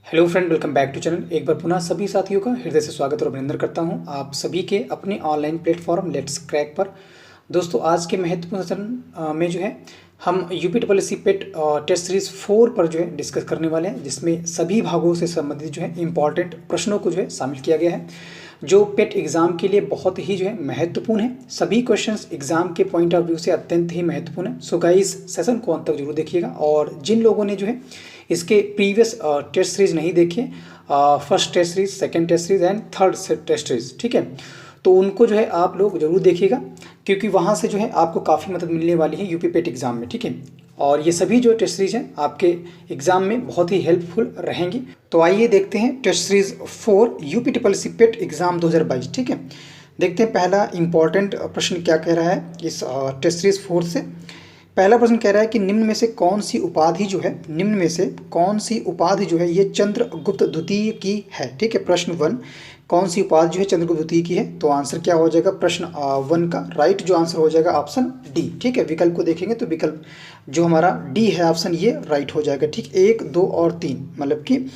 Hello friend, welcome back to channel. एक बार पुनः सभी साथियों का हृदय से स्वागत और अभिनंदन करता हूं आप सभी के अपने ऑनलाइन प्लेटफॉर्म लेट्स क्रैक पर। दोस्तों, आज के महत्वपूर्ण सेशन में जो है हम यूपी ट्रिपल एस सी पेट टेस्ट सीरीज 4 पर जो है डिस्कस करने वाले हैं, जिसमें सभी भागों से संबंधित जो है इंपॉर्टेंट प्रश्नों को जो है शामिल किया गया है, जो पेट एग्जाम के लिए बहुत ही जो है महत्वपूर्ण है। सभी क्वेश्चंस एग्जाम के पॉइंट ऑफ व्यू से अत्यंत ही महत्वपूर्ण है। सो गाइस, सेशन को अंत तक जरूर देखिएगा। और जिन लोगों ने जो है इसके प्रीवियस टेस्ट सीरीज नहीं देखे, first test series, second test series and third test series, ठीक है, तो उनको जो है आप लोग जरूर देखिएगा, क्योंकि वहाँ से जो है आपको काफ़ी मदद मिलने वाली है यूपी पेट एग्जाम में, ठीक है। और ये सभी जो टेस्ट सीरीज हैं आपके एग्जाम में बहुत ही हेल्पफुल रहेंगी। तो आइए देखते हैं test series 4 UP triple C PET exam 2022, ठीक है। देखते हैं पहला इंपॉर्टेंट प्रश्न क्या कह रहा है इस टेस्ट सीरीज 4 से। पहला प्रश्न कह रहा है कि निम्न में से कौन सी उपाधि जो है, निम्न में से कौन सी उपाधि जो है ये चंद्रगुप्त द्वितीय की है, ठीक है। प्रश्न 1, कौन सी उपाधि जो है चंद्रगुप्त द्वितीय की है, तो आंसर क्या हो जाएगा प्रश्न 1 का राइट जो आंसर हो जाएगा ऑप्शन डी, ठीक है। विकल्प को देखेंगे तो विकल्प जो हमारा डी है ऑप्शन ये राइट हो जाएगा, ठीक। 1, 2 और 3 मतलब कि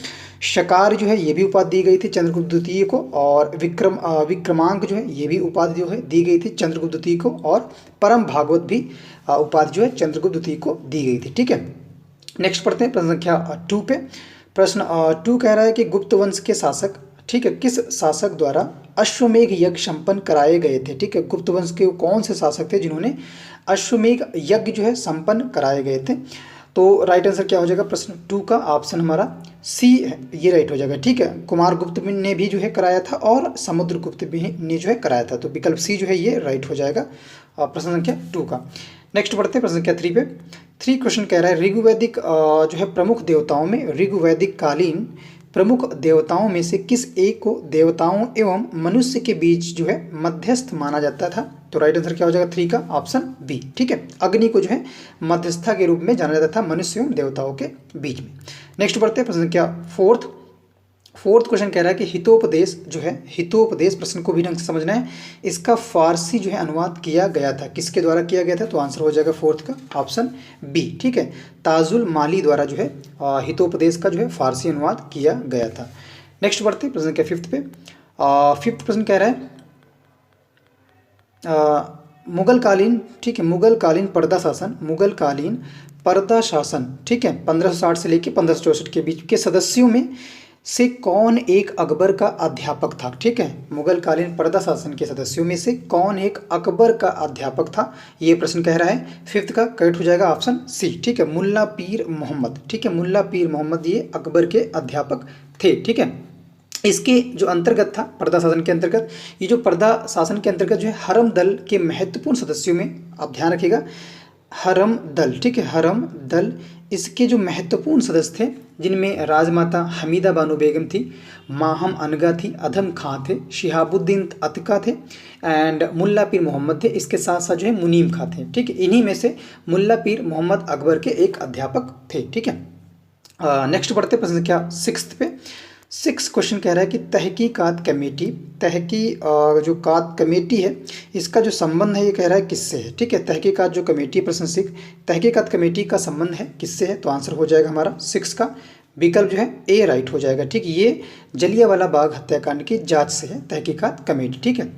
शकार जो है ये भी उपाधि दी गई थी चंद्रगुप्त द्वितीय को, और विक्रमांक जो है ये भी उपाधि जो है दी गई थी चंद्रगुप्त द्वितीय को, और परम भागवत भी उपाधि जो है चंद्रगुप्त द्वितीय को दी गई थी, ठीक है। नेक्स्ट पढ़ते हैं प्रश्न संख्या 2 पे। प्रश्न 2 कह रहा है कि गुप्त वंश के शासक, ठीक है, किस शासक द्वारा अश्वमेघ यज्ञ संपन्न कराए गए थे, ठीक है। गुप्त वंश के कौन से शासक थे जिन्होंने अश्वमेघ यज्ञ जो है संपन्न कराए गए थे, तो राइट आंसर क्या हो जाएगा प्रश्न 2 का ऑप्शन हमारा सी है, ये राइट हो जाएगा, ठीक है। कुमार गुप्त ने भी जो है कराया था और समुद्रगुप्त भी ने जो है कराया था, तो विकल्प सी जो है ये राइट हो जाएगा प्रश्न संख्या 2 का। नेक्स्ट बढ़ते हैं प्रश्न संख्या 3 पे। 3 क्वेश्चन कह रहा है ऋग्वैदिक जो है प्रमुख देवताओं में, ऋग्वैदिक कालीन प्रमुख देवताओं में से किस एक को देवताओं एवं मनुष्य के बीच जो है मध्यस्थ माना जाता था, तो राइट आंसर क्या हो जाएगा 3 का ऑप्शन बी, ठीक है। अग्नि को जो है मध्यस्थता के रूप में जाना जाता था मनुष्य एवं देवताओं के बीच में। नेक्स्ट बढ़ते हैं प्रश्न संख्या 4th क्वेश्चन कह रहा है कि हितोपदेश जो है, हितोपदेश प्रश्न को भी ढंग से समझना है, इसका फारसी जो है अनुवाद किया गया था, किसके द्वारा किया गया था, तो आंसर हो जाएगा 4th का ऑप्शन बी, ठीक है। ताजुल माली द्वारा जो है हितोपदेश का जो है फारसी अनुवाद किया गया था। नेक्स्ट बढ़ते हैं प्रश्न के 5th पे। 5th प्रश्न कह रहा है मुगलकालीन, ठीक है, मुगलकालीन पर्दा शासन, मुगलकालीन पर्दा शासन, ठीक है, 1560 से लेकर 1564 के बीच के सदस्यों में से कौन एक अकबर का अध्यापक था, ठीक है। मुगलकालीन पर्दा शासन के सदस्यों में से कौन एक अकबर का अध्यापक था, ये प्रश्न कह रहा है। 5th का करेक्ट हो जाएगा ऑप्शन सी, ठीक है, मुल्ला पीर मोहम्मद, ठीक है, मुल्ला पीर मोहम्मद ये अकबर के अध्यापक थे, ठीक है। इसके जो अंतर्गत था पर्दा शासन के अंतर्गत, ये जो पर्दा शासन के अंतर्गत जो है हरम दल के महत्वपूर्ण सदस्यों में, आप ध्यान रखिएगा, हरम दल, ठीक है, हरम दल, इसके जो महत्वपूर्ण सदस्य थे जिनमें राजमाता हमीदा बानो बेगम थी, माहम अनगा थी, अधम खां थे, शिहाबुद्दीन अतिका थे एंड मुल्ला पीर मोहम्मद थे। इसके साथ साथ जो है मुनीम खां थे, ठीक है। इन्हीं में से मुल्ला पीर मोहम्मद अकबर के एक अध्यापक थे, ठीक है। नेक्स्ट बढ़ते प्रश्न संख्या 6 पे। 6 क्वेश्चन कह रहा है कि तहकीकात कमेटी, जो कात कमेटी है इसका जो संबंध है ये कह रहा है किससे है, ठीक है। तहकीकात जो कमेटी प्रश्न 6, तहकीकात कमेटी का संबंध है किससे है, तो आंसर हो जाएगा हमारा 6 का विकल्प जो है ए राइट हो जाएगा, ठीक। ये जलियांवाला बाग हत्याकांड की जांच से है तहकीकात कमेटी, ठीक है।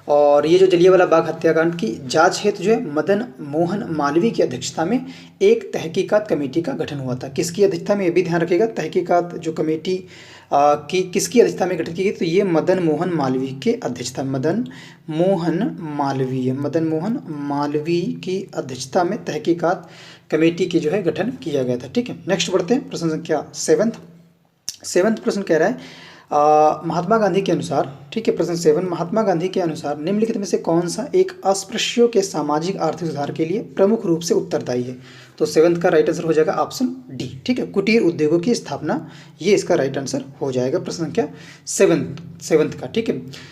और ये जो जलियांवाला बाग हत्याकांड की जांच हेतु जो है मदन मोहन मालवीय की अध्यक्षता में एक तहकीकात कमेटी का गठन हुआ था। किसकी अध्यक्षता में, ये भी ध्यान रखिएगा, तहकीकात जो कमेटी की किसकी अध्यक्षता में गठित की गई, तो ये मदन मोहन मालवीय के अध्यक्षता, मदन मोहन मालवीय की अध्यक्षता में तहकीकात कमेटी की जो है गठन किया गया था, ठीक है। नेक्स्ट बढ़ते हैं प्रश्न संख्या 7th प्रश्न कह रहा है महात्मा गांधी के अनुसार, ठीक है, प्रश्न 7, महात्मा गांधी के अनुसार निम्नलिखित में से कौन सा एक अस्पृश्यों के सामाजिक आर्थिक सुधार के लिए प्रमुख रूप से उत्तरदायी है, तो 7th का राइट आंसर हो जाएगा ऑप्शन डी, ठीक है, कुटीर उद्योगों की स्थापना, ये इसका राइट आंसर हो जाएगा प्रश्न संख्या 7th का, ठीक है।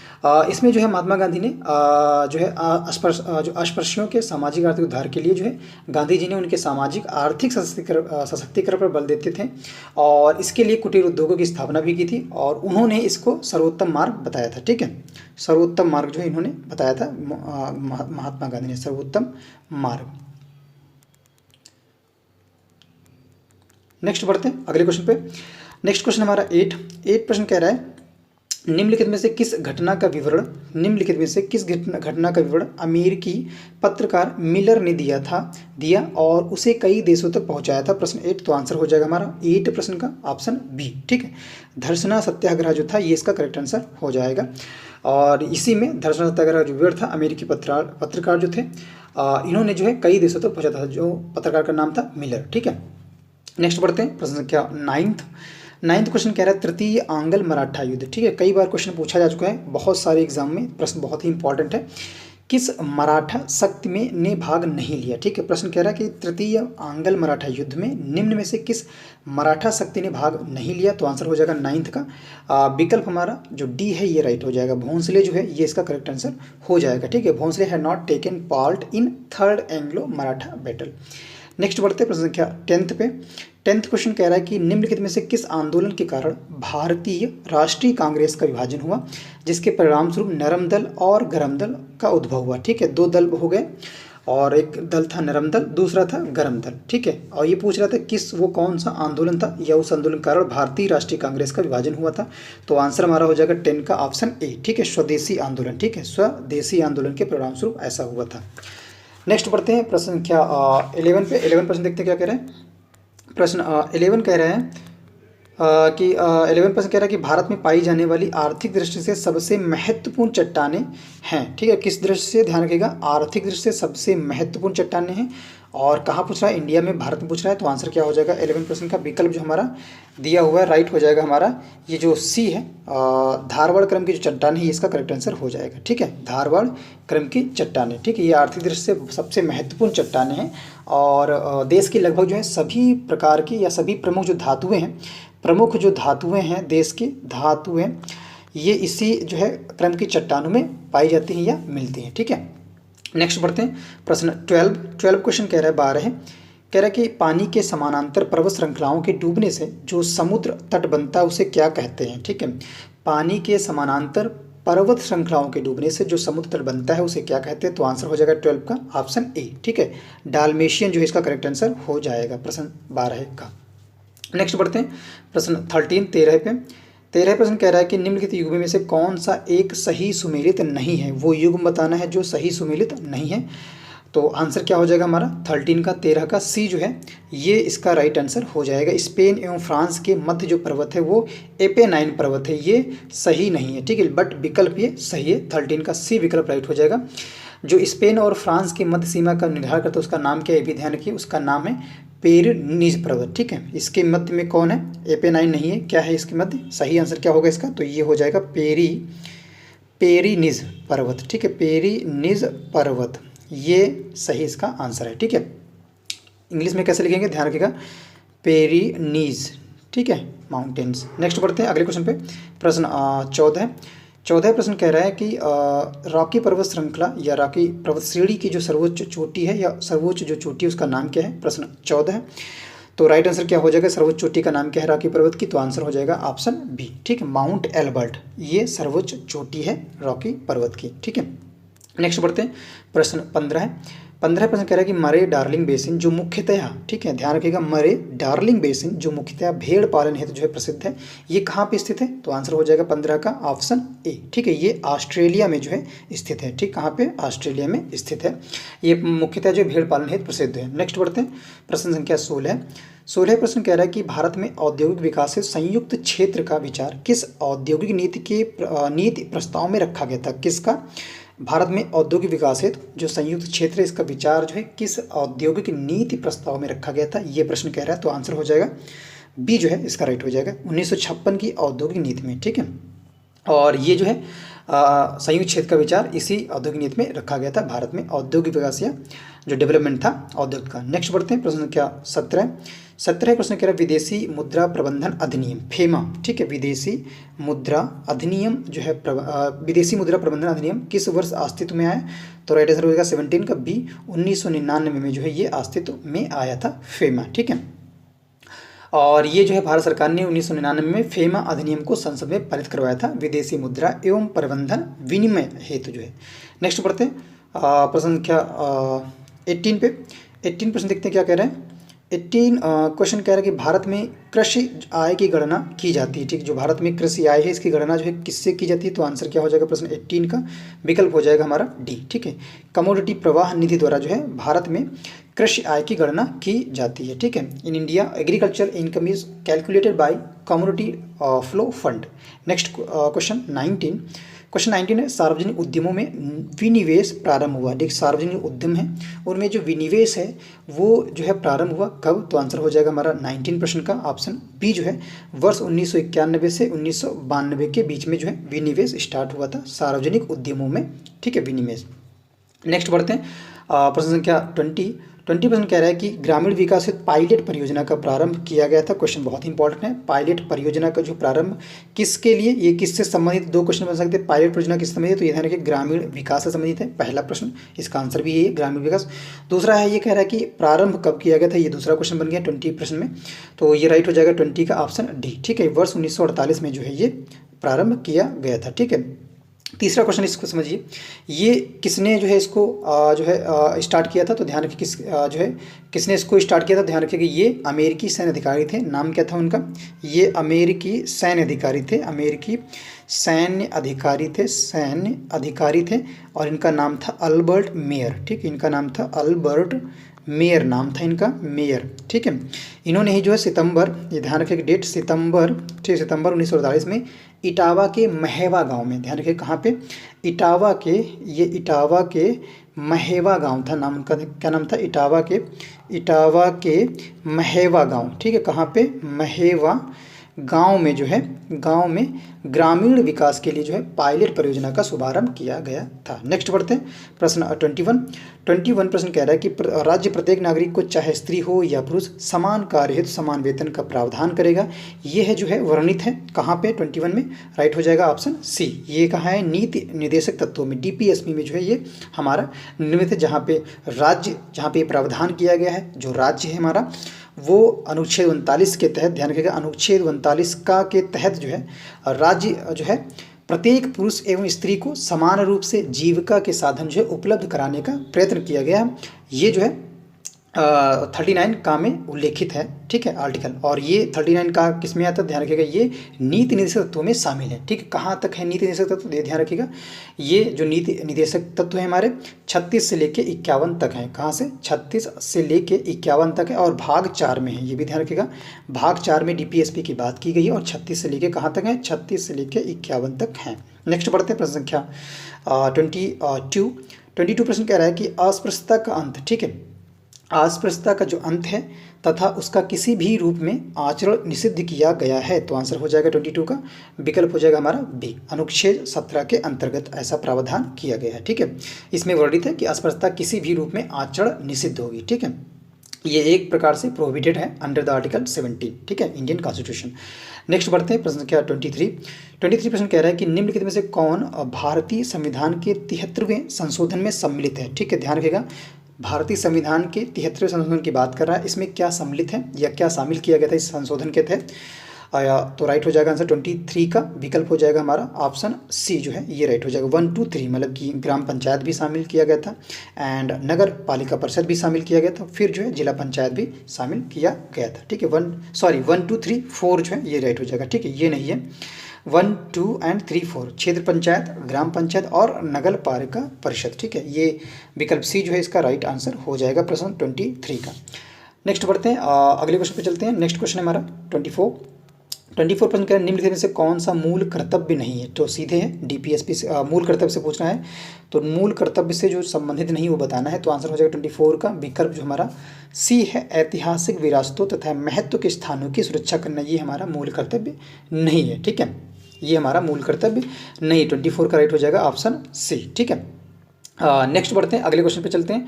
इसमें जो है महात्मा गांधी ने जो है जो अस्पृश्यों के सामाजिक आर्थिक उद्धार के लिए जो है गांधी जी ने उनके सामाजिक आर्थिक सशक्तिकरण पर बल देते थे, और इसके लिए कुटीर उद्योगों की स्थापना भी की थी, और उन्होंने इसको सर्वोत्तम मार्ग बताया था, ठीक है। सर्वोत्तम मार्ग जो है इन्होंने बताया था महात्मा गांधी ने, सर्वोत्तम मार्ग। नेक्स्ट बढ़ते हैं अगले क्वेश्चन पे। नेक्स्ट क्वेश्चन हमारा 8 प्रश्न कह रहा है निम्नलिखित में से किस घटना का विवरण अमेरिकी पत्रकार मिलर ने दिया और उसे कई देशों तक पहुंचाया था। प्रश्न 8, तो आंसर हो जाएगा हमारा 8 प्रश्न का ऑप्शन बी। ठीक है, धर्षणा सत्याग्रह जो था ये इसका करेक्ट आंसर हो जाएगा। और इसी में धर्षणा सत्याग्रह जो विवरण था अमेरिकी पत्रकार जो थे इन्होंने जो है कई देशों तक पहुंचाया था, जो पत्रकार का नाम था मिलर। ठीक है, नेक्स्ट बढ़ते हैं प्रश्न संख्या 9th क्वेश्चन कह रहा है तृतीय आंग्ल मराठा युद्ध। ठीक है, कई बार क्वेश्चन पूछा जा चुका है बहुत सारे एग्जाम में, प्रश्न बहुत ही इंपॉर्टेंट है। किस मराठा शक्ति में ने भाग नहीं लिया। ठीक है, प्रश्न कह रहा है कि तृतीय आंग्ल मराठा युद्ध में निम्न में से किस मराठा शक्ति ने भाग नहीं लिया, तो आंसर हो जाएगा 9th का विकल्प हमारा जो डी है ये राइट हो जाएगा। भोंसले जो है ये इसका करेक्ट आंसर हो जाएगा। ठीक है, Bhonsle had not taken part in third Anglo Maratha battle. Next बढ़ते हैं प्रश्न संख्या 10th पे। 10th क्वेश्चन कह रहा है कि निम्नलिखित में से किस आंदोलन के कारण भारतीय राष्ट्रीय कांग्रेस का विभाजन हुआ, जिसके परिणाम स्वरूप नरम दल और गरम दल का उद्भव हुआ। ठीक है, 2 दल हो गए और एक दल था नरम दल, दूसरा था गरम दल। ठीक है, और ये पूछ रहा था वो कौन सा आंदोलन था या उस आंदोलन के कारण भारतीय राष्ट्रीय कांग्रेस का विभाजन हुआ था, तो आंसर हमारा हो जाएगा 10 का ऑप्शन ए। ठीक है, स्वदेशी आंदोलन। ठीक है, स्वदेशी आंदोलन के परिणाम स्वरूप ऐसा हुआ था। नेक्स्ट बढ़ते हैं प्रश्न संख्या 11 पे। 11 प्रश्न देखते हैं क्या कह रहे हैं। प्रश्न 11 कह रहे हैं कि 11 प्रश्न कह रहा है कि भारत में पाई जाने वाली आर्थिक दृष्टि से सबसे महत्वपूर्ण चट्टानें हैं। ठीक है, किस दृष्टि से, ध्यान रखिएगा, आर्थिक दृष्टि से सबसे महत्वपूर्ण चट्टानें हैं और कहाँ पूछ रहा है, इंडिया में, भारत में पूछ रहा है, तो आंसर क्या हो जाएगा 11 प्रश्न का विकल्प जो हमारा दिया हुआ है राइट हो जाएगा हमारा ये जो सी है धारवाड़ क्रम की जो चट्टान है ये इसका करेक्ट आंसर हो जाएगा। ठीक है, धारवाड़ क्रम की चट्टानें। ठीक है, ये आर्थिक दृष्टि से सबसे महत्वपूर्ण चट्टानें हैं और देश की लगभग जो है सभी प्रकार की या सभी प्रमुख जो धातुएं हैं देश की धातुएं ये इसी जो है क्रम की चट्टानों में पाई जाती हैं या मिलती हैं। ठीक है, नेक्स्ट बढ़ते हैं प्रश्न 12 क्वेश्चन कह रहा है 12 है, कह रहा है कि पानी के समानांतर पर्वत श्रृंखलाओं के डूबने से जो समुद्र तट बनता है उसे क्या कहते हैं। ठीक है, पानी के समानांतर पर्वत श्रृंखलाओं के डूबने से जो समुद्र तट बनता है उसे क्या कहते हैं, तो आंसर हो जाएगा 12 का ऑप्शन ए। ठीक है, डाल्मेशियन जो है इसका करेक्ट आंसर हो जाएगा प्रश्न 12 का। नेक्स्ट बढ़ते हैं प्रश्न 13 पे। 13 प्रश्न कह रहा है कि निम्नलिखित युग्म में से कौन सा एक सही सुमेलित नहीं है, वो युग्म बताना है जो सही सुमेलित नहीं है, तो आंसर क्या हो जाएगा हमारा 13 का सी जो है ये इसका राइट आंसर हो जाएगा। स्पेन एवं फ्रांस के मध्य जो पर्वत है वो एपेनाइन पर्वत है, ये सही नहीं है। ठीक है, बट विकल्प ये सही है, 13 का सी विकल्प राइट हो जाएगा। जो स्पेन और फ्रांस की मध्य सीमा का निर्धारण करता है उसका नाम क्या है, ये भी ध्यान रखिए, उसका नाम है पेरिनीज पर्वत। ठीक है, इसके मध्य में कौन है, एपेनाइन नहीं है, क्या है इसके मध्य, सही आंसर क्या होगा इसका, तो ये हो जाएगा पेरिनीज पर्वत। ठीक है, पेरिनीज पर्वत ये सही इसका आंसर है। ठीक है, इंग्लिश में कैसे लिखेंगे ध्यान रखिएगा, पेरिनीज। ठीक है, माउंटेन्स। नेक्स्ट बढ़ते हैं अगले क्वेश्चन पे। प्रश्न 14 प्रश्न कह रहा है कि रॉकी पर्वत श्रृंखला या रॉकी पर्वत श्रेणी की जो सर्वोच्च चोटी है या सर्वोच्च जो चोटी है उसका नाम क्या है, प्रश्न 14 है, तो राइट आंसर क्या हो जाएगा, सर्वोच्च चोटी का नाम क्या है रॉकी पर्वत की, तो आंसर हो जाएगा ऑप्शन बी। ठीक है, माउंट एल्बर्ट ये सर्वोच्च चोटी है रॉकी पर्वत की। ठीक है, नेक्स्ट बढ़ते हैं प्रश्न 15 प्रश्न कह रहा है कि मरे डार्लिंग बेसिन जो मुख्यतः, ठीक है ध्यान रखिएगा, मरे डार्लिंग बेसिन जो मुख्यतः भेड़ पालन हेतु जो है प्रसिद्ध है, ये कहाँ पे स्थित है, तो आंसर हो जाएगा 15 का ऑप्शन ए। ठीक है, ये ऑस्ट्रेलिया में जो है स्थित है। ठीक, कहाँ पे, ऑस्ट्रेलिया में स्थित है, ये मुख्यतः जो भेड़ पालन हेतु प्रसिद्ध है। नेक्स्ट बढ़ते हैं प्रश्न संख्या 16 प्रश्न कह रहा है कि भारत में औद्योगिक विकास से संयुक्त क्षेत्र का विचार किस औद्योगिक नीति प्रस्ताव में रखा गया था, किसका, भारत में औद्योगिक विकास हेतु जो संयुक्त क्षेत्र है इसका विचार जो है किस औद्योगिक नीति प्रस्ताव में रखा गया था, ये प्रश्न कह रहा है, तो आंसर हो जाएगा बी जो है इसका राइट हो जाएगा 1956 की औद्योगिक नीति में। ठीक है, और ये जो है संयुक्त क्षेत्र का विचार इसी औद्योगिक नीति में रखा गया था, भारत में औद्योगिक विकास या जो डेवलपमेंट था औद्योगिक का। नेक्स्ट बढ़ते हैं प्रश्न संख्या 17 प्रश्न कह रहा है विदेशी मुद्रा प्रबंधन अधिनियम फेमा। ठीक है, विदेशी मुद्रा अधिनियम जो है विदेशी मुद्रा प्रबंधन अधिनियम किस वर्ष अस्तित्व में आया, तो राइट आंसर होगा 17 का बी, 1999 में जो है ये अस्तित्व में आया था फेमा। ठीक है, और ये जो है भारत सरकार ने 1999 में फेमा अधिनियम को संसद में पारित करवाया था, विदेशी मुद्रा एवं प्रबंधन विनिमय हेतु जो है। नेक्स्ट बढ़ते हैं प्रश्न संख्या 18 पे। 18 प्रश्न देखते हैं क्या कह रहे हैं, 18 क्वेश्चन कह रहा है कि भारत में कृषि आय की गणना की जाती है। ठीक, जो भारत में कृषि आय है इसकी गणना जो है किससे की जाती है, तो आंसर क्या हो जाएगा प्रश्न 18 का विकल्प हो जाएगा हमारा डी। ठीक है, कमोडिटी प्रवाह निधि द्वारा जो है भारत में कृषि आय की गणना की जाती है। ठीक है, in India agriculture income is calculated by commodity flow fund. Next question 19, question 19 है सार्वजनिक उद्यमों में विनिवेश प्रारंभ हुआ। देखिए सार्वजनिक उद्यम है उनमें जो विनिवेश है वो जो है प्रारंभ हुआ कब, तो आंसर हो जाएगा हमारा 19 प्रश्न का ऑप्शन बी जो है वर्ष 1991 से 1992 के बीच में जो है विनिवेश स्टार्ट हुआ था सार्वजनिक उद्यमों में। ठीक है, विनिवेश। नेक्स्ट बढ़ते हैं प्रश्न संख्या 20 प्रश्न कह रहा है कि ग्रामीण विकास हेतु पायलट परियोजना का प्रारंभ किया गया था। क्वेश्चन बहुत इंपॉर्टेंट है, पायलट परियोजना का जो प्रारंभ किसके लिए, ये किससे संबंधित, दो क्वेश्चन बन सकते हैं। पायलट परियोजना किससे संबंधित, तो ये ध्यान रखिए ग्रामीण विकास से संबंधित है पहला प्रश्न, इसका आंसर भी ये है ग्रामीण विकास। दूसरा है ये कह रहा है कि प्रारंभ कब किया गया था, ये दूसरा क्वेश्चन बन गया 20 प्रश्न में, तो ये राइट हो जाएगा 20 का ऑप्शन डी। ठीक है, वर्ष 1948 में जो है ये प्रारंभ किया गया था। ठीक है, तीसरा क्वेश्चन इसको समझिए, ये किसने जो है इसको जो है स्टार्ट किया था, तो ध्यान रखिए किस जो है किसने इसको स्टार्ट किया था, ध्यान रखिए कि ये अमेरिकी सैन्य अधिकारी थे। नाम क्या था उनका, ये अमेरिकी सैन्य अधिकारी थे, अमेरिकी सैन्य अधिकारी थे और इनका नाम था अल्बर्ट मेयर। ठीक, इनका नाम था अल्बर्ट मेयर, नाम था इनका मेयर। ठीक है, इन्होंने ही जो है सितंबर, ये ध्यान रखिए डेट सितंबर 1948 में इटावा के महेवा गांव में, ध्यान रखिए कहाँ पे, इटावा के महेवा गांव था नाम उनका, क्या नाम था, इटावा के महेवा गांव। ठीक है, कहाँ पे, महेवा गांव में जो है, गांव में ग्रामीण विकास के लिए जो है पायलट परियोजना का शुभारंभ किया गया था। नेक्स्ट बढ़ते हैं प्रश्न 21 प्रश्न कह रहा है कि राज्य प्रत्येक नागरिक को चाहे स्त्री हो या पुरुष समान कार्य हेतु समान वेतन का प्रावधान करेगा। ये है जो है वर्णित है कहाँ पे, 21 में, राइट हो जाएगा ऑप्शन सी। ये कहाँ है, नीति निर्देशक तत्वों में, डीपीएसपी में जो है ये हमारा निर्मित है, जहाँ पे ये प्रावधान किया गया है। जो राज्य है हमारा वो अनुच्छेद 39 के तहत, ध्यान रखिएगा अनुच्छेद 39 का के तहत जो है राज्य जो है प्रत्येक पुरुष एवं स्त्री को समान रूप से जीविका के साधन जो है उपलब्ध कराने का प्रयत्न किया गया है। ये जो है 39 का में उल्लेखित है। ठीक है, आर्टिकल, और ये 39 का किस में आता है, ध्यान रखिएगा ये नीति निर्देशक तत्वों में शामिल है। ठीक है, कहाँ तक है नीति निर्देशक तत्व, ये ध्यान रखिएगा, ये जो नीति निर्देशक तत्व है हमारे 36 से लेके 51 तक हैं। कहाँ से, 36 से लेके 51 तक है और भाग 4 में है, ये भी ध्यान रखिएगा भाग 4 में डीपीएसपी की बात की गई है और 36 से लेके कहाँ तक है, 36 से लेके 51 तक हैं। नेक्स्ट बढ़ते हैं प्रश्न संख्या 22 प्रश्न कह रहा है कि अस्पृश्यता का अंत। ठीक है, अस्पृश्यता का जो अंत है तथा उसका किसी भी रूप में आचरण निषिद्ध किया गया है, तो आंसर हो जाएगा 22 का विकल्प हो जाएगा हमारा बी। अनुच्छेद 17 के अंतर्गत ऐसा प्रावधान किया गया है। ठीक है, इसमें वर्णित है कि अस्पृश्यता किसी भी रूप में आचरण निषिद्ध होगी। ठीक है, ये एक प्रकार से प्रोहिबिटेड है अंडर द आर्टिकल 17। ठीक है, इंडियन कॉन्स्टिट्यूशन। नेक्स्ट बढ़ते हैं प्रश्न संख्या 23 प्रश्न कह रहा है कि निम्नलिखित में से कौन भारतीय संविधान के 73वें संशोधन में सम्मिलित है। ठीक है, ध्यान रखिएगा भारतीय संविधान के 73वें संशोधन की बात कर रहा है, इसमें क्या सम्मिलित है या क्या शामिल किया गया था इस संशोधन के तहत, तो राइट हो जाएगा आंसर 23 का विकल्प हो जाएगा हमारा ऑप्शन सी जो है ये राइट हो जाएगा। 1, 2, 3 मतलब कि ग्राम पंचायत भी शामिल किया गया था एंड नगर पालिका परिषद भी शामिल किया गया था, फिर जो है जिला पंचायत भी शामिल किया गया था। ठीक है, 1, 2, 3, 4 जो है ये राइट हो जाएगा। ठीक है, ये नहीं है 1, 2 एंड 3, 4 क्षेत्र पंचायत, ग्राम पंचायत और नगर पालिका परिषद। ठीक है, ये विकल्प सी जो है इसका राइट आंसर हो जाएगा प्रश्न 23 का। नेक्स्ट बढ़ते हैं अगले क्वेश्चन पे चलते हैं। नेक्स्ट क्वेश्चन है हमारा 24 प्रश्न कह निम्नलिखित में से कौन सा मूल कर्तव्य नहीं है, तो सीधे है डीपीएसपी से मूल कर्तव्य से पूछना है, तो मूल कर्तव्य से जो संबंधित नहीं वो बताना है, तो आंसर हो जाएगा 24 का विकल्प जो हमारा सी है। ऐतिहासिक विरासतों तथा महत्व के स्थानों की सुरक्षा करना ये हमारा मूल कर्तव्य नहीं है। ठीक है, ये हमारा मूल कर्तव्य नहीं, 24 का राइट हो जाएगा ऑप्शन सी। ठीक है, नेक्स्ट बढ़ते हैं अगले क्वेश्चन पे चलते हैं।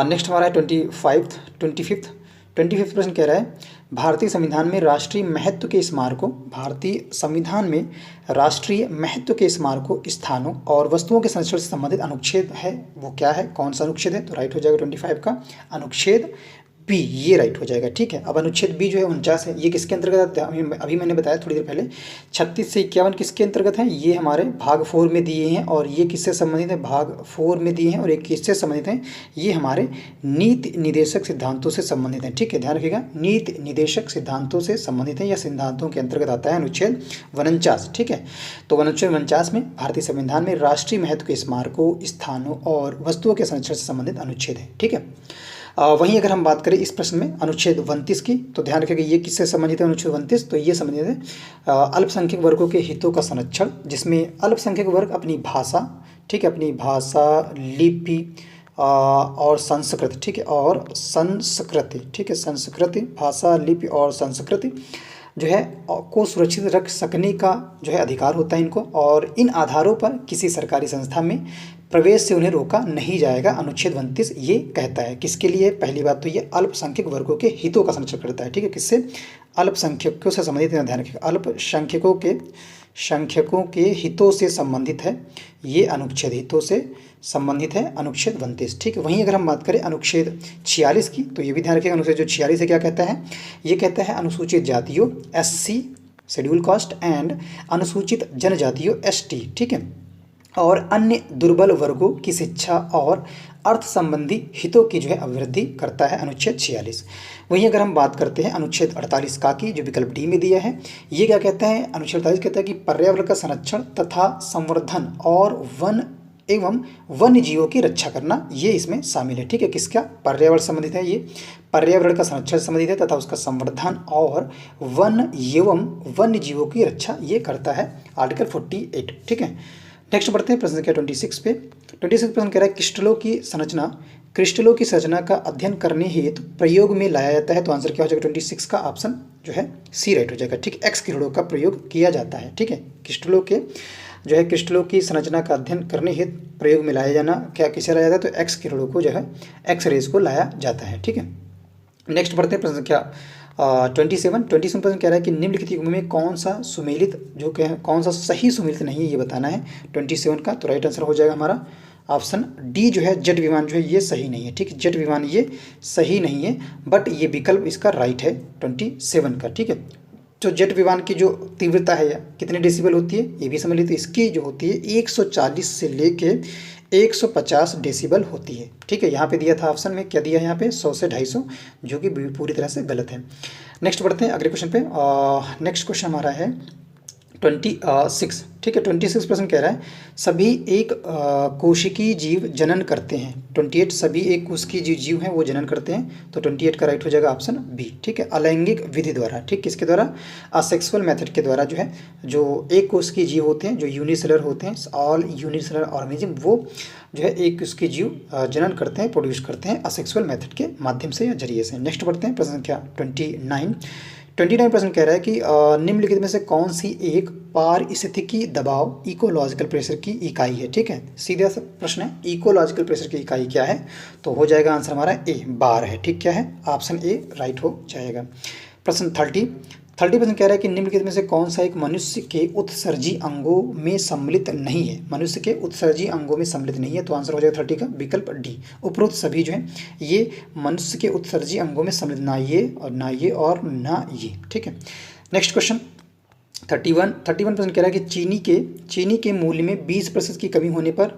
नेक्स्ट हमारा है 25th प्रश्न कह रहा है भारतीय संविधान में राष्ट्रीय महत्व के स्मारकों, भारतीय संविधान में राष्ट्रीय महत्व के स्मारकों, स्थानों और वस्तुओं के संरक्षण से संबंधित अनुच्छेद है वो क्या है, कौन सा अनुच्छेद है, तो राइट हो जाएगा 25 का अनुच्छेद बी ये राइट हो जाएगा। ठीक है, अब अनुच्छेद बी जो है 49 है, ये किसके अंतर्गत आता है? अभी मैंने बताया थोड़ी देर पहले 36 से 51 किसके अंतर्गत है? ये हमारे भाग 4 में दिए हैं, और ये किससे संबंधित है? भाग 4 में दिए हैं, और ये किससे संबंधित हैं? ये हमारे नीति निर्देशक सिद्धांतों से संबंधित हैं। ठीक है, ध्यान रखिएगा, नीति निर्देशक सिद्धांतों से संबंधित है या सिद्धांतों के अंतर्गत आता है अनुच्छेद 49। ठीक है, तो अनुच्छेद 49 में भारतीय संविधान में राष्ट्रीय महत्व के स्मारकों, स्थानों और वस्तुओं के संरक्षण से संबंधित अनुच्छेद है। ठीक है, वहीं अगर हम बात करें इस प्रश्न में अनुच्छेद 29 की, तो ध्यान रखिएगा ये किससे संबंधित है? अनुच्छेद 29 तो ये संबंधित है अल्पसंख्यक वर्गों के हितों का संरक्षण, जिसमें अल्पसंख्यक वर्ग अपनी भाषा, ठीक है, अपनी भाषा, लिपि और संस्कृति, ठीक है, और संस्कृति, ठीक है, संस्कृति, भाषा, लिपि और संस्कृति जो है को सुरक्षित रख सकने का जो है अधिकार होता है इनको, और इन आधारों पर किसी सरकारी संस्था में प्रवेश से उन्हें रोका नहीं जाएगा। अनुच्छेद 29 ये कहता है किसके लिए? पहली बात तो ये अल्पसंख्यक वर्गों के हितों का संरक्षण करता है। ठीक है, किससे? अल्पसंख्यकों से संबंधित, ध्यान रखिएगा, अल्पसंख्यकों के हितों से संबंधित है ये अनुच्छेद, हितों से संबंधित है अनुच्छेद 29। ठीक है, वहीं अगर हम बात करें अनुच्छेद 46 की, तो ये भी ध्यान रखिएगा, अनुच्छेद जो 46 है क्या कहता है? ये कहता है अनुसूचित जातियों SC शेड्यूल कास्ट एंड अनुसूचित जनजातियों ST, ठीक है, और अन्य दुर्बल वर्गों की शिक्षा और अर्थ संबंधी हितों की जो है अभिवृद्धि करता है अनुच्छेद 46। वहीं अगर हम बात करते हैं अनुच्छेद 48 का की, जो विकल्प डी में दिया है, ये क्या कहता है? अनुच्छेद 48 कहता है कि पर्यावरण का संरक्षण तथा संवर्धन और वन एवं वन्य जीवों की रक्षा करना, ये इसमें शामिल है। ठीक है, किसका? पर्यावरण संबंधित है, ये पर्यावरण का संरक्षण संबंधित है तथा उसका संवर्धन और वन एवं वन्य जीवों की रक्षा ये करता है, आर्टिकल 48। ठीक है, नेक्स्ट बढ़ते हैं प्रश्न संख्या 26 पे। 26 प्रश्न कह रहा है क्रिस्टलों की संरचना का अध्ययन करने हेतु प्रयोग में लाया जाता है, तो आंसर क्या हो जाएगा? 26 का ऑप्शन जो है सी राइट हो जाएगा। ठीक, एक्स किरणों का प्रयोग किया जाता है। ठीक है, क्रिस्टलों की संरचना का अध्ययन करने हेतु प्रयोग में लाया जाना क्या किसे लाया जाता है? तो एक्स किरणों को जो है एक्स रेज को लाया जाता है। ठीक है, नेक्स्ट बढ़ते हैं प्रश्न संख्या 27 प्रश्न कह रहा है कि निम्नलिखित युग्म में कौन सा सुमेलित जो क्या है, कौन सा सही सुमेलित नहीं है, ये बताना है 27 का। तो राइट आंसर हो जाएगा हमारा ऑप्शन डी जो है जेट विमान जो है ये सही नहीं है। ठीक है, जेट विमान ये सही नहीं है, बट ये विकल्प इसका राइट है 27 का। ठीक है, तो जेट विमान की जो तीव्रता है कितने डेसिबल होती है ये भी समझ लीजिए, तो इसकी जो होती है 140 से लेके 150 डेसिबल होती है। ठीक है, यहाँ पे दिया था ऑप्शन में, क्या दिया है यहाँ पे? 100 से 250, जो कि पूरी तरह से गलत है। नेक्स्ट बढ़ते हैं अगले क्वेश्चन पे। नेक्स्ट क्वेश्चन हमारा है 26। ठीक है, 26 प्रश्न कह रहा है सभी एक कोशिकीय जीव जनन करते हैं। 28 सभी एक कोशिकीय जीव हैं वो जनन करते हैं, तो 28 का राइट हो जाएगा ऑप्शन बी। ठीक है, अलैंगिक विधि द्वारा, ठीक, किसके द्वारा? असेक्सुअल मेथड के द्वारा जो है, जो एक कोशिकीय जीव होते हैं, जो यूनिसेलर होते हैं, ऑल यूनिसेलर ऑर्गेनिज्म, वो जो है एक उसके जीव जनन करते हैं, प्रोड्यूस करते हैं असेक्सुअल मेथड के माध्यम से या जरिए से। नेक्स्ट बढ़ते हैं प्रश्न संख्या 29 प्रश्न कह रहा है कि निम्नलिखित में से कौन सी एक पारिस्थितिकी दबाव इकोलॉजिकल प्रेशर की इकाई है। ठीक है, सीधा सा प्रश्न है, इकोलॉजिकल प्रेशर की इकाई क्या है? तो हो जाएगा आंसर हमारा ए, बार है। ठीक, क्या है? ऑप्शन ए राइट हो जाएगा। प्रश्न 30 प्रश्न कह रहा है कि निम्नलिखित में से कौन सा एक मनुष्य के उत्सर्जी अंगों में सम्मिलित नहीं है? मनुष्य के उत्सर्जी अंगों में सम्मिलित नहीं है, तो आंसर हो जाएगा 30 का विकल्प डी। उपरोक्त सभी जो है ये मनुष्य के उत्सर्जी अंगों में सम्मिलित, ना ये और ना ये। ठीक है, नेक्स्ट क्वेश्चन 31 प्रश्न कह रहा है कि चीनी के मूल्य में 20% की कमी होने पर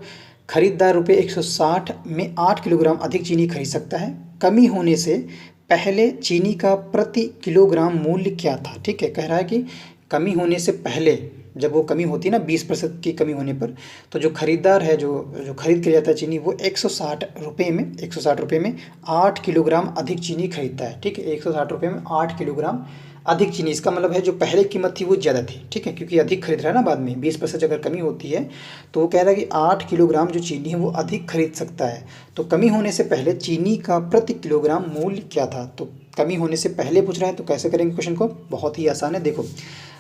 खरीदार रुपये 160 में 8 किलोग्राम अधिक चीनी खरीद सकता है। कमी होने से पहले चीनी का प्रति किलोग्राम मूल्य क्या था? ठीक है, कह रहा है कि कमी होने से पहले, जब वो कमी होती है ना 20% की कमी होने पर, तो जो खरीदार है, जो खरीद के जाता है चीनी, वो 160 रुपये में 8 किलोग्राम अधिक चीनी खरीदता है। ठीक है, 160 रुपये में 8 किलोग्राम अधिक चीनी, इसका मतलब है जो पहले कीमत थी वो ज़्यादा थी। ठीक है, क्योंकि अधिक खरीद रहा है ना बाद में, 20% अगर कमी होती है तो वो कह रहा है कि 8 किलोग्राम जो चीनी है वो अधिक खरीद सकता है। तो कमी होने से पहले चीनी का प्रति किलोग्राम मूल्य क्या था? तो कमी होने से पहले पूछ रहा है, तो कैसे करेंगे क्वेश्चन को? बहुत ही आसान है। देखो,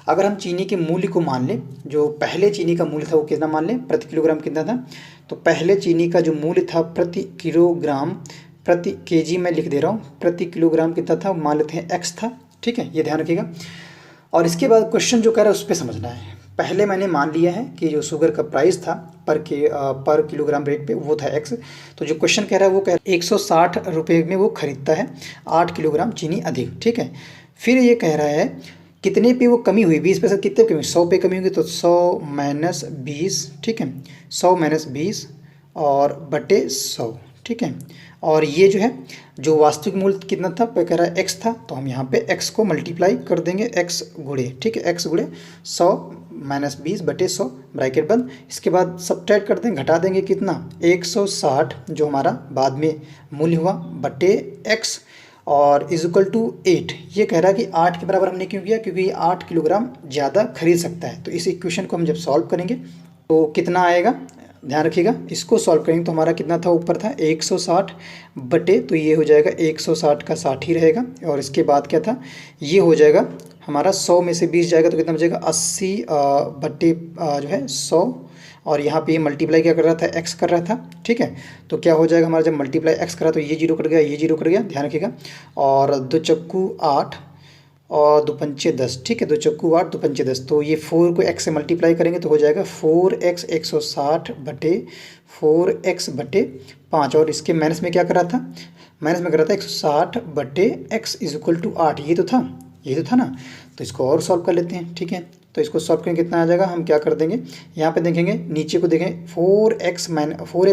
अगर हम चीनी के मूल्य को मान लें, जो पहले चीनी का मूल्य था वो कितना मान लें, प्रति किलोग्राम कितना था? तो पहले चीनी का जो मूल्य था प्रति किलोग्राम, प्रति केजी मैं लिख दे रहा हूँ, प्रति किलोग्राम कितना था मान लेते हैं x था। ठीक है, ये ध्यान रखिएगा। और इसके बाद क्वेश्चन जो कह रहा है उस पर समझना है। पहले मैंने मान लिया है कि जो शुगर का प्राइस था पर किलोग्राम रेट पे वो था x। तो जो क्वेश्चन कह रहा है वो कह रहा है 160 रुपये में वो खरीदता है 8 किलोग्राम चीनी अधिक, ठीक है। फिर ये कह रहा है कितने पे वो कमी हुई, 20% कितने पे कमी, 100 पे कमी होगी, तो 100 माइनस 20, ठीक है, 100 माइनस 20 और बटे 100, ठीक है। और ये जो है जो वास्तविक मूल्य कितना था, पे कह रहा है x था, तो हम यहाँ पे x को मल्टीप्लाई कर देंगे x गुणे, ठीक है, x गुणे 100 माइनस 20 बटे 100 ब्रैकेट बंद। इसके बाद सब्ट्रैक्ट कर देंगे, घटा देंगे कितना 160 जो हमारा बाद में मूल्य हुआ बटे x और इज इक्वल टू 8। ये कह रहा है कि 8 के बराबर हमने क्यों किया, क्योंकि ये 8 किलोग्राम ज़्यादा खरीद सकता है। तो इस इक्वेशन को हम जब सॉल्व करेंगे तो कितना आएगा, ध्यान रखिएगा, इसको सॉल्व करेंगे तो हमारा कितना था, ऊपर था 160 बटे, तो ये हो जाएगा 160 का 60 ही रहेगा। और इसके बाद क्या था, ये हो जाएगा हमारा 100 में से 20 जाएगा तो कितना बचेगा 80 बटे जो है 100, और यहाँ पे ये मल्टीप्लाई क्या कर रहा था, x कर रहा था, ठीक है। तो क्या हो जाएगा हमारा, जब मल्टीप्लाई x करा तो ये जीरो कट गया, ये जीरो कट गया, ध्यान रखिएगा। और 2 चक्कू 8 और 2 पंचे 10, ठीक है, 2 चक्कू 8 2 पंचे 10, तो ये 4 को x से मल्टीप्लाई करेंगे तो हो जाएगा 4x 160 बटे 4x बटे 5। और इसके माइनस में क्या कर रहा था, माइनस में कर रहा था 160 बटे x इज इक्वल टू 8, ये तो था ना। तो इसको और सॉल्व कर लेते हैं, ठीक है। तो इसको सॉल्व करेंगे कितना आ जाएगा, हम क्या कर देंगे, यहाँ पे देखेंगे नीचे को देखें 4x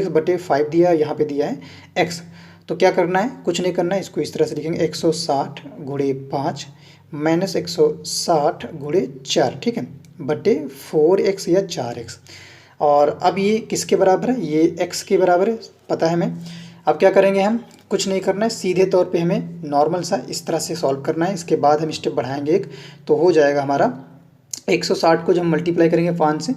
बटे 5 दिया, यहाँ पे दिया है x। तो क्या करना है, कुछ नहीं करना है, इसको इस तरह से लिखेंगे 160 गुणे 5 माइनस 160 गुणे 4, ठीक है, बटे 4x या 4x। और अब ये किसके बराबर है, ये x के बराबर है, पता है हमें। अब क्या करेंगे, हम कुछ नहीं करना है, सीधे तौर पे हमें नॉर्मल सा इस तरह से सॉल्व करना है। इसके बाद हम स्टेप बढ़ाएंगे एक, तो हो जाएगा हमारा 160 को जब हम मल्टीप्लाई करेंगे 5 से,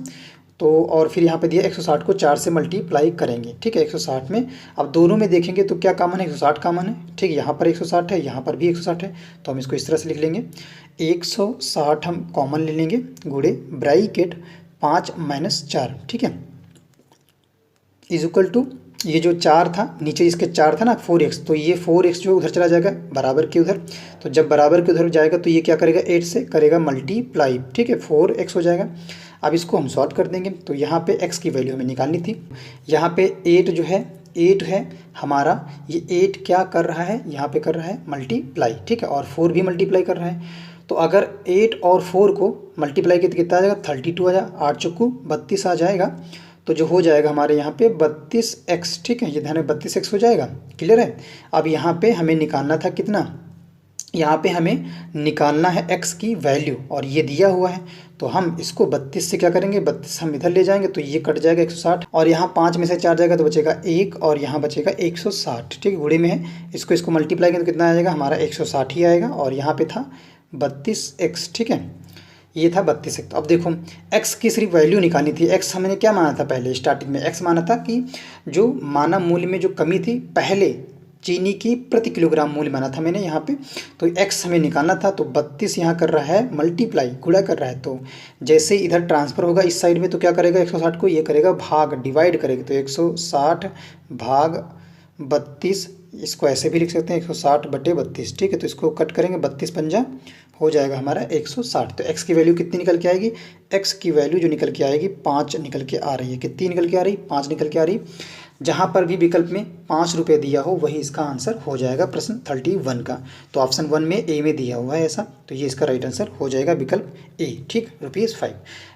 तो और फिर यहाँ पे दिया 160 को 4 से मल्टीप्लाई करेंगे, ठीक है, 160 में। अब दोनों में देखेंगे तो क्या कॉमन है, 160 कॉमन है, ठीक है, यहाँ पर 160 है, यहाँ पर भी 160 है, तो हम इसको इस तरह से लिख लेंगे 160 हम कॉमन ले लेंगे गुणे ब्रैकेट 5 माइनस 4, ठीक है, इज इक्वल टू ये जो 4 था नीचे इसके 4 था ना 4x, तो ये 4x जो उधर चला जाएगा बराबर के उधर, तो जब बराबर के उधर जाएगा तो ये क्या करेगा 8 से करेगा मल्टीप्लाई, ठीक है, 4x हो जाएगा। अब इसको हम सॉल्व कर देंगे, तो यहाँ पे x की वैल्यू हमें निकालनी थी। यहाँ पे 8 जो है 8 है हमारा, ये 8 क्या कर रहा है, यहाँ पे कर रहा है मल्टीप्लाई, ठीक है, और 4 भी मल्टीप्लाई कर रहा है। तो अगर 8 और 4 को मल्टीप्लाई कितना आ जाएगा, 32 आ जाएगा, 8 चौकू 32 आ जाएगा, तो जो हो जाएगा हमारे यहाँ पे 32x, ठीक है, ये ध्यान में 32x हो जाएगा, क्लियर है। अब यहाँ पे हमें निकालना था कितना, यहाँ पे हमें निकालना है x की वैल्यू, और ये दिया हुआ है, तो हम इसको 32 से क्या करेंगे, 32 हम इधर ले जाएंगे तो ये कट जाएगा 160, और यहाँ 5 में से 4 जाएगा तो बचेगा 1, और यहाँ बचेगा 160, ठीक है, गुणे में है, इसको मल्टीप्लाई करेंगे तो कितना आ जाएगा हमारा 160 ही आएगा, और यहाँ पे था 32x, ठीक है, ये था 32x। तो अब देखो x की सिर्फ वैल्यू निकालनी थी। x हमने क्या माना था, पहले स्टार्टिंग में x माना था कि जो मानव मूल्य में जो कमी थी, पहले चीनी की प्रति किलोग्राम मूल्य माना था मैंने यहाँ पे, तो x हमें निकालना था। तो 32 यहाँ कर रहा है मल्टीप्लाई, गुणा कर रहा है, तो जैसे इधर ट्रांसफ़र होगा इस साइड में तो क्या करेगा 160 को ये करेगा भाग, डिवाइड करेगा, तो 160 भाग 32, इसको ऐसे भी लिख सकते हैं 160 बटे 32, ठीक है। तो इसको कट करेंगे 32 पंजा हो जाएगा हमारा 160। तो x की वैल्यू कितनी निकल के आएगी, x की वैल्यू जो निकल के आएगी 5 निकल के आ रही है। कितनी निकल के आ रही, 5 निकल के आ रही। जहाँ पर भी विकल्प में 5 रुपये दिया हो वही इसका आंसर हो जाएगा प्रश्न 31 का। तो ऑप्शन 1 में ए में दिया हुआ है ऐसा, तो ये इसका राइट आंसर हो जाएगा विकल्प ए, ठीक, ₹5।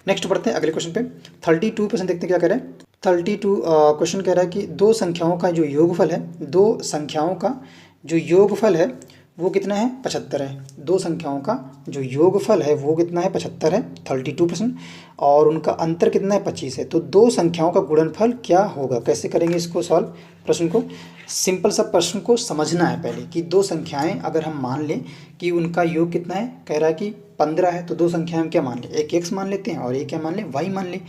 नेक्स्ट बढ़ते हैं अगले क्वेश्चन पे। 32% देखते हैं क्या कह रहे हैं। 32 क्वेश्चन कह रहा है कि दो संख्याओं का जो योगफल है, दो संख्याओं का जो योगफल है वो कितना है, 75 है। दो संख्याओं का जो योगफल है वो कितना है, 75 है, 32%, और उनका अंतर कितना है, 25 है। तो दो संख्याओं का गुणनफल क्या होगा, कैसे करेंगे इसको सॉल्व प्रश्न को। सिंपल सा प्रश्न को समझना है पहले कि दो संख्याएं अगर हम मान लें कि उनका योग कितना है, कह रहा है कि 15 है, तो दो संख्याएं हम क्या मान लें, एक x मान लेते हैं और एक क्या मान लें, y मान लें।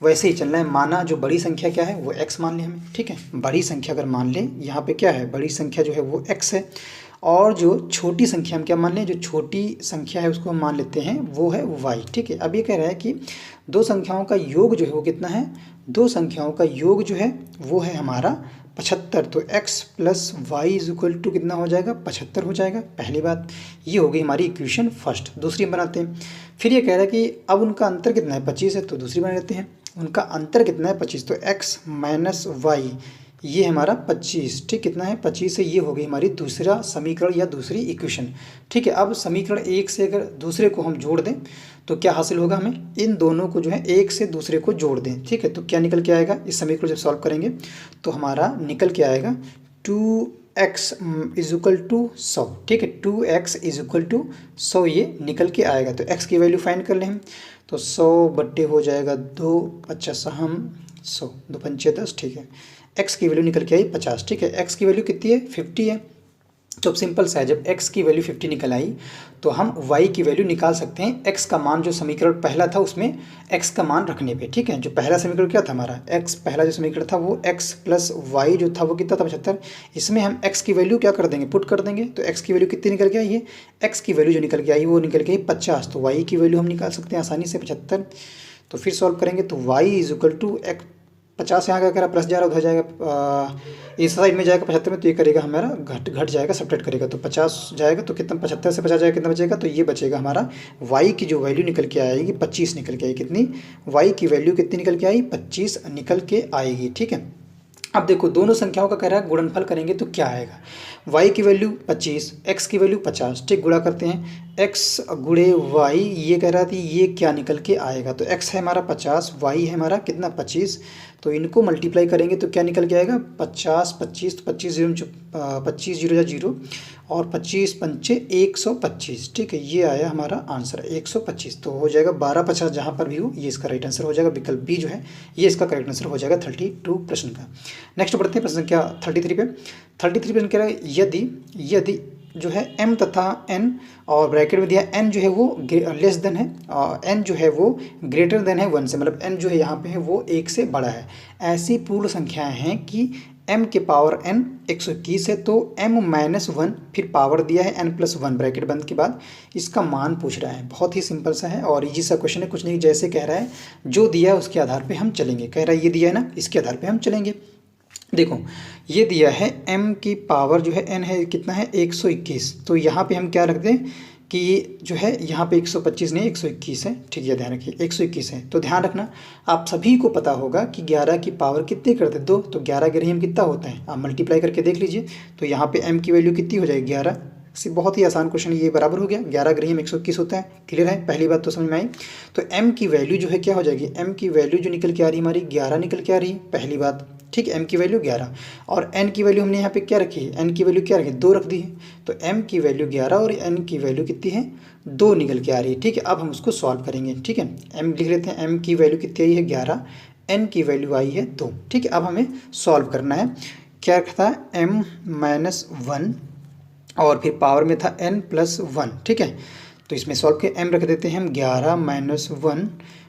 वैसे ही चलना है, माना जो बड़ी संख्या क्या है वो x मान लें हमें, ठीक है। बड़ी संख्या अगर मान लें, यहाँ पे क्या है, बड़ी संख्या जो है वो x है, और जो छोटी संख्या हम क्या मान लें, जो छोटी संख्या है उसको हम मान लेते हैं वो है y। ठीक है, अब ये कह रहा है कि दो संख्याओं का योग जो है वो कितना है, दो संख्याओं का योग जो है वो है हमारा 75। तो x plus y is equal to कितना हो जाएगा, 75 हो जाएगा। पहली बात ये हो गई हमारी इक्वेशन फर्स्ट। दूसरी हम बनाते हैं। फिर ये कह रहा है कि अब उनका अंतर कितना है, 25 है, तो दूसरी बना लेते हैं। उनका अंतर कितना है, 25, तो x माइनस वाई ये हमारा 25। ठीक, कितना है, 25 है। ये हो गई हमारी दूसरा समीकरण या दूसरी इक्वेशन। ठीक है, अब समीकरण एक से अगर दूसरे को हम जोड़ दें तो क्या हासिल होगा, हमें इन दोनों को जो है एक से दूसरे को जोड़ दें। ठीक है, तो क्या निकल के आएगा, इस समीकरण जब सॉल्व करेंगे तो हमारा निकल के आएगा 2x इज इक्वल टू 100। ठीक है, 2x इज इक्वल टू 100 ये निकल के आएगा। तो x की वैल्यू फाइंड कर लें हम, तो 100 बट्टे हो जाएगा 2, अच्छा सा हम 100, 2 पंचे 10। ठीक है, x की वैल्यू निकल के आई 50। ठीक है, x की वैल्यू कितनी है, 50 है। तो अब सिंपल सा है, जब x की वैल्यू 50 निकल आई तो हम y की वैल्यू निकाल सकते हैं x का मान, जो समीकरण पहला था उसमें x का मान रखने पे। ठीक है, जो पहला समीकरण क्या था हमारा, x पहला जो समीकरण था वो x प्लस वाई जो था वो कितना था, 75। इसमें हम x की वैल्यू क्या कर देंगे, पुट कर देंगे। तो x की वैल्यू कितनी निकल के आई है, x की वैल्यू जो निकल के आई वो निकल के आई 50। तो y की वैल्यू हम निकाल सकते हैं आसानी से 75। तो फिर सॉल्व करेंगे तो y इज इक्वल टू 50 यहाँ क्या करा, प्लस जा रहा उधर जाएगा, इस साइड में जाएगा 75 में, तो ये करेगा हमारा घट जाएगा, सब्ट्रैक्ट करेगा, तो 50 जाएगा, तो कितना 75 से 50 जाएगा, कितना बचेगा, तो ये बचेगा हमारा y की जो वैल्यू निकल के आएगी 25 निकल के आई। कितनी, y की वैल्यू कितनी निकल के आई, 25 निकल के आएगी। ठीक है, अब देखो दोनों संख्याओं का कह रहा है गुणनफल करेंगे तो क्या आएगा, y की वैल्यू 25, x की वैल्यू 50। ठीक, गुणा करते हैं, x गुणे y, ये कह रहा था ये क्या निकल के आएगा, तो x है हमारा 50, y है हमारा कितना 25, तो इनको मल्टीप्लाई करेंगे तो क्या निकल के आएगा, 50 25, तो 25 जीरो 25 जीरो या जीरो, और 25 पंचे 125। ठीक है, ये आया हमारा आंसर 125। तो हो जाएगा 12 50 जहाँ पर भी हो ये इसका राइट आंसर हो जाएगा। विकल्प बी जो है ये इसका करेक्ट आंसर हो जाएगा 32 प्रश्न का। नेक्स्ट बढ़ते हैं प्रश्न संख्या 33 पे। 33 प्रश्न कह रहा है यदि जो है m तथा n और ब्रैकेट में दिया n जो है वो लेस देन है, n जो है वो ग्रेटर देन है 1 से, मतलब n जो है यहाँ पे है वो 1 से बड़ा है। ऐसी पूर्ण संख्याएं हैं कि m के पावर n 121 है, तो m माइनस 1 फिर पावर दिया है n प्लस 1 ब्रैकेट बंद के बाद, इसका मान पूछ रहा है। बहुत ही सिंपल सा है और इजी सा क्वेश्चन है, कुछ नहीं, जैसे कह रहा है जो दिया है उसके आधार पर हम चलेंगे। कह रहा है ये दिया है ना, इसके आधार पर हम चलेंगे। देखो ये दिया है m की पावर जो है n है कितना है 121, तो यहाँ पे हम क्या रख दें कि जो है यहाँ पे 125 नहीं 121 है। ठीक है, ध्यान रखिए 121 है। तो ध्यान रखना आप सभी को पता होगा कि 11 की पावर कितने करते 2, तो 11 ग्राम कितना होता है, आप मल्टीप्लाई करके देख लीजिए। तो यहाँ पे m की वैल्यू कितनी हो जाएगी 11 से, बहुत ही आसान क्वेश्चन, ये बराबर हो गया 11 ग्राम 121 होता है। क्लियर है, पहली बात तो समझ में आई। तो m की वैल्यू जो है क्या हो जाएगी, m की वैल्यू जो निकल के आ रही है हमारी 11 निकल के आ रही है, पहली बात। ठीक है, m की वैल्यू 11 और n की वैल्यू हमने यहाँ पे क्या रखी है, n की वैल्यू क्या रखी है 2 रख दी है, तो m की वैल्यू 11 और n की वैल्यू कितनी है 2 निकल के आ रही है। ठीक है, अब हम उसको सॉल्व करेंगे। ठीक है, m लिख लेते हैं, m की वैल्यू कितनी आई है 11, n की वैल्यू आई है 2। ठीक है, अब हमें सॉल्व करना है। क्या रखा था m माइनस 1 और फिर पावर में था n प्लस 1। ठीक है, तो इसमें सॉल्व के m रख देते हैं हम 11 माइनस 1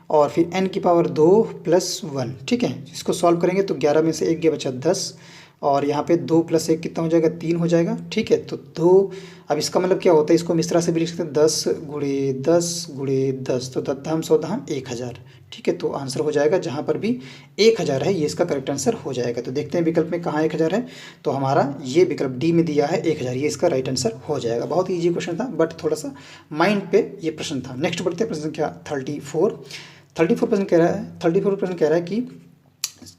और फिर n की पावर 2 प्लस 1। ठीक है, इसको सॉल्व करेंगे तो 11 में से 1 गया बचा 10 और यहाँ पे 2 प्लस 1 कितना हो जाएगा 3 हो जाएगा। ठीक है, तो 2, अब इसका मतलब क्या होता है, इसको हम इस तरह से भी लिख सकते हैं 10 गुणे 10 गुणे 10, तो 10 धाम 100 धाम 1000। ठीक है, तो आंसर हो जाएगा जहाँ पर भी 1000 है ये इसका करेक्ट आंसर हो जाएगा। तो देखते हैं विकल्प में कहाँ 1000 है, तो हमारा ये विकल्प डी में दिया है 1000, ये इसका राइट आंसर हो जाएगा। बहुत ही ईजी क्वेश्चन था बट थोड़ा सा माइंड पे ये प्रश्न था। नेक्स्ट बढ़ते हैं प्रश्न संख्या 34 प्रश्न कह रहा है 34 प्रश्न कह रहा है कि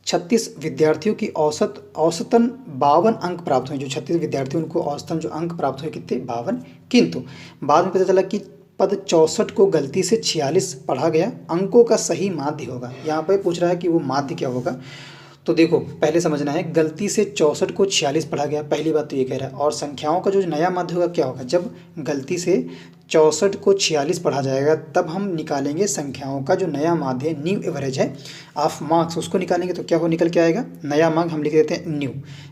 36 विद्यार्थियों की औसतन 52 अंक प्राप्त हुए। जो 36 विद्यार्थी उनको औसतन जो अंक प्राप्त हुए कितने 52, किंतु बाद में पता चला कि पद 64 को गलती से 46 पढ़ा गया, अंकों का सही माध्य होगा। यहाँ पर पूछ रहा है कि वो माध्य क्या होगा। तो देखो पहले समझना है, गलती से 64 को 46 पढ़ा गया, पहली बात तो ये कह रहा है। और संख्याओं का जो नया माध्य होगा क्या होगा, जब गलती से 64 को 46 पढ़ा जाएगा तब हम निकालेंगे संख्याओं का जो नया माध्य है, न्यू एवरेज है ऑफ मार्क्स, उसको निकालेंगे। तो क्या हो निकल के आएगा, नया मार्ग हम लिख देते हैं न्यू।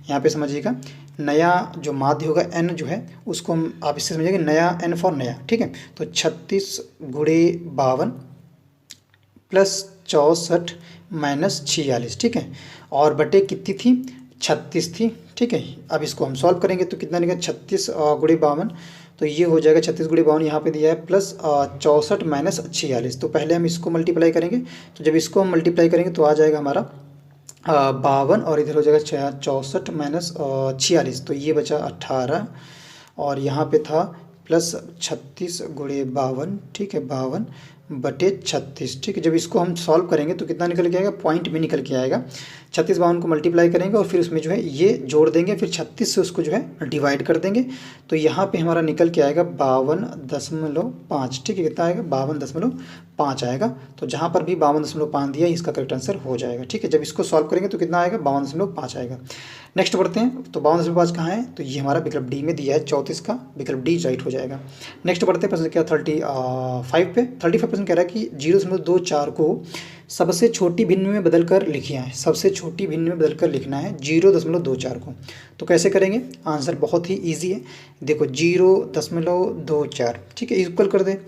यहाँ पे समझिएगा नया जो माध्य होगा n जो है उसको हम आप इससे समझिएगा नया n फॉर नया। ठीक है, तो 36 गुणे 52 प्लस 64 माइनस 46। ठीक है, और बटे कितनी थी 36 थी, ठीक है। अब इसको हम सॉल्व करेंगे तो कितना निकलेगा 36 गुणे 52, तो ये हो जाएगा 36 गुणे 52 यहाँ पे दिया है प्लस 64 माइनस 46। तो पहले हम इसको मल्टीप्लाई करेंगे, तो जब इसको हम मल्टीप्लाई करेंगे तो आ जाएगा हमारा 52 और इधर हो जाएगा 64 माइनस 46, तो ये बचा 18 और यहाँ पे था प्लस 36 गुणे 52, ठीक है 52 बटे 36, ठीक है। जब इसको हम सॉल्व करेंगे तो कितना निकल के आएगा, पॉइंट में निकल के आएगा। 36 52 को मल्टीप्लाई करेंगे और फिर उसमें जो है ये जोड़ देंगे, फिर 36 से उसको जो है डिवाइड कर देंगे, तो यहाँ पे हमारा निकल के आएगा 52.5, ठीक है। कितना आएगा 52.5 आएगा। तो जहाँ पर भी 52.5 दिया इसका करेक्ट आंसर हो जाएगा, ठीक है। जब इसको सॉल्व करेंगे तो कितना आएगा 52.5 आएगा। नेक्स्ट बढ़ते हैं, तो 52.5 कहाँ है, तो ये हमारा विकल्प डी में दिया है 34 का विकल्प डी राइट हो जाएगा। नेक्स्ट बढ़ते हैं प्रश्न क्या 35 पे। 35 प्रश्न कह रहा है कि 0.24 को सबसे छोटी भिन्न में बदल कर लिखिए है, सबसे छोटी भिन्न में बदल कर लिखना है 0.24 को। तो कैसे करेंगे, आंसर बहुत ही इजी है। देखो 0.24, ठीक है, इक्वल कर दे।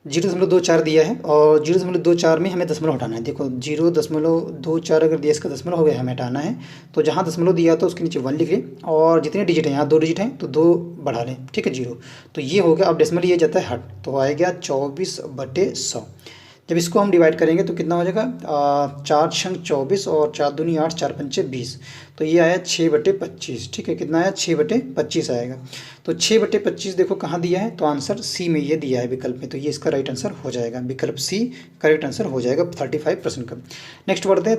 0.24 दिया है और 0.24 में हमें दशमलव हटाना है। देखो 0.24 अगर दिया इसका दशमलव हो गया हमें हटाना है, तो जहाँ दशमलव दिया तो उसके नीचे 1 लिख लें और जितने डिजिट हैं यहाँ 2 डिजिट हैं तो 2 बढ़ा लें, ठीक है 0, तो ये हो गया। अब डेसिमल ये जाता है हट, तो आएगा 24/100। जब इसको हम डिवाइड करेंगे तो कितना हो जाएगा 4 छंग 24 और 4 दूनी 8 4 पंचे 20, तो ये आया 6/25, ठीक है। कितना आया 6/25 आएगा। तो 6/25 देखो कहाँ दिया है, तो आंसर सी में ये दिया है विकल्प में, तो ये इसका राइट आंसर हो जाएगा, विकल्प सी करेक्ट आंसर हो जाएगा 35% का। नेक्स्ट बढ़ते हैं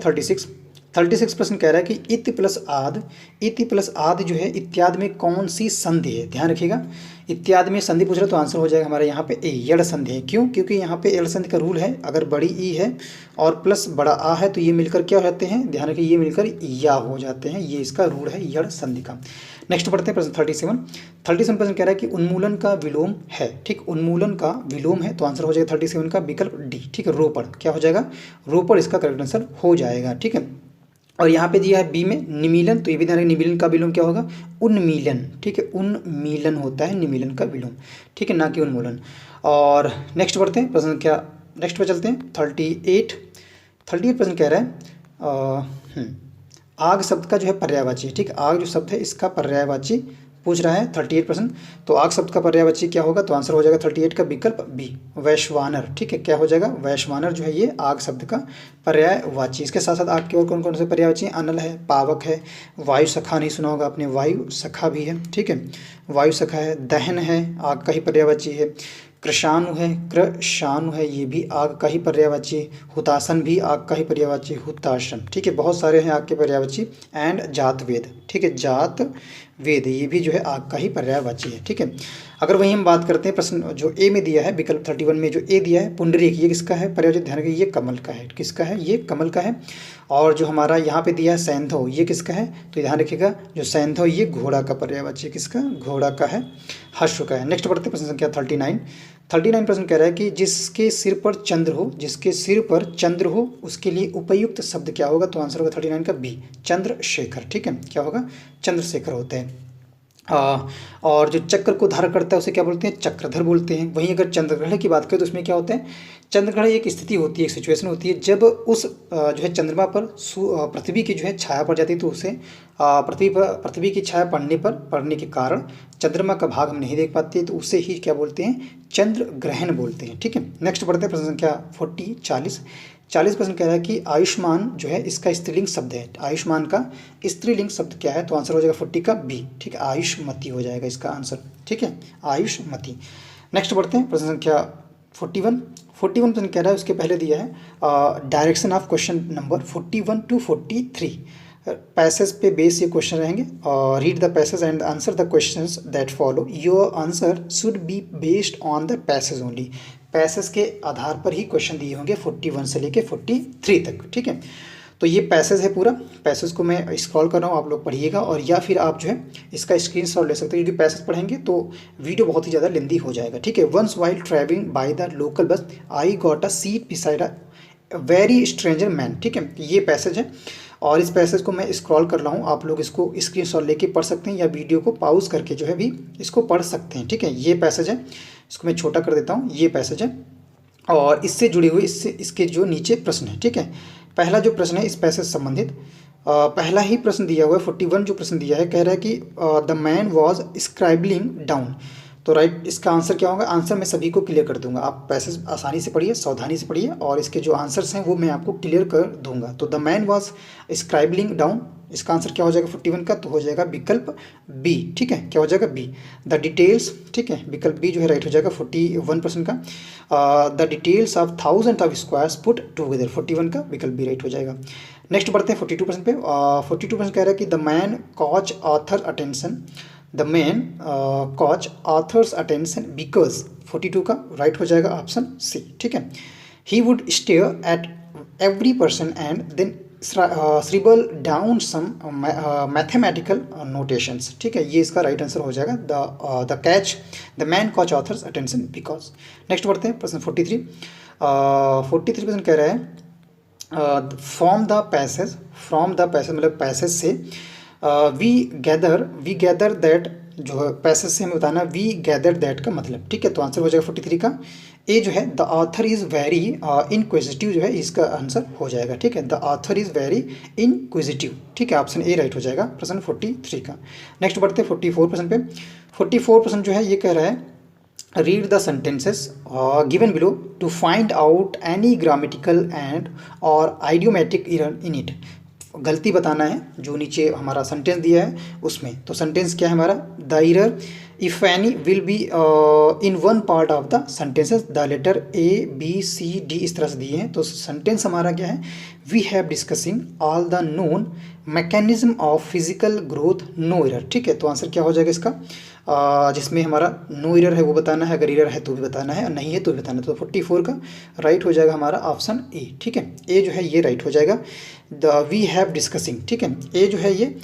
36 प्रश्न कह रहा है कि इति प्लस आद जो है इत्यादि में कौन सी संधि है। ध्यान रखिएगा, इत्यादि में संधि पूछ रहा है तो आंसर हो जाएगा हमारे यहाँ पे ए यड़ संधि है। क्यों, क्योंकि यहाँ पे यड़ संधि का रूल है, अगर बड़ी ई है और प्लस बड़ा आ है तो ये मिलकर क्या हो जाते हैं, ध्यान रखिए ये मिलकर या हो जाते हैं, ये इसका रूल है यड़ संधि का। नेक्स्ट बढ़ते हैं प्रश्न 37 प्रश्न कह रहा है कि उन्मूलन का विलोम है, ठीक, उन्मूलन का विलोम है, तो आंसर हो जाएगा 37 का विकल्प डी, ठीक है। रोपड़ क्या हो जाएगा, रोपड़ इसका करेक्ट आंसर हो जाएगा, ठीक है। और यहाँ पे दिया है बी में निमीलन, तो ये भी ध्यान रखिए निमीलन का विलोम क्या होगा, उन्मीलन, ठीक है, उन्मीलन होता है निमीलन का विलोम, ठीक है, ना कि उन्मूलन। और नेक्स्ट बढ़ते हैं प्रश्न क्या, नेक्स्ट पे चलते हैं 38 प्रश्न कह रहा है आग शब्द का जो है पर्यायवाची, ठीक, आग जो शब्द है इसका पर्यायवाची पूछ रहा है 38%। तो आग शब्द का पर्यायवाची क्या होगा, तो आंसर हो जाएगा 38 का विकल्प बी वैश्वानर, ठीक है। क्या हो जाएगा, वैश्वानर जो है ये आग शब्द का पर्यायवाची। इसके साथ साथ आग के और कौन कौन से पर्यायवाची हैं, अनल है, पावक है, वायु सखा नहीं सुना होगा आपने, वायु सखा भी है, ठीक है, वायु सखा है, दहन है आग का ही पर्यायवाची है, कृशाणु है ये भी आग का ही पर्यायवाची, हुतासन भी आग का ही पर्यायवाची, हुतासन, ठीक है, बहुत सारे हैं आग के पर्यायवाची। एंड जात वेद, ठीक है, जात वेद ये भी जो है आग का ही पर्यायवाची है, ठीक है। अगर वहीं हम बात करते हैं प्रश्न जो ए में दिया है विकल्प 31 में जो ए दिया है पुंडरीक, ये किसका है पर्यायवाची, ध्यान रखिए ये कमल का है, किसका है, ये कमल का है। और जो हमारा यहाँ पे दिया है सैंधव, ये किसका है, तो ध्यान रखिएगा जो सैंधव ये घोड़ा का पर्यायवाची, किसका, घोड़ा का है, हर्ष का है। नेक्स्ट बढ़ते प्रश्न संख्या 39 प्रश्न कह रहा है कि जिसके सिर पर चंद्र हो, जिसके सिर पर चंद्र हो उसके लिए उपयुक्त शब्द क्या होगा, तो आंसर होगा 39 का बी चंद्रशेखर, ठीक है, क्या होगा, चंद्रशेखर होते हैं। और जो चक्र को धारण करता है उसे क्या बोलते हैं, चक्रधर बोलते हैं। वहीं अगर चंद्रग्रहण की बात करें तो उसमें क्या होता है, चंद्रग्रहण एक स्थिति होती है, एक सिचुएशन होती है जब उस जो है चंद्रमा पर पृथ्वी की जो है छाया पड़ जाती है, तो उसे पृथ्वी की छाया पड़ने के कारण चंद्रमा का भाग हम नहीं देख पाते, तो उसे ही क्या बोलते हैं, चंद्र ग्रहण बोलते हैं, ठीक है। नेक्स्ट बढ़ते हैं प्रश्न संख्या 40 प्रश्न कह रहा है कि आयुष्मान जो है इसका स्त्रीलिंग शब्द है, आयुष्मान का स्त्रीलिंग शब्द क्या है, तो आंसर हो जाएगा 40 का बी, ठीक है, आयुष्मती हो जाएगा इसका आंसर, ठीक है, आयुष्मती। नेक्स्ट बढ़ते हैं प्रश्न संख्या 41 प्रश्न कह रहा है उसके पहले दिया है direction of question number 41 to 43 passage पे बेस ये क्वेश्चन रहेंगे। Read the passage and answer the questions that follow, your answer should be based on the passage only, passage के आधार पर ही क्वेश्चन दिए होंगे 41 से लेके 43 तक, ठीक है। तो ये पैसेज है पूरा, पैसेज को मैं स्क्रॉल कर रहा हूँ, आप लोग पढ़िएगा और या फिर आप जो है इसका स्क्रीनशॉट ले सकते हैं। यदि पैसेज पढ़ेंगे तो वीडियो बहुत ही ज़्यादा लेंदी हो जाएगा, ठीक है। Once while travelling by the local bus I got a seat beside a very stranger man, ठीक है, ये पैसेज है और इस पैसेज को मैं स्क्रॉल कर रहा हूँ, आप लोग इसको स्क्रीनशॉट लेके पढ़ सकते हैं या वीडियो को पॉज करके जो है भी इसको पढ़ सकते हैं, ठीक है। ये पैसेज है, इसको मैं छोटा कर देता हूँ, ये पैसेज है और इससे जुड़े हुए इसके जो नीचे प्रश्न है, ठीक है। पहला जो प्रश्न है इस पैसेज से संबंधित, पहला ही प्रश्न दिया हुआ है 41 जो प्रश्न दिया है, कह रहा है कि द मैन वॉज स्क्राइबलिंग डाउन। तो राइट इसका आंसर क्या होगा? आंसर मैं सभी को क्लियर कर दूंगा, आप पैसेज आसानी से पढ़िए, सावधानी से पढ़िए, और इसके जो आंसर्स हैं वो मैं आपको क्लियर कर दूंगा। तो द मैन वॉज स्क्राइबलिंग डाउन, इसका आंसर क्या हो जाएगा 41 का? तो हो जाएगा विकल्प बी। ठीक है, क्या हो जाएगा? बी। द डिटेल्स, ठीक है, विकल्प बी जो है राइट हो जाएगा 41% का। The details of 1000 of squares put together, 41 का विकल्प बी राइट हो जाएगा। नेक्स्ट बढ़ते हैं 42% पे। 42% कह रहा है कि the man caught other attention, the man caught others attention because, 42 का राइट हो जाएगा ऑप्शन सी। ठीक है, he would stare at every person and then scribble down some mathematical notations। ठीक है, ये इसका राइट आंसर हो जाएगा the catch, the man caught others attention because. Next बढ़ते हैं प्रश्न 43। 43% कह रहा है from the passage, from the passage मतलब पैसेज से, वी गैदर दैट, जो है पैसेज से हमें बताना वी गैदर दैट का मतलब। ठीक है, तो आंसर हो जाएगा 43 का ए जो है the author is very inquisitive, जो है इसका आंसर हो जाएगा। ठीक है, the author is very inquisitive. ठीक है, ऑप्शन ए राइट हो जाएगा प्रश्न 43 का। नेक्स्ट बढ़ते हैं 44% पे। 44% जो है ये कह रहा है read the sentences given below to find out any grammatical and और आइडियोमेटिक एरर इन इट। गलती बताना है जो नीचे हमारा सेंटेंस दिया है उसमें। तो सेंटेंस क्या है हमारा? The error if any will be in one part of the sentences, the letter A B C D इस तरह से दिए हैं। तो सेंटेंस हमारा क्या है? We have discussing all the known mechanism of physical growth, no error. ठीक है, तो आंसर क्या हो जाएगा इसका? जिसमें हमारा नो एरर है वो बताना है, अगर एरर है तो भी बताना है और नहीं है तो भी बताना है। तो 44 का राइट हो जाएगा हमारा ऑप्शन ए। ठीक है, ए जो है ये राइट हो जाएगा द वी हैव डिस्कसिंग। ठीक है, ए जो है ये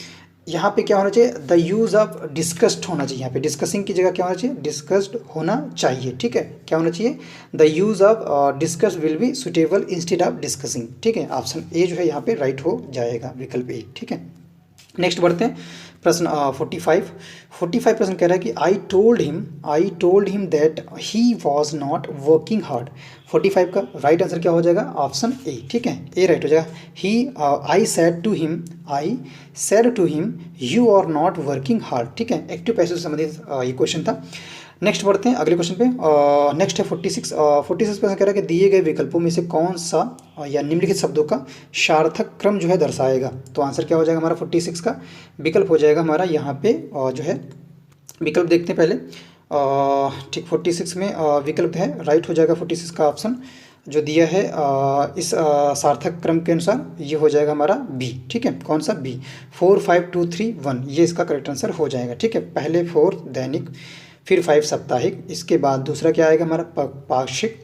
यहाँ पे क्या होना चाहिए? द यूज़ ऑफ डिस्कस्ड होना चाहिए। यहाँ पे डिस्कसिंग की जगह क्या होना चाहिए? डिस्कस्ड होना चाहिए। ठीक है, क्या होना चाहिए? The use of discussed will be suitable instead of discussing. ठीक है, ऑप्शन ए जो है यहाँ पे राइट हो जाएगा, विकल्प ए। ठीक है, नेक्स्ट बढ़ते हैं प्रश्न 45 प्रश्न कह रहा है कि I told him that he was not working hard. 45 का राइट आंसर क्या हो जाएगा? Option A. ठीक है, ए राइट हो जाएगा। He I said to him you are not working hard. ठीक है, एक्टिव पैसिव से संबंधित ये क्वेश्चन था। नेक्स्ट बढ़ते हैं अगले क्वेश्चन पे। नेक्स्ट है 46 प्रश्न कह रहा है कि दिए गए विकल्पों में से कौन सा या निम्नलिखित शब्दों का सार्थक क्रम जो है दर्शाएगा। तो आंसर क्या हो जाएगा हमारा 46 का? विकल्प हो जाएगा हमारा यहाँ पे जो है विकल्प देखते हैं पहले। ठीक, 46 में विकल्प है राइट हो जाएगा 46 का ऑप्शन जो दिया है इस सार्थक क्रम के अनुसार ये हो जाएगा हमारा बी। ठीक है, कौन सा? बी। 4 5 2 3 1 ये इसका करेक्ट आंसर हो जाएगा। ठीक है, पहले 4 दैनिक, फिर 5 साप्ताहिक, इसके बाद दूसरा क्या आएगा हमारा पाक्षिक,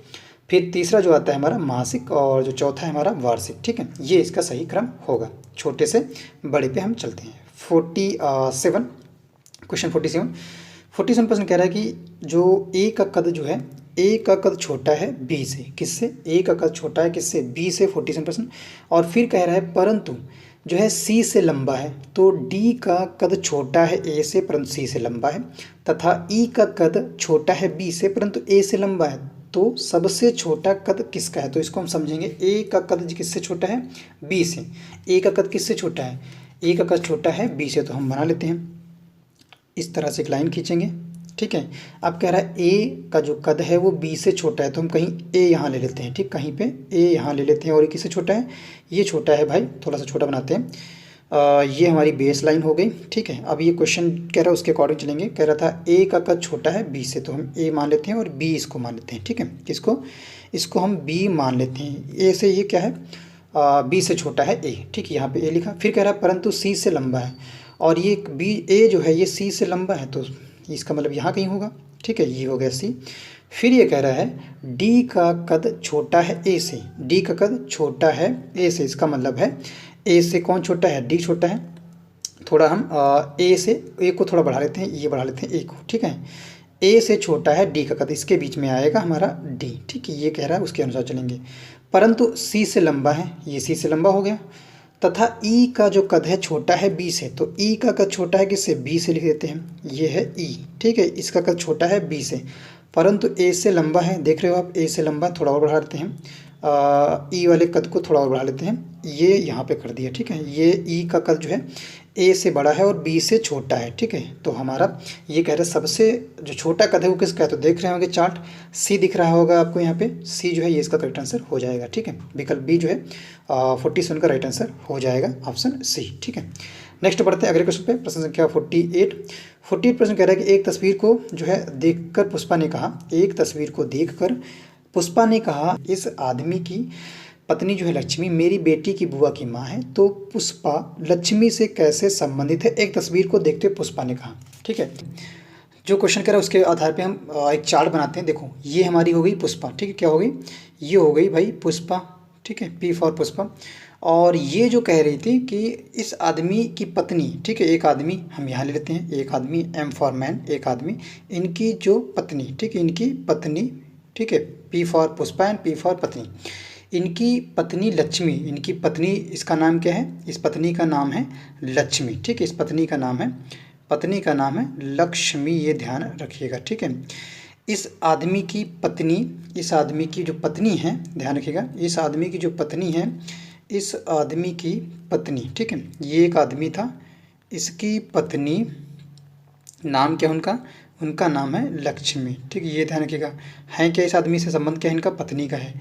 फिर तीसरा जो आता है हमारा मासिक, और जो चौथा है हमारा वार्षिक। ठीक है, ये इसका सही क्रम होगा। छोटे से बड़े पे हम चलते हैं। 47 क्वेश्चन 47 प्रश्न कह रहा है कि जो ए का कद जो है, ए का कद छोटा है बी से, किससे? ए का कद छोटा है किससे? बी से, 47%। और फिर कह रहा है परंतु जो है सी से लंबा है, तो डी का कद छोटा है ए से परंतु सी से लंबा है, तथा ई का कद छोटा है बी से परंतु ए से लंबा है, तो सबसे छोटा कद किसका है? तो इसको हम समझेंगे ए का कद किससे छोटा है? बी से। ए का कद किससे छोटा है? ए का कद छोटा है बी से, तो हम बना लेते हैं इस तरह से एक लाइन खींचेंगे। ठीक है, अब कह रहा है ए का जो कद है वो बी से छोटा है, तो हम कहीं ए यहाँ ले लेते हैं। ठीक, कहीं पे ए यहाँ ले लेते हैं। और ये किससे छोटा है? ये छोटा है भाई, थोड़ा सा छोटा बनाते हैं। ये हमारी बेस लाइन हो गई। ठीक है, अब ये क्वेश्चन कह रहा है उसके अकॉर्डिंग चलेंगे। कह रहा था ए का कद छोटा है बी से, तो हम ए मान लेते हैं और बी इसको मान लेते हैं। ठीक है, किसको? इसको हम बी मान लेते हैं। ए से ये क्या है? बी से छोटा है ए। ठीक, यहाँ पे ए लिखा। फिर कह रहा है परंतु सी से लंबा है, और ये बी ए जो है ये सी से लंबा है, तो इसका मतलब यहाँ कहीं होगा। ठीक है, ये हो गया सी। फिर ये कह रहा है डी का कद छोटा है ए से, डी का कद छोटा है ए से, इसका मतलब है ए से कौन छोटा है? डी छोटा है। थोड़ा हम ए से ए को थोड़ा बढ़ा लेते हैं, ये बढ़ा लेते हैं ए को। ठीक है, ए से छोटा है डी का कद, इसके बीच में आएगा हमारा डी। ठीक है, ये कह रहा है उसके अनुसार चलेंगे। परंतु सी से लंबा है, ये सी से लंबा हो गया। तथा ई का जो कद है छोटा है बी से, तो ई का कद छोटा है किससे? बी से लिख देते हैं, ये है ई। ठीक है, इसका कद छोटा है बी से परंतु ए से लंबा है। देख रहे हो आप, ए से लंबा, थोड़ा और बढ़ा देते हैं। ई वाले कद को थोड़ा और बढ़ा लेते हैं, ये यहाँ पे कर दिया, ठीक है। ये ई का कद जो है ए से बड़ा है और बी से छोटा है, ठीक है। तो हमारा ये कह रहा है सबसे जो छोटा कद है वो किसका है, तो देख रहे होंगे चार्ट, सी दिख रहा होगा आपको यहाँ पे, सी जो है ये इसका करेक्ट आंसर हो जाएगा, ठीक है। विकल्प बी जो है 47 का राइट आंसर हो जाएगा, ऑप्शन सी, ठीक है। नेक्स्ट बढ़ते हैं अगले क्वेश्चन पे, प्रश्न संख्या 48 प्रश्न कह रहा है कि एक तस्वीर को जो है देखकर पुष्पा ने कहा, एक तस्वीर को देखकर पुष्पा ने कहा इस आदमी की पत्नी जो है लक्ष्मी मेरी बेटी की बुआ की माँ है, तो पुष्पा लक्ष्मी से कैसे संबंधित है, एक तस्वीर को देखते हुए पुष्पा ने कहा, ठीक है। जो क्वेश्चन कह रहा है उसके आधार पे हम एक चार्ट बनाते हैं। देखो ये हमारी हो गई पुष्पा, ठीक है, क्या हो गई, ये हो गई भाई पुष्पा, ठीक है, पी फॉर पुष्पा। और ये जो कह रही थी कि इस आदमी की पत्नी, ठीक है, एक आदमी हम यहाँ ले लेते हैं, एक आदमी, एम फॉर मैन, एक आदमी, इनकी जो पत्नी, ठीक है, इनकी पत्नी, ठीक है, P for Pushpa and P for पत्नी, इनकी पत्नी लक्ष्मी, इनकी पत्नी, इसका नाम क्या है, इस पत्नी का नाम है लक्ष्मी, ठीक है, इस पत्नी का नाम है, पत्नी का नाम है लक्ष्मी, ये ध्यान रखिएगा, ठीक है। इस आदमी की पत्नी, इस आदमी की जो पत्नी है, ध्यान रखिएगा, इस आदमी की जो पत्नी है, इस आदमी की पत्नी, ठीक है, ये एक आदमी था, इसकी पत्नी, नाम क्या उनका, उनका नाम है लक्ष्मी, ठीक है, ये ध्यान रखिएगा। है क्या इस आदमी से संबंध क्या है इनका, पत्नी का है।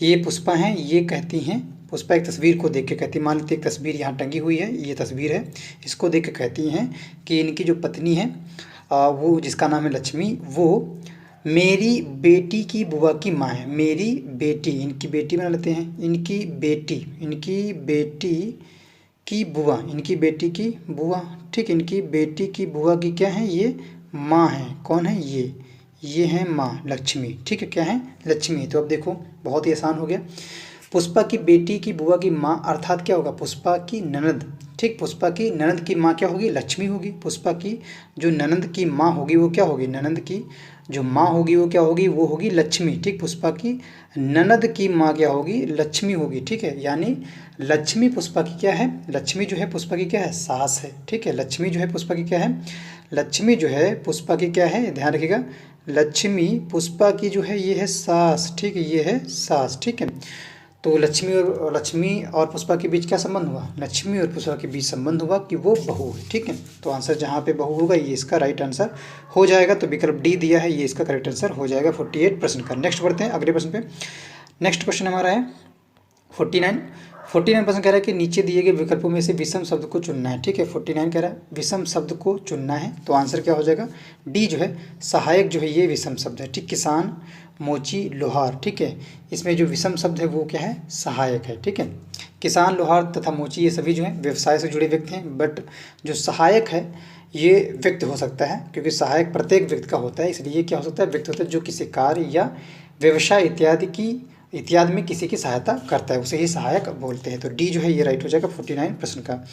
ये पुष्पा हैं, ये कहती हैं, पुष्पा एक तस्वीर को देख के कहती है, मान लेते एक तस्वीर यहाँ टंगी हुई है, ये तस्वीर है, इसको देख के कहती हैं कि इनकी जो पत्नी है वो जिसका नाम है लक्ष्मी, वो मेरी बेटी की बुआ की माँ है, मेरी बेटी, इनकी बेटी बना लेते हैं, इनकी बेटी, इनकी बेटी की बुआ, इनकी बेटी की बुआ, ठीक, इनकी बेटी की बुआ की क्या है, ये माँ है, कौन है ये है माँ लक्ष्मी, ठीक है, क्या है, लक्ष्मी। तो अब देखो बहुत ही आसान हो गया, पुष्पा की बेटी की बुआ की माँ अर्थात क्या होगा, पुष्पा की ननद, ठीक, पुष्पा की ननद की माँ क्या होगी, लक्ष्मी होगी। पुष्पा की जो ननद की माँ होगी वो क्या होगी, ननद की जो माँ होगी वो क्या होगी, वो होगी लक्ष्मी, ठीक। पुष्पा की ननद की माँ क्या होगी, लक्ष्मी होगी, ठीक है। यानी लक्ष्मी पुष्पा की क्या है, लक्ष्मी जो है पुष्पा की क्या है, सास है, ठीक है। लक्ष्मी जो है पुष्पा की क्या है, लक्ष्मी जो है पुष्पा की क्या है, ध्यान रखिएगा, लक्ष्मी पुष्पा की जो है ये है सास, ठीक है, ये है सास, ठीक है। तो लक्ष्मी और पुष्पा के बीच क्या संबंध हुआ, लक्ष्मी और पुष्पा के बीच संबंध हुआ कि वो बहू है, ठीक है। तो आंसर जहाँ पे बहू होगा ये इसका राइट आंसर हो जाएगा। तो विकल्प डी दिया है, ये इसका करेक्ट आंसर हो जाएगा 48% का। नेक्स्ट बढ़ते हैं अगले प्रश्न पे। नेक्स्ट क्वेश्चन हमारा है 49% कह रहा है कि नीचे दिए गए विकल्पों में से विषम शब्द को चुनना है, ठीक है। 49 कह रहा है विषम शब्द को चुनना है, तो आंसर क्या हो जाएगा, डी जो है सहायक जो है ये विषम शब्द है, ठीक। किसान, मोची, लोहार, ठीक है, इसमें जो विषम शब्द है वो क्या है, सहायक है, ठीक है। किसान, लोहार तथा मोची ये सभी जो है व्यवसाय से जुड़े व्यक्ति हैं, बट जो सहायक है ये व्यक्ति हो सकता है, क्योंकि सहायक प्रत्येक व्यक्ति का होता है, इसलिए क्या हो सकता है, व्यक्ति होता है जो किसी कार्य या व्यवसाय इत्यादि में किसी की सहायता करता है, उसे ही सहायक बोलते हैं। तो डी जो है ये राइट हो जाएगा 49% का।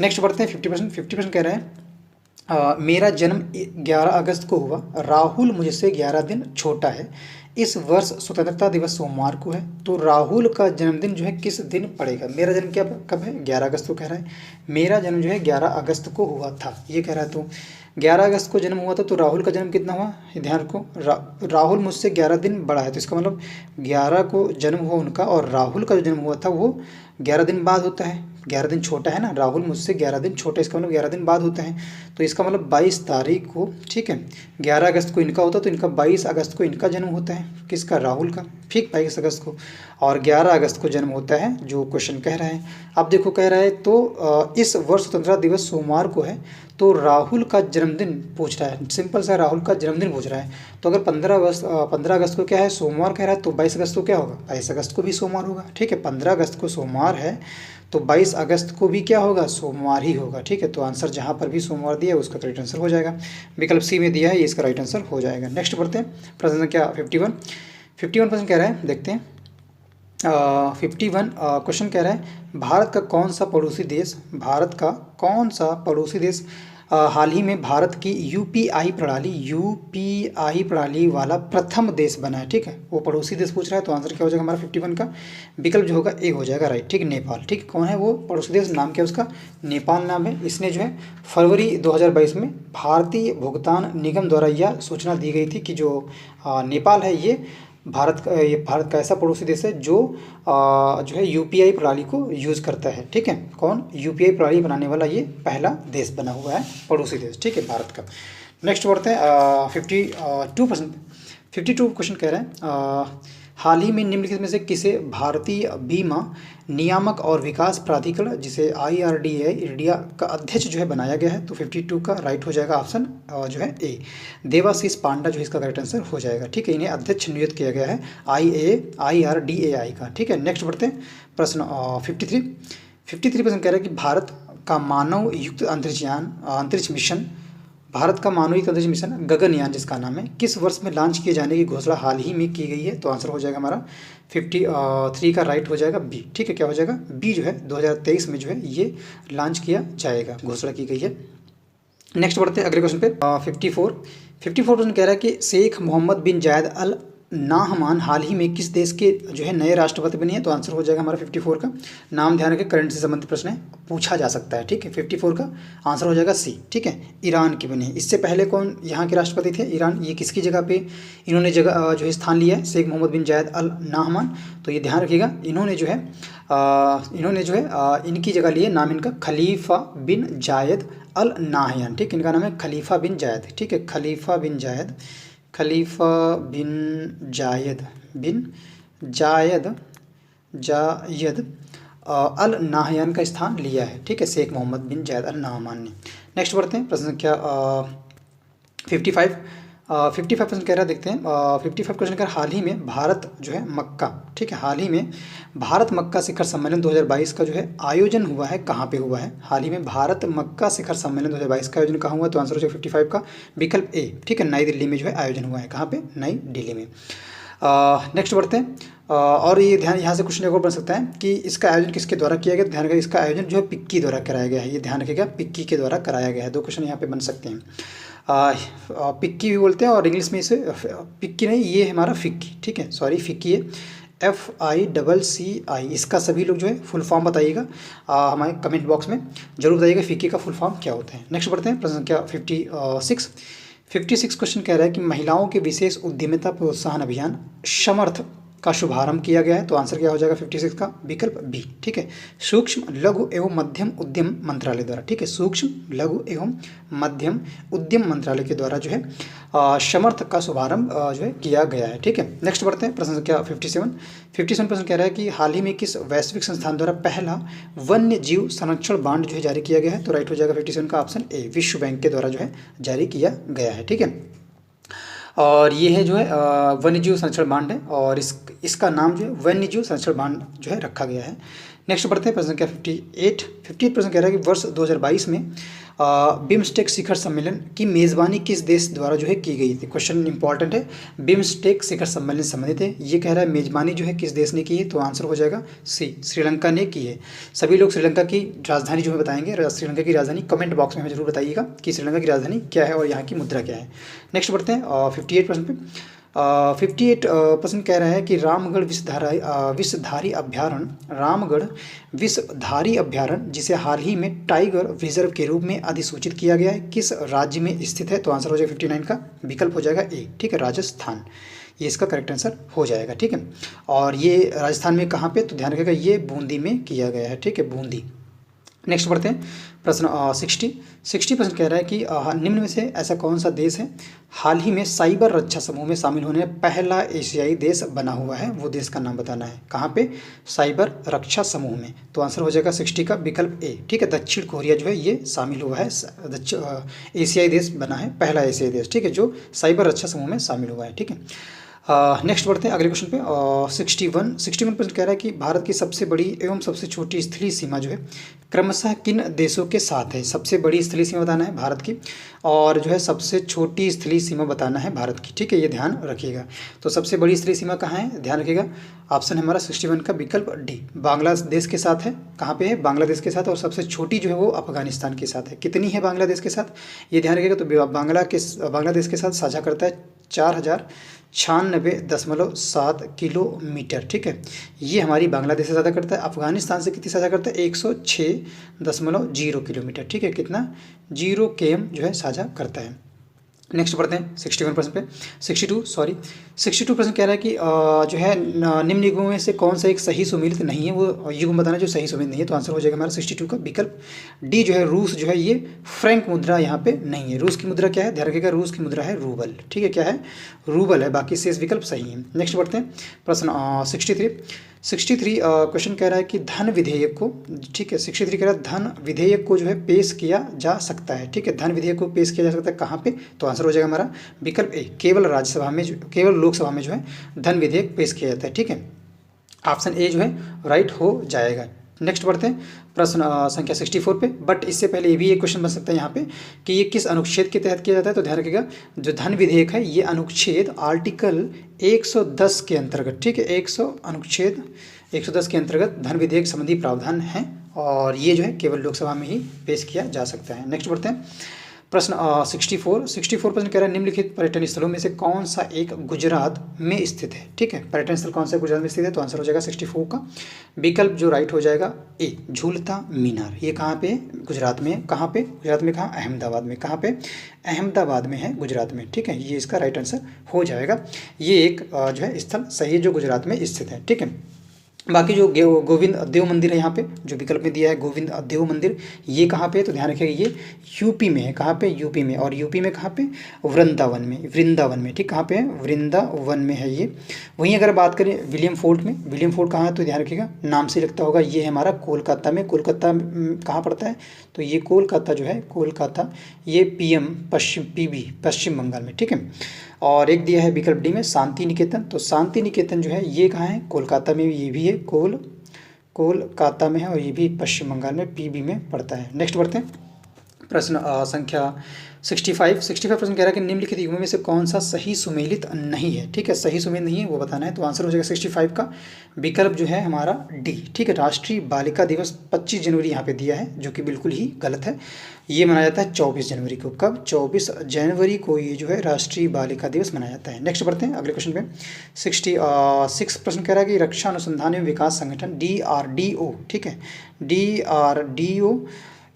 नेक्स्ट बढ़ते हैं 50% कह रहे हैं मेरा जन्म 11 अगस्त को हुआ, राहुल मुझसे 11 दिन छोटा है, इस वर्ष स्वतंत्रता दिवस सोमवार को है, तो राहुल का जन्मदिन जो है किस दिन पड़ेगा। मेरा जन्म क्या कब है, 11 अगस्त को कह रहा है, मेरा जन्म जो है 11 अगस्त को हुआ था, ये कह रहा है। तो 11 अगस्त को जन्म हुआ था, तो राहुल का जन्म कितना हुआ, ध्यान रखो, राहुल मुझसे 11 दिन बड़ा है, तो इसका मतलब 11 को जन्म हुआ उनका और राहुल का जो जन्म हुआ था वो 11 दिन बाद होता है, 11 दिन छोटा है ना, राहुल मुझसे 11 दिन छोटा, इसका मतलब 11 दिन बाद होता है, तो इसका मतलब 22 तारीख को, ठीक है, 11 अगस्त को इनका होता है, तो इनका 22 अगस्त को इनका जन्म होता है, किसका, राहुल का, ठीक, 22 अगस्त को, और 11 अगस्त को जन्म होता है जो क्वेश्चन कह रहा है। अब देखो कह रहा है तो इस वर्ष स्वतंत्रता दिवस सोमवार को है, तो राहुल का जन्मदिन पूछ रहा है, सिंपल सा राहुल का जन्मदिन पूछ रहा है, तो अगर 15 अगस्त को क्या है, सोमवार कह रहा है, तो 22 अगस्त को क्या होगा, 22 अगस्त को भी सोमवार होगा, ठीक है। 15 अगस्त को सोमवार है तो 22 अगस्त को भी क्या होगा, सोमवार ही होगा, ठीक है। तो आंसर जहाँ पर भी सोमवार दिया है उसका करेक्ट आंसर हो जाएगा, विकल्प सी में दिया है, ये इसका राइट आंसर हो जाएगा। नेक्स्ट बढ़ते हैं प्रश्न संख्या 51% कह रहा है, देखते हैं 51 क्वेश्चन कह रहा है भारत का कौन सा पड़ोसी देश हाल ही में भारत की यूपीआई प्रणाली वाला प्रथम देश बना है, ठीक है। वो पड़ोसी देश पूछ रहा है, तो आंसर क्या हो जाएगा हमारा 51 का, विकल्प जो होगा ए हो जाएगा राइट, ठीक, नेपाल, ठीक। कौन है वो पड़ोसी देश, नाम क्या है उसका, नेपाल नाम है। इसने जो है फरवरी 2022 में भारतीय भुगतान निगम द्वारा यह सूचना दी गई थी कि जो नेपाल है ये भारत का ऐसा पड़ोसी देश है जो जो है यूपीआई प्रणाली को यूज़ करता है। ठीक है, कौन? यूपीआई प्रणाली बनाने वाला ये पहला देश बना हुआ है, पड़ोसी देश। ठीक है, भारत का। नेक्स्ट बढ़ते हैं 52 क्वेश्चन कह रहे हैं हाल ही में निम्नलिखित में से किसे भारतीय बीमा नियामक और विकास प्राधिकरण जिसे IRDA इंडिया का अध्यक्ष जो है बनाया गया है। तो 52 का राइट हो जाएगा ऑप्शन जो है ए, देवाशीष पांडा जो इसका करेक्ट आंसर हो जाएगा। ठीक है, इन्हें अध्यक्ष नियुक्त किया गया है IRDAI का। ठीक है, नेक्स्ट बढ़ते हैं प्रश्न 53 प्रश्न कह रहा है कि भारत का मानव युक्त अंतरिक्ष मिशन भारत का मानवीय अंतरिक्ष मिशन गगनयान जिसका नाम है किस वर्ष में लॉन्च किए जाने की घोषणा हाल ही में की गई है। तो आंसर हो जाएगा हमारा 53 का राइट हो जाएगा बी। ठीक है, क्या हो जाएगा? बी जो है 2023 में जो है ये लॉन्च किया जाएगा, घोषणा की गई है। नेक्स्ट बढ़ते हैं अगले क्वेश्चन पे 54 प्रश्न कह रहा है कि शेख मोहम्मद बिन जायद अल नाहमान हाल ही में किस देश के जो है नए राष्ट्रपति बने हैं। तो आंसर हो जाएगा हमारा 54 का। नाम ध्यान रखें, करंट से संबंधित प्रश्न है, पूछा जा सकता है। ठीक है, 54 का आंसर हो जाएगा सी। ठीक है, ईरान की बनी है। इससे पहले कौन यहाँ के राष्ट्रपति थे? ईरान। ये किसकी जगह पे इन्होंने जो है स्थान लिया है? शेख मोहम्मद बिन जायद अल नाहमान। तो ये ध्यान रखिएगा, इन्होंने जो है इनकी जगह लिए नाम इनका खलीफा बिन जायद अल नाहयान। ठीक, इनका नाम है खलीफा बिन जायद। ठीक है, खलीफा बिन जायद अल नाहयान का स्थान लिया है। ठीक है, शेख मोहम्मद बिन जायद अल नाहयान ने। नेक्स्ट बढ़ते हैं प्रश्न संख्या 55 प्रश्न कह रहा है, देखते हैं 55 क्वेश्चन कह रहा हाल ही में भारत जो है मक्का, ठीक है, हाल ही में भारत मक्का शिखर सम्मेलन 2022 का जो है आयोजन हुआ है, कहाँ पे हुआ है? हाल ही में भारत मक्का शिखर सम्मेलन 2022 का आयोजन कहाँ हुआ? तो आंसर हो जाएगा 55 का विकल्प ए। ठीक है, नई दिल्ली में जो है आयोजन हुआ है। कहाँ पे? नई दिल्ली में। नेक्स्ट बढ़ते हैं और ये ध्यान यहाँ से क्वेश्चन एक और बन सकता है कि इसका आयोजन किसके द्वारा किया गया? ध्यान रखिएगा, इसका आयोजन जो है पिक्की द्वारा कराया गया है। ये ध्यान रखिएगा, पिक्की के द्वारा कराया गया है। दो क्वेश्चन यहाँ पे बन सकते हैं। पिक्की भी बोलते हैं और इंग्लिश में इसे पिक्की नहीं, ये है हमारा फिक्की। ठीक है, सॉरी, फिक्की है, FICCI। इसका सभी लोग जो है फुल फॉर्म बताइएगा, हमारे कमेंट बॉक्स में जरूर बताइएगा फिक्की का फुल फॉर्म क्या होता है। नेक्स्ट बढ़ते हैं प्रश्न संख्या 56 क्वेश्चन कह रहा है कि महिलाओं के विशेष उद्यमिता प्रोत्साहन अभियान समर्थ का शुभारंभ किया गया है। तो आंसर क्या हो जाएगा 56 का विकल्प बी। ठीक है, सूक्ष्म लघु एवं मध्यम उद्यम मंत्रालय द्वारा। ठीक है, सूक्ष्म लघु एवं मध्यम उद्यम मंत्रालय के द्वारा जो है समर्थ का शुभारंभ जो है किया गया है। ठीक है, नेक्स्ट बढ़ते हैं प्रश्न संख्या 57 प्रश्न कह रहा है कि हाल ही में किस वैश्विक संस्थान द्वारा पहला वन्य जीव संरक्षण बांड जो है जारी किया गया है। तो राइट हो जाएगा 57 का ऑप्शन ए, विश्व बैंक के द्वारा जो है जारी किया गया है। ठीक है, और ये है जो है वन्यजीव संरक्षण बांड है और इसका नाम जो है वन्यजीव संरक्षण बांड जो है रखा गया है। नेक्स्ट बढ़ते हैं प्रश्न संख्या 58 प्रश्न कह रहा है कि वर्ष 2022 में बिम्स्टेक शिखर सम्मेलन की मेज़बानी किस देश द्वारा जो है की गई थी। क्वेश्चन इंपॉर्टेंट है, बिम्स्टेक शिखर सम्मेलन से संबंधित है। ये कह रहा है मेज़बानी जो है किस देश ने की है। तो आंसर हो जाएगा सी, श्रीलंका ने की है। सभी लोग श्रीलंका की राजधानी जो है बताएंगे, श्रीलंका की राजधानी कमेंट बॉक्स में हमें जरूर बताइएगा कि श्रीलंका की राजधानी क्या है और यहाँ की मुद्रा क्या है। नेक्स्ट बढ़ते हैं 58 प्रश्न पे 58% कह रहा है कि रामगढ़ विषधारी अभ्यारण्य जिसे हाल ही में टाइगर रिजर्व के रूप में अधिसूचित किया गया है किस राज्य में स्थित है। तो आंसर हो जाएगा 59 का विकल्प हो जाएगा ए। ठीक है, राजस्थान, ये इसका करेक्ट आंसर हो जाएगा। ठीक है, और ये राजस्थान में कहाँ पे? तो ध्यान रखिएगा, ये बूंदी में किया गया है। ठीक है, बूंदी। नेक्स्ट बढ़ते हैं प्रश्न 60 प्रश्न कह रहा है कि निम्न में से ऐसा कौन सा देश है हाल ही में साइबर रक्षा समूह में शामिल होने पहला एशियाई देश बना हुआ है। वो देश का नाम बताना है। कहाँ पे? साइबर रक्षा समूह में। तो आंसर हो जाएगा 60 का विकल्प ए। ठीक है, दक्षिण कोरिया जो है ये शामिल हुआ है, एशियाई देश बना है, पहला एशियाई देश। ठीक है, जो साइबर रक्षा समूह में शामिल हुआ है। ठीक है, नेक्स्ट बढ़ते हैं अगले क्वेश्चन पे 61% कह रहा है कि भारत की सबसे बड़ी एवं सबसे छोटी स्थलीय सीमा जो है क्रमशः किन देशों के साथ है। सबसे बड़ी स्थलीय सीमा बताना है भारत की और जो है सबसे छोटी स्थलीय सीमा बताना है भारत की। ठीक है, ये ध्यान रखिएगा। तो सबसे बड़ी स्थलीय सीमा कहाँ है? ध्यान रखिएगा, ऑप्शन है हमारा 61 का विकल्प डी, बांग्लादेश के साथ है। कहाँ पे है? बांग्लादेश के साथ। और सबसे छोटी जो है वो अफगानिस्तान के साथ है। कितनी है बांग्लादेश के साथ? ये ध्यान रखिएगा। तो बांग्लादेश के साथ साझा करता है 4096.7 किलोमीटर। ठीक है, ये हमारी बांग्लादेश से ज़्यादा करता है। अफगानिस्तान से कितनी साझा करता है? 106.0 किलोमीटर। ठीक है, कितना? 0 km जो है साझा करता है। नेक्स्ट बढ़ते हैं 61% पे। 62% कह रहा है कि जो है निम्न युग्मों में से कौन सा एक सही सुमेलित नहीं है, वो युग्म बताना जो सही सुमेलित नहीं है। तो आंसर हो जाएगा हमारा 62 का विकल्प डी जो है रूस जो है ये फ्रैंक मुद्रा यहाँ पे नहीं है। रूस की मुद्रा क्या है, ध्यान रखिएगा, रूस की मुद्रा है रूबल, ठीक है, क्या है, रूबल है, बाकी शेष विकल्प सही है। नेक्स्ट बढ़ते हैं प्रश्न 63 क्वेश्चन कह रहा है कि धन विधेयक को, ठीक है, 63 कह रहा है धन विधेयक को जो है पेश किया जा सकता है, ठीक है, धन विधेयक को पेश किया जा सकता है कहाँ पे। तो आंसर हो जाएगा हमारा विकल्प ए, केवल राज्यसभा में, केवल लोकसभा में जो है धन विधेयक पेश किया जाता है, ठीक है, ऑप्शन ए जो है राइट हो जाएगा। नेक्स्ट बढ़ते हैं प्रश्न संख्या 64 पे। बट इससे पहले ये भी एक क्वेश्चन बन सकता है यहाँ पे कि ये किस अनुच्छेद के तहत किया जाता है। तो ध्यान रखिएगा जो धन विधेयक है ये अनुच्छेद आर्टिकल 110 के अंतर्गत, ठीक है, अनुच्छेद 110 के अंतर्गत धन विधेयक संबंधी प्रावधान हैं और ये जो है केवल लोकसभा में ही पेश किया जा सकता है। नेक्स्ट बढ़ते हैं प्रश्न 64% कह रहा है निम्नलिखित पर्यटन स्थलों में से कौन सा एक गुजरात में स्थित है, ठीक है, पर्यटन स्थल कौन सा गुजरात में स्थित है। तो आंसर हो जाएगा 64 का विकल्प जो राइट हो जाएगा ए, झूलता मीनार। ये कहाँ पे, गुजरात में, कहाँ पे, गुजरात में कहाँ, अहमदाबाद में, कहाँ पे, अहमदाबाद में है गुजरात में, ठीक है, ये इसका राइट आंसर हो जाएगा। ये एक जो है स्थल सही है जो गुजरात में स्थित है, ठीक है। बाकी जो गोविंद देव मंदिर है यहाँ पे जो विकल्प में दिया है गोविंद देव मंदिर, ये कहाँ पे है। तो ध्यान रखिएगा ये यूपी में है, कहाँ पे, यूपी में, और यूपी में कहाँ पे, वृंदावन में, ठीक, कहाँ पे है, वृंदावन में है ये। वहीं अगर बात करें विलियम फोर्ट में, विलियम फोर्ट कहाँ है, तो ध्यान रखिएगा नाम से लगता होगा, ये है हमारा कोलकाता में। कोलकाता कहाँ पड़ता है, तो ये कोलकाता जो है, कोलकाता ये पश्चिम बंगाल में, ठीक है। और एक दिया है विकल्प डी में शांति निकेतन, तो शांति निकेतन जो है ये कहाँ है, कोलकाता में, ये भी है कोलकाता में है और ये भी पश्चिम बंगाल में पीबी में पड़ता है। नेक्स्ट बढ़ते हैं प्रश्न संख्या 65% कह रहा है कि निम्नलिखित युग्मों में से कौन सा सही सुमेलित नहीं है, ठीक है, सही सुमेलित नहीं है वो बताना है। तो आंसर हो जाएगा 65 का विकल्प जो है हमारा डी, ठीक है, राष्ट्रीय बालिका दिवस 25 जनवरी यहाँ पे दिया है जो कि बिल्कुल ही गलत है। ये मनाया जाता है 24 जनवरी को, कब, 24 जनवरी को ये जो है राष्ट्रीय बालिका दिवस मनाया जाता है। नेक्स्ट बढ़ते हैं अगले क्वेश्चन पे। 66% कह रहा है कि रक्षा अनुसंधान एवं विकास संगठन DRDO, ठीक है, DRDO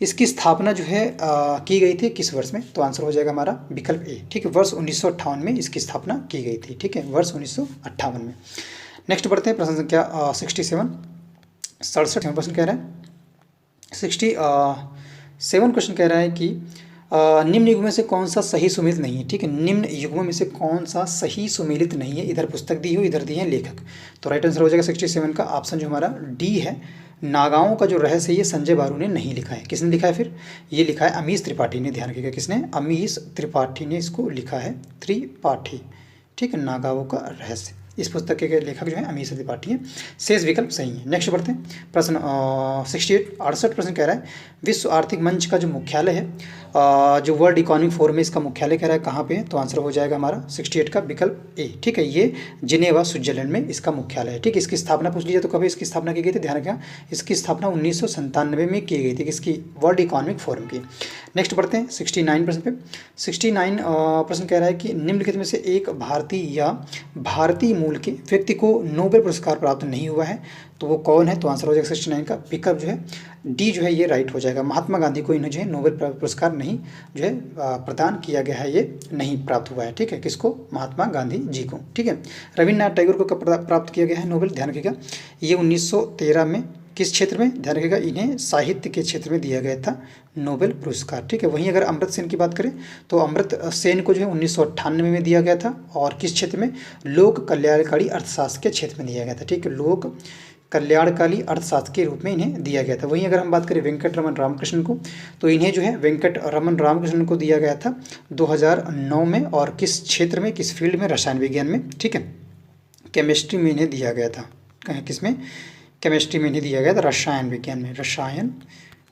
इसकी स्थापना जो है की गई थी किस वर्ष में। तो आंसर हो जाएगा हमारा विकल्प ए, ठीक है, वर्ष 1958 में इसकी स्थापना की गई थी, ठीक है, वर्ष 1958 में। नेक्स्ट बढ़ते हैं प्रश्न संख्या 67% कह रहा है 67 क्वेश्चन कह रहा है कि निम्न युग्मों में से कौन सा सही सुमेलित नहीं है, ठीक है, निम्न युग्मों में से कौन सा सही सुमेलित नहीं है। इधर पुस्तक दी हो, इधर दी है लेखक, तो राइट आंसर हो जाएगा 67 का ऑप्शन जो हमारा डी है। नागाओं का जो रहस्य ये संजय बारू ने नहीं लिखा है, किसने लिखा है फिर, ये लिखा है अमीश त्रिपाठी ने, ध्यान रखिएगा किसने, अमीश त्रिपाठी ने इसको लिखा है, त्रिपाठी, ठीक है, नागाओं का रहस्य, इस पुस्तक के लेखक जो है अमीश त्रिपाठी हैं। शेष विकल्प सही है। नेक्स्ट बढ़ते हैं प्रश्न 68% कह रहा है विश्व आर्थिक मंच का जो मुख्यालय है जो वर्ल्ड इकोनॉमिक फोरम है इसका मुख्यालय कह रहा है कहाँ पे है। तो आंसर हो जाएगा हमारा 68 का विकल्प ए, ठीक है, ये जिनेवा स्विट्जरलैंड में इसका मुख्यालय है, ठीक है। इसकी स्थापना पूछ लीजिए तो कभी इसकी स्थापना की गई थी, ध्यान रखिएगा इसकी स्थापना 1997 में की गई थी, किसकी, वर्ल्ड इकोनॉमिक फोरम की। नेक्स्ट बढ़ते हैं 69% पे। 69% कह रहा है कि निम्नलिखित में से एक भारतीय या भारतीय मूल के व्यक्ति को नोबेल पुरस्कार प्राप्त नहीं हुआ है, तो वो कौन है। तो आंसर हो जाएगा 69 का विकल्प जो है डी जो है ये राइट हो जाएगा। महात्मा गांधी को इन्हें जो है नोबेल पुरस्कार नहीं जो है प्रदान किया गया है, ये नहीं प्राप्त हुआ है, ठीक है, किसको, महात्मा गांधी जी को, ठीक है। रविन्द्रनाथ टैगोर को कब प्राप्त किया गया है नोबेल, ध्यान रखिएगा ये 1913 में, किस क्षेत्र में, ध्यान रखिएगा इन्हें साहित्य के क्षेत्र में दिया गया था नोबेल पुरस्कार, ठीक है। वहीं अगर अमर्त्य सेन की बात करें तो अमर्त्य सेन को जो है 1998 में दिया गया था और किस क्षेत्र में, लोक कल्याणकारी अर्थशास्त्र के क्षेत्र में दिया गया था, ठीक है, लोक कल्याणकारी अर्थशास्त्र के रूप में इन्हें दिया गया था। वहीं अगर हम बात करें वेंकट रमन रामकृष्णन को तो इन्हें जो है वेंकट रमन रामकृष्णन को दिया गया था 2009 में, और किस क्षेत्र में, किस फील्ड में, रसायन विज्ञान में, ठीक है, केमिस्ट्री में इन्हें दिया गया था, किसमें, केमिस्ट्री में इन्हें दिया गया था, रसायन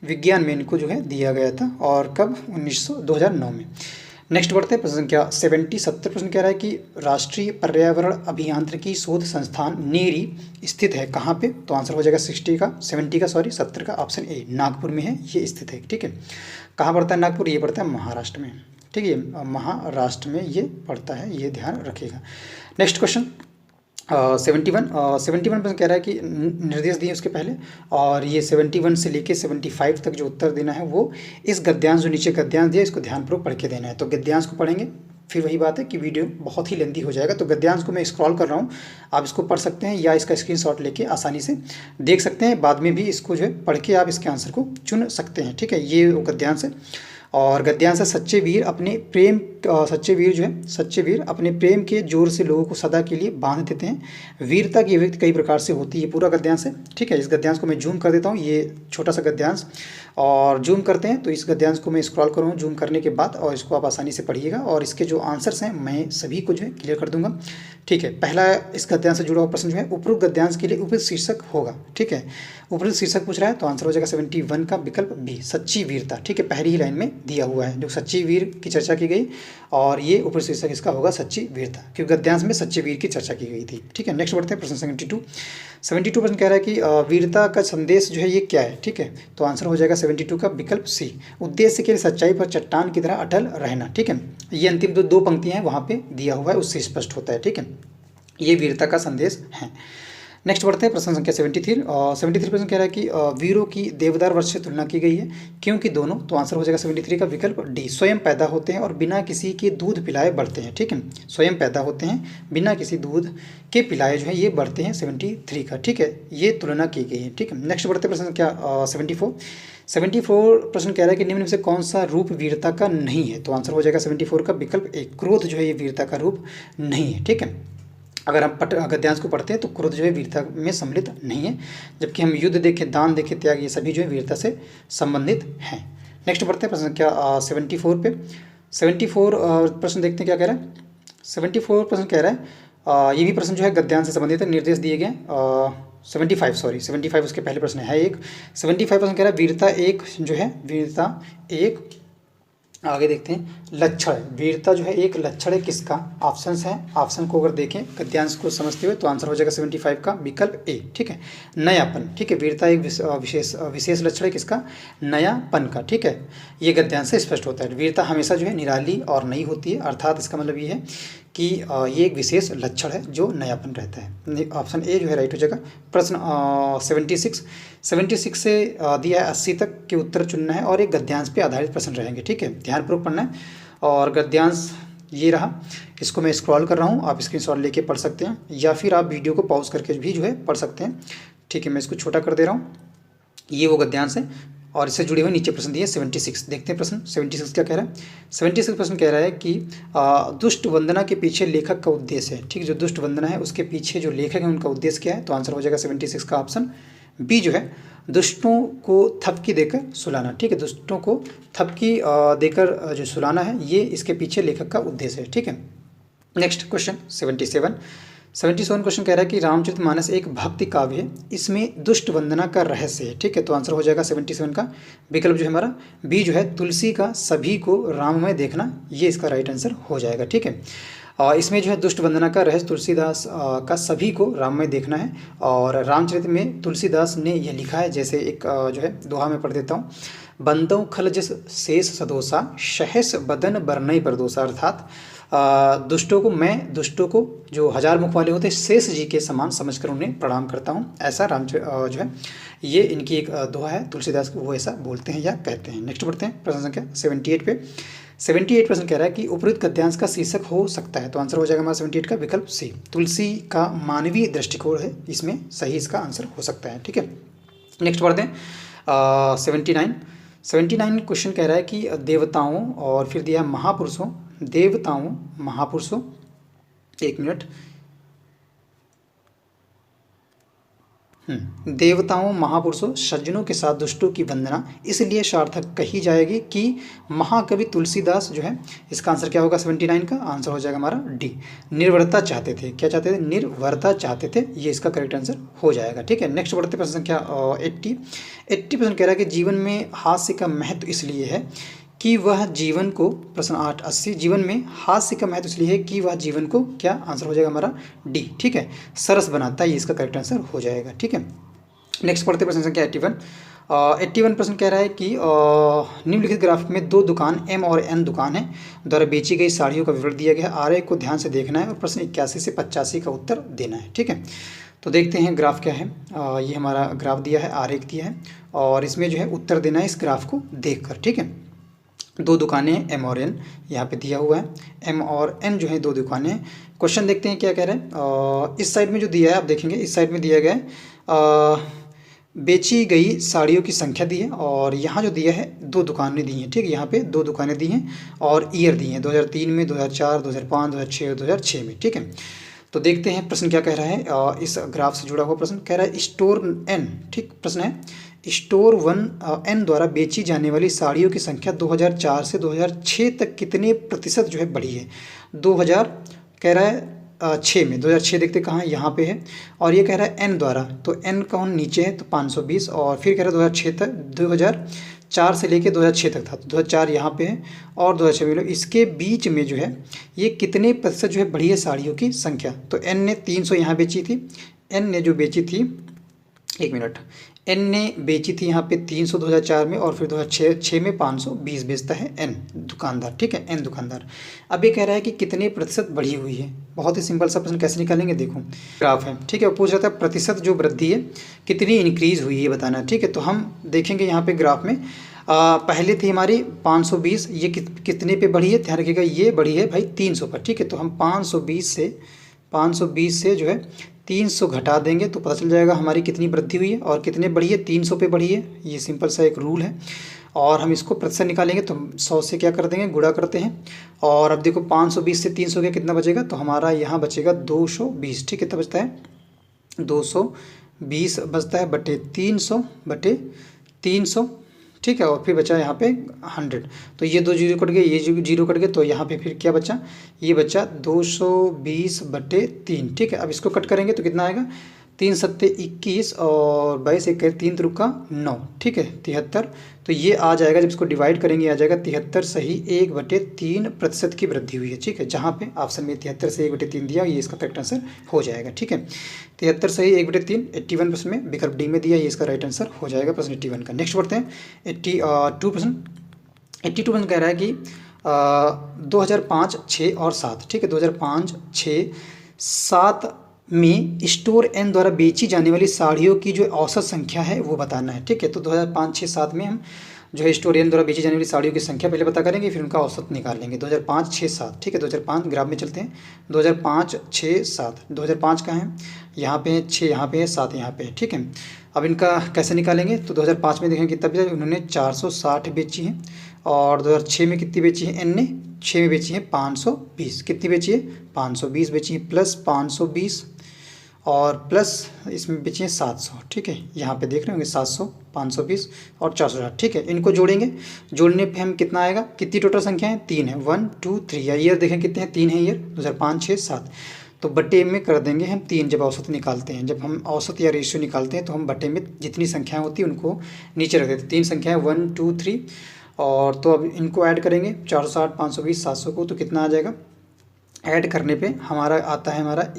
विज्ञान में इनको जो है दिया गया था, और कब, 2009 में। नेक्स्ट बढ़ते हैं प्रश्न संख्या 70% कह रहा है कि राष्ट्रीय पर्यावरण अभियांत्रिकी शोध संस्थान नेरी स्थित है कहाँ पे। तो आंसर हो जाएगा 70 का ऑप्शन ए, नागपुर में है ये स्थित है, ठीक है। कहाँ पड़ता है नागपुर, ये पड़ता है महाराष्ट्र में, ठीक है, महाराष्ट्र में ये पड़ता है, ये ध्यान रखिएगा। नेक्स्ट क्वेश्चन 71% कह रहा है कि निर्देश दिए उसके पहले, और ये 71 से लेके 75 तक जो उत्तर देना है वो इस गद्यांश, जो नीचे गद्यांश दिया इसको ध्यानपूर्वक पढ़ के देना है। तो गद्यांश को पढ़ेंगे फिर वही बात है कि वीडियो बहुत ही लेंथी हो जाएगा। तो गद्यांश को मैं स्क्रॉल कर रहा हूँ, आप इसको पढ़ सकते हैं या इसका स्क्रीनशॉट लेके आसानी से देख सकते हैं। बाद में भी इसको जो है पढ़ के आप इसके आंसर को चुन सकते हैं, ठीक है। ये गद्यांश है। और गद्यांश है सच्चे वीर अपने प्रेम सच्चे वीर जो है सच्चे वीर अपने प्रेम के जोर से लोगों को सदा के लिए बांध देते हैं। वीरता की अभिव्यक्ति कई प्रकार से होती है, पूरा गद्यांश है, ठीक है। इस गद्यांश को मैं जूम कर देता हूँ, ये छोटा सा गद्यांश, और जूम करते हैं तो इस गद्यांश को मैं स्क्रॉल करूँ जूम करने के बाद, और इसको आप आसानी से पढ़िएगा। और इसके जो आंसर्स हैं मैं सभी को जो है क्लियर कर दूंगा, ठीक है। पहला इस गद्यांश से जुड़ा हुआ प्रश्न जो है उपरोक्त गद्यांश के लिए उपयुक्त शीर्षक होगा, ठीक है। उपयुक्त शीर्षक पूछ रहा है तो आंसर हो जाएगा 71 का विकल्प बी, सच्ची वीरता, ठीक है। पहली ही लाइन में दिया हुआ है जो सच्ची वीर की चर्चा की गई, और ये उपयुक्त शीर्षक इसका होगा सच्ची वीरता, क्योंकि गद्यांश में सच्चे वीर की चर्चा की गई थी, ठीक है। नेक्स्ट बढ़ते हैं प्रश्न 72 प्रश्न कह रहा है कि वीरता का संदेश जो है ये क्या है, ठीक है। तो आंसर हो जाएगा 72 का विकल्प सी, उद्देश्य के लिए सच्चाई पर चट्टान की तरह अटल रहना, ठीक है। ये अंतिम दो पंक्तियां हैं वहाँ पे दिया हुआ है, उससे स्पष्ट होता है, ठीक है। ये वीरता का संदेश है। नेक्स्ट बढ़ते हैं प्रश्न संख्या 73 और 73 प्रश्न कह रहा है कि वीरों की देवदार वृक्ष से तुलना की गई है, क्योंकि दोनों, तो आंसर हो जाएगा 73 का विकल्प डी, स्वयं पैदा होते हैं और बिना किसी के दूध पिलाए बढ़ते हैं, ठीक है। स्वयं पैदा होते हैं बिना किसी दूध के पिलाए जो है ये बढ़ते हैं 73 का, ठीक है। ये तुलना की गई है, ठीक है। नेक्स्ट बढ़ते प्रश्न क्या 74 प्रश्न कह रहा है कि निम्न में से कौन सा रूप वीरता का नहीं है, तो आंसर हो जाएगा 74 का विकल्प ए, क्रोध जो है ये वीरता का रूप नहीं है, ठीक है। अगर हम गद्यांश को पढ़ते हैं तो क्रोध जो है वीरता में सम्मिलित नहीं है, जबकि हम युद्ध देखें, दान देखें, त्याग, ये सभी जो है वीरता से संबंधित हैं। नेक्स्ट बढ़ते हैं प्रश्न क्या 74 पे। 74 प्रश्न देखते हैं क्या कह रहा है। 74 प्रश्न कह रहा है ये भी प्रश्न जो है गद्यांश से संबंधित है, निर्देश दिए गए 75 उसके पहले प्रश्न है एक। 75 प्रश्न कह रहा है वीरता एक जो है, वीरता एक, आगे देखते हैं लक्षण, वीरता जो है एक लक्षण है किसका, ऑप्शंस हैं, ऑप्शन को अगर देखें गद्यांश को समझते हुए तो आंसर हो जाएगा 75 का विकल्प ए, ठीक है। नयापन, ठीक है, वीरता एक विशेष लक्षण है किसका, नयापन का, ठीक है। ये गद्यांश से स्पष्ट होता है। वीरता हमेशा जो है निराली और नई होती है, अर्थात इसका मतलब ये है कि ये एक विशेष लक्षण है जो नयापन रहता है। ऑप्शन ए जो है राइट हो जाएगा। प्रश्न 76 से दिया है 80 तक के उत्तर चुनना है और एक गद्यांश पे आधारित प्रश्न रहेंगे, ठीक है। ध्यानपूर्वक पढ़ना है। और गद्यांश ये रहा, इसको मैं स्क्रॉल कर रहा हूँ, आप स्क्रीनशॉट लेके पढ़ सकते हैं या फिर आप वीडियो को पॉज करके भी जो है पढ़ सकते हैं, ठीक है। मैं इसको छोटा कर दे रहा हूँ। ये वो गद्यांश है और इससे जुड़े हुए नीचे प्रश्न दिए 76। देखते हैं प्रश्न 76 क्या कह रहा है। 76 प्रश्न कह रहा है कि दुष्ट वंदना के पीछे लेखक का उद्देश्य है, ठीक है। जो दुष्ट वंदना है उसके पीछे जो लेखक है उनका उद्देश्य क्या है, तो आंसर हो जाएगा 76 का ऑप्शन बी जो है, दुष्टों को थपकी देकर सुलाना, ठीक है। दुष्टों को थपकी देकर जो सुलाना है ये इसके पीछे लेखक का उद्देश्य है, ठीक है। नेक्स्ट क्वेश्चन 77 क्वेश्चन कह रहा है कि रामचरितमानस एक भक्ति काव्य है, इसमें दुष्ट वंदना का रहस्य है, ठीक है। तो आंसर हो जाएगा 77 का विकल्प जो है हमारा बी जो है, तुलसी का सभी को राममय देखना, ये इसका राइट आंसर हो जाएगा, ठीक है। इसमें जो है दुष्ट वंदना का रहस्य तुलसीदास का सभी को राममय देखना है। और रामचरित में तुलसीदास ने यह लिखा है, जैसे एक जो है दोहा में पढ़ देता हूँ, बंदों खल जस शेष सदोसा सहस बदन बरनई बरदोसा, अर्थात दुष्टों को जो हजार मुख वाले होते हैं शेष जी के समान समझकर उन्हें प्रणाम करता हूँ, ऐसा जो है ये इनकी एक दोहा है, तुलसीदास वो ऐसा बोलते हैं या कहते हैं। नेक्स्ट बढ़ते हैं प्रश्न संख्या 78 पे। 78 प्रश्न कह रहा है कि उपरोक्त गद्यांश का शीर्षक हो सकता है, तो आंसर हो जाएगा हमारा 78 का विकल्प सी, तुलसी का मानवीय दृष्टिकोण है, इसमें सही इसका आंसर हो सकता है, ठीक है। नेक्स्ट बढ़ते हैं 79 क्वेश्चन कह रहा है कि देवताओं और फिर दिया महापुरुषों, देवताओं महापुरुषों, एक मिनट, देवताओं महापुरुषों सज्जनों के साथ दुष्टों की वंदना इसलिए सार्थक कही जाएगी कि महाकवि तुलसीदास जो है, इसका आंसर क्या होगा 79 का आंसर हो जाएगा हमारा डी, निर्भरता चाहते थे, क्या चाहते थे, निर्भरता चाहते थे, ये इसका करेक्ट आंसर हो जाएगा, ठीक है। नेक्स्ट बढ़ते प्रश्न संख्या 80 प्रश्न कह रहा है कि जीवन में हास्य का महत्व इसलिए है कि वह जीवन को, प्रश्न 80 जीवन में हास्य का महत्व इसलिए है कि वह जीवन को, क्या आंसर हो जाएगा हमारा डी, ठीक है, सरस बनाता है, ये इसका करेक्ट आंसर हो जाएगा, ठीक है। नेक्स्ट पढ़ते प्रश्न संख्या 81 प्रश्न कह रहा है कि निम्नलिखित ग्राफ में दो दुकान एम और एन दुकान है द्वारा बेची गई साड़ियों का विवरण दिया गया है, आरेख को ध्यान से देखना है और प्रश्न 81 से 85 का उत्तर देना है, ठीक है। तो देखते हैं ग्राफ क्या है। ये हमारा ग्राफ दिया है, आरेख दिया है और इसमें जो है उत्तर देना है इस ग्राफ को देखकर, ठीक है। दो दुकानें हैं एम और एन, यहाँ पे दिया हुआ है एम और एन जो है दो दुकानें हैं। क्वेश्चन देखते हैं क्या कह रहे हैं। इस साइड में जो दिया है आप देखेंगे, इस साइड में दिया गया है बेची गई साड़ियों की संख्या दी है, और यहाँ जो दिया है दो दुकानें दी हैं, ठीक है, यहाँ पे दो दुकानें दी हैं और ईयर दी हैं 2003 में, 2004, 2005, 2006 और 2006 में, ठीक है। तो देखते हैं प्रश्न क्या कह रहा है। इस ग्राफ से जुड़ा हुआ प्रश्न कह रहा है स्टोर एन, ठीक प्रश्न है, स्टोर वन एन द्वारा बेची जाने वाली साड़ियों की संख्या 2004 से 2006 तक कितने प्रतिशत जो है बढ़ी है। 2000 कह रहा है 6 में, 2006 देखते कहाँ है, यहाँ पे है, और ये कह रहा है एन द्वारा, तो एन कौन नीचे है तो 520, और फिर कह रहा है 2006 तक, 2004 से लेके 2006 तक था, तो 2004 यहाँ पे है और 2006 में, इसके बीच में जो है ये कितने प्रतिशत जो है बढ़ी है साड़ियों की संख्या। तो एन ने 300 यहाँ बेची थी, एन ने जो बेची थी, एक मिनट, एन ने बेची थी यहाँ पे 300 2004 में, और फिर 2006 में 520 बेचता है एन दुकानदार, ठीक है, एन दुकानदार। अब ये कह रहा है कि कितने प्रतिशत बढ़ी हुई है। बहुत ही सिंपल सा प्रश्न, कैसे निकालेंगे, देखो ग्राफ है, ठीक है, वो पूछ रहा था प्रतिशत जो वृद्धि है कितनी इंक्रीज हुई है बताना, ठीक है। तो हम देखेंगे यहाँ पे ग्राफ में पहले थी हमारी 520, ये कितने पे बढ़ी है, ध्यान रखिएगा, ये बढ़ी है भाई 300 पर, ठीक है। तो हम 520 से जो है 300 घटा देंगे तो पता चल जाएगा हमारी कितनी वृद्धि हुई है और कितने बढ़ी है, 300 पे बढ़ी है। ये सिंपल सा एक रूल है, और हम इसको प्रतिशत निकालेंगे तो 100 से क्या कर देंगे, गुणा करते हैं। और अब देखो 520 से 300 गया, कितना बचेगा, तो हमारा यहाँ बचेगा 220, ठीक है, कितना बचता है 220 बचता है बटे 300, ठीक है, और फिर बचा यहाँ पे 100, तो ये दो जीरो कट गए, ये जीरो कट गए, तो यहाँ पे फिर क्या बचा, ये बचा 220 बटे 3, ठीक है। अब इसको कट करेंगे तो कितना आएगा, 3 सत्ते 21 और 22 एक 3 त्रिका 9, ठीक है, 73। तो ये आ जाएगा, जब इसको डिवाइड करेंगे आ जाएगा 73 सही 1/3 प्रतिशत की वृद्धि हुई है, ठीक है। जहाँ पे ऑप्शन में 73 से 1/3 दिया, ये इसका करेक्ट आंसर हो जाएगा, ठीक है। 73 सही 1/3, 81 प्रश्न में विकल्प डी में दिया, ये इसका राइट आंसर हो जाएगा प्रश्न 81 का। नेक्स्ट बढ़ते हैं 82 प्रश्न। 82 प्रश्न कह रहा है कि 2005, 6 और 7, ठीक है, 2005, 6, 7 में स्टोर एन द्वारा बेची जाने वाली साड़ियों की जो औसत संख्या है वो बताना है, ठीक है। तो 2005, 6, 7 में हम जो है स्टोर एन द्वारा बेची जाने वाली साड़ियों की संख्या पहले पता करेंगे, फिर उनका औसत निकालेंगे। 2005, 6, 7, ठीक है, 2005 ग्राफ में चलते हैं, 2005, 6, 7, 2005 कहाँ है, यहाँ पे है 6, यहाँ पे है 7, यहाँ पे है, ठीक है। अब इनका कैसे निकालेंगे, तो 2005 में देखेंगे कितना बेचा, उन्होंने 460 बेची है, और 2006 में कितनी बेची है, एन ने 6 में बेची है 520, कितनी बेची है 520 बेची है, प्लस 520 और प्लस इसमें बेची है 700, ठीक है, यहाँ पे देख रहे होंगे 700, 520 और 460, ठीक है। इनको जोड़ेंगे, जोड़ने पे हम कितना आएगा, कितनी टोटल संख्या है, 3 है, 1, 2, 3, या ईयर देखें कितने हैं, 3 है ईयर, 2005, 6, 7, तो बटे में कर देंगे हम 3 जब औसत निकालते हैं। जब हम औसत या रेशियो निकालते हैं तो हम बटे में जितनी संख्याएँ होती हैं उनको नीचे रख देते हैं। 3 संख्याएँ 1, 2, 3, और तो अब इनको ऐड करेंगे 460, 520, 700 को, तो कितना आ जाएगा, ऐड करने पे हमारा आता है हमारा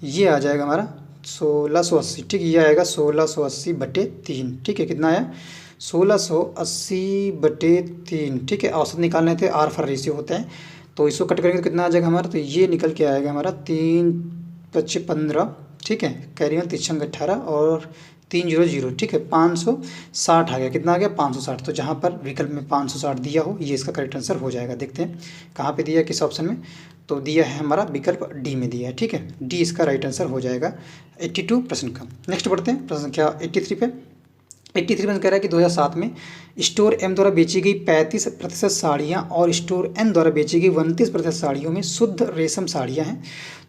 ये आ जाएगा हमारा 1680, ठीक है, ये आएगा 1680 बटे 3, ठीक है, कितना आया 1680 बटे 3, ठीक है। औसत निकालने थे, आर फॉर रेशियो होता है, तो इसको कट करेंगे तो कितना आ जाएगा हमारा, तो ये निकल के आएगा हमारा 3, 25, 15, ठीक है, कैरी ऑन 3 18 और 300, ठीक है, 560 आ गया, कितना आ गया 560। तो जहाँ पर विकल्प में 560 दिया हो, ये इसका करेक्ट आंसर हो जाएगा। देखते हैं कहाँ पे दिया है, किस ऑप्शन में, तो दिया है हमारा विकल्प डी में दिया है, ठीक है, डी इसका राइट आंसर हो जाएगा 82 प्रश्न का। नेक्स्ट बढ़ते हैं प्रश्न संख्या 83 पे। 83 में कह रहा है कि 2007 में स्टोर एम द्वारा बेची गई 35% साड़ियाँ और स्टोर एन द्वारा बेची गई 29% साड़ियों में शुद्ध रेशम साड़ियाँ हैं।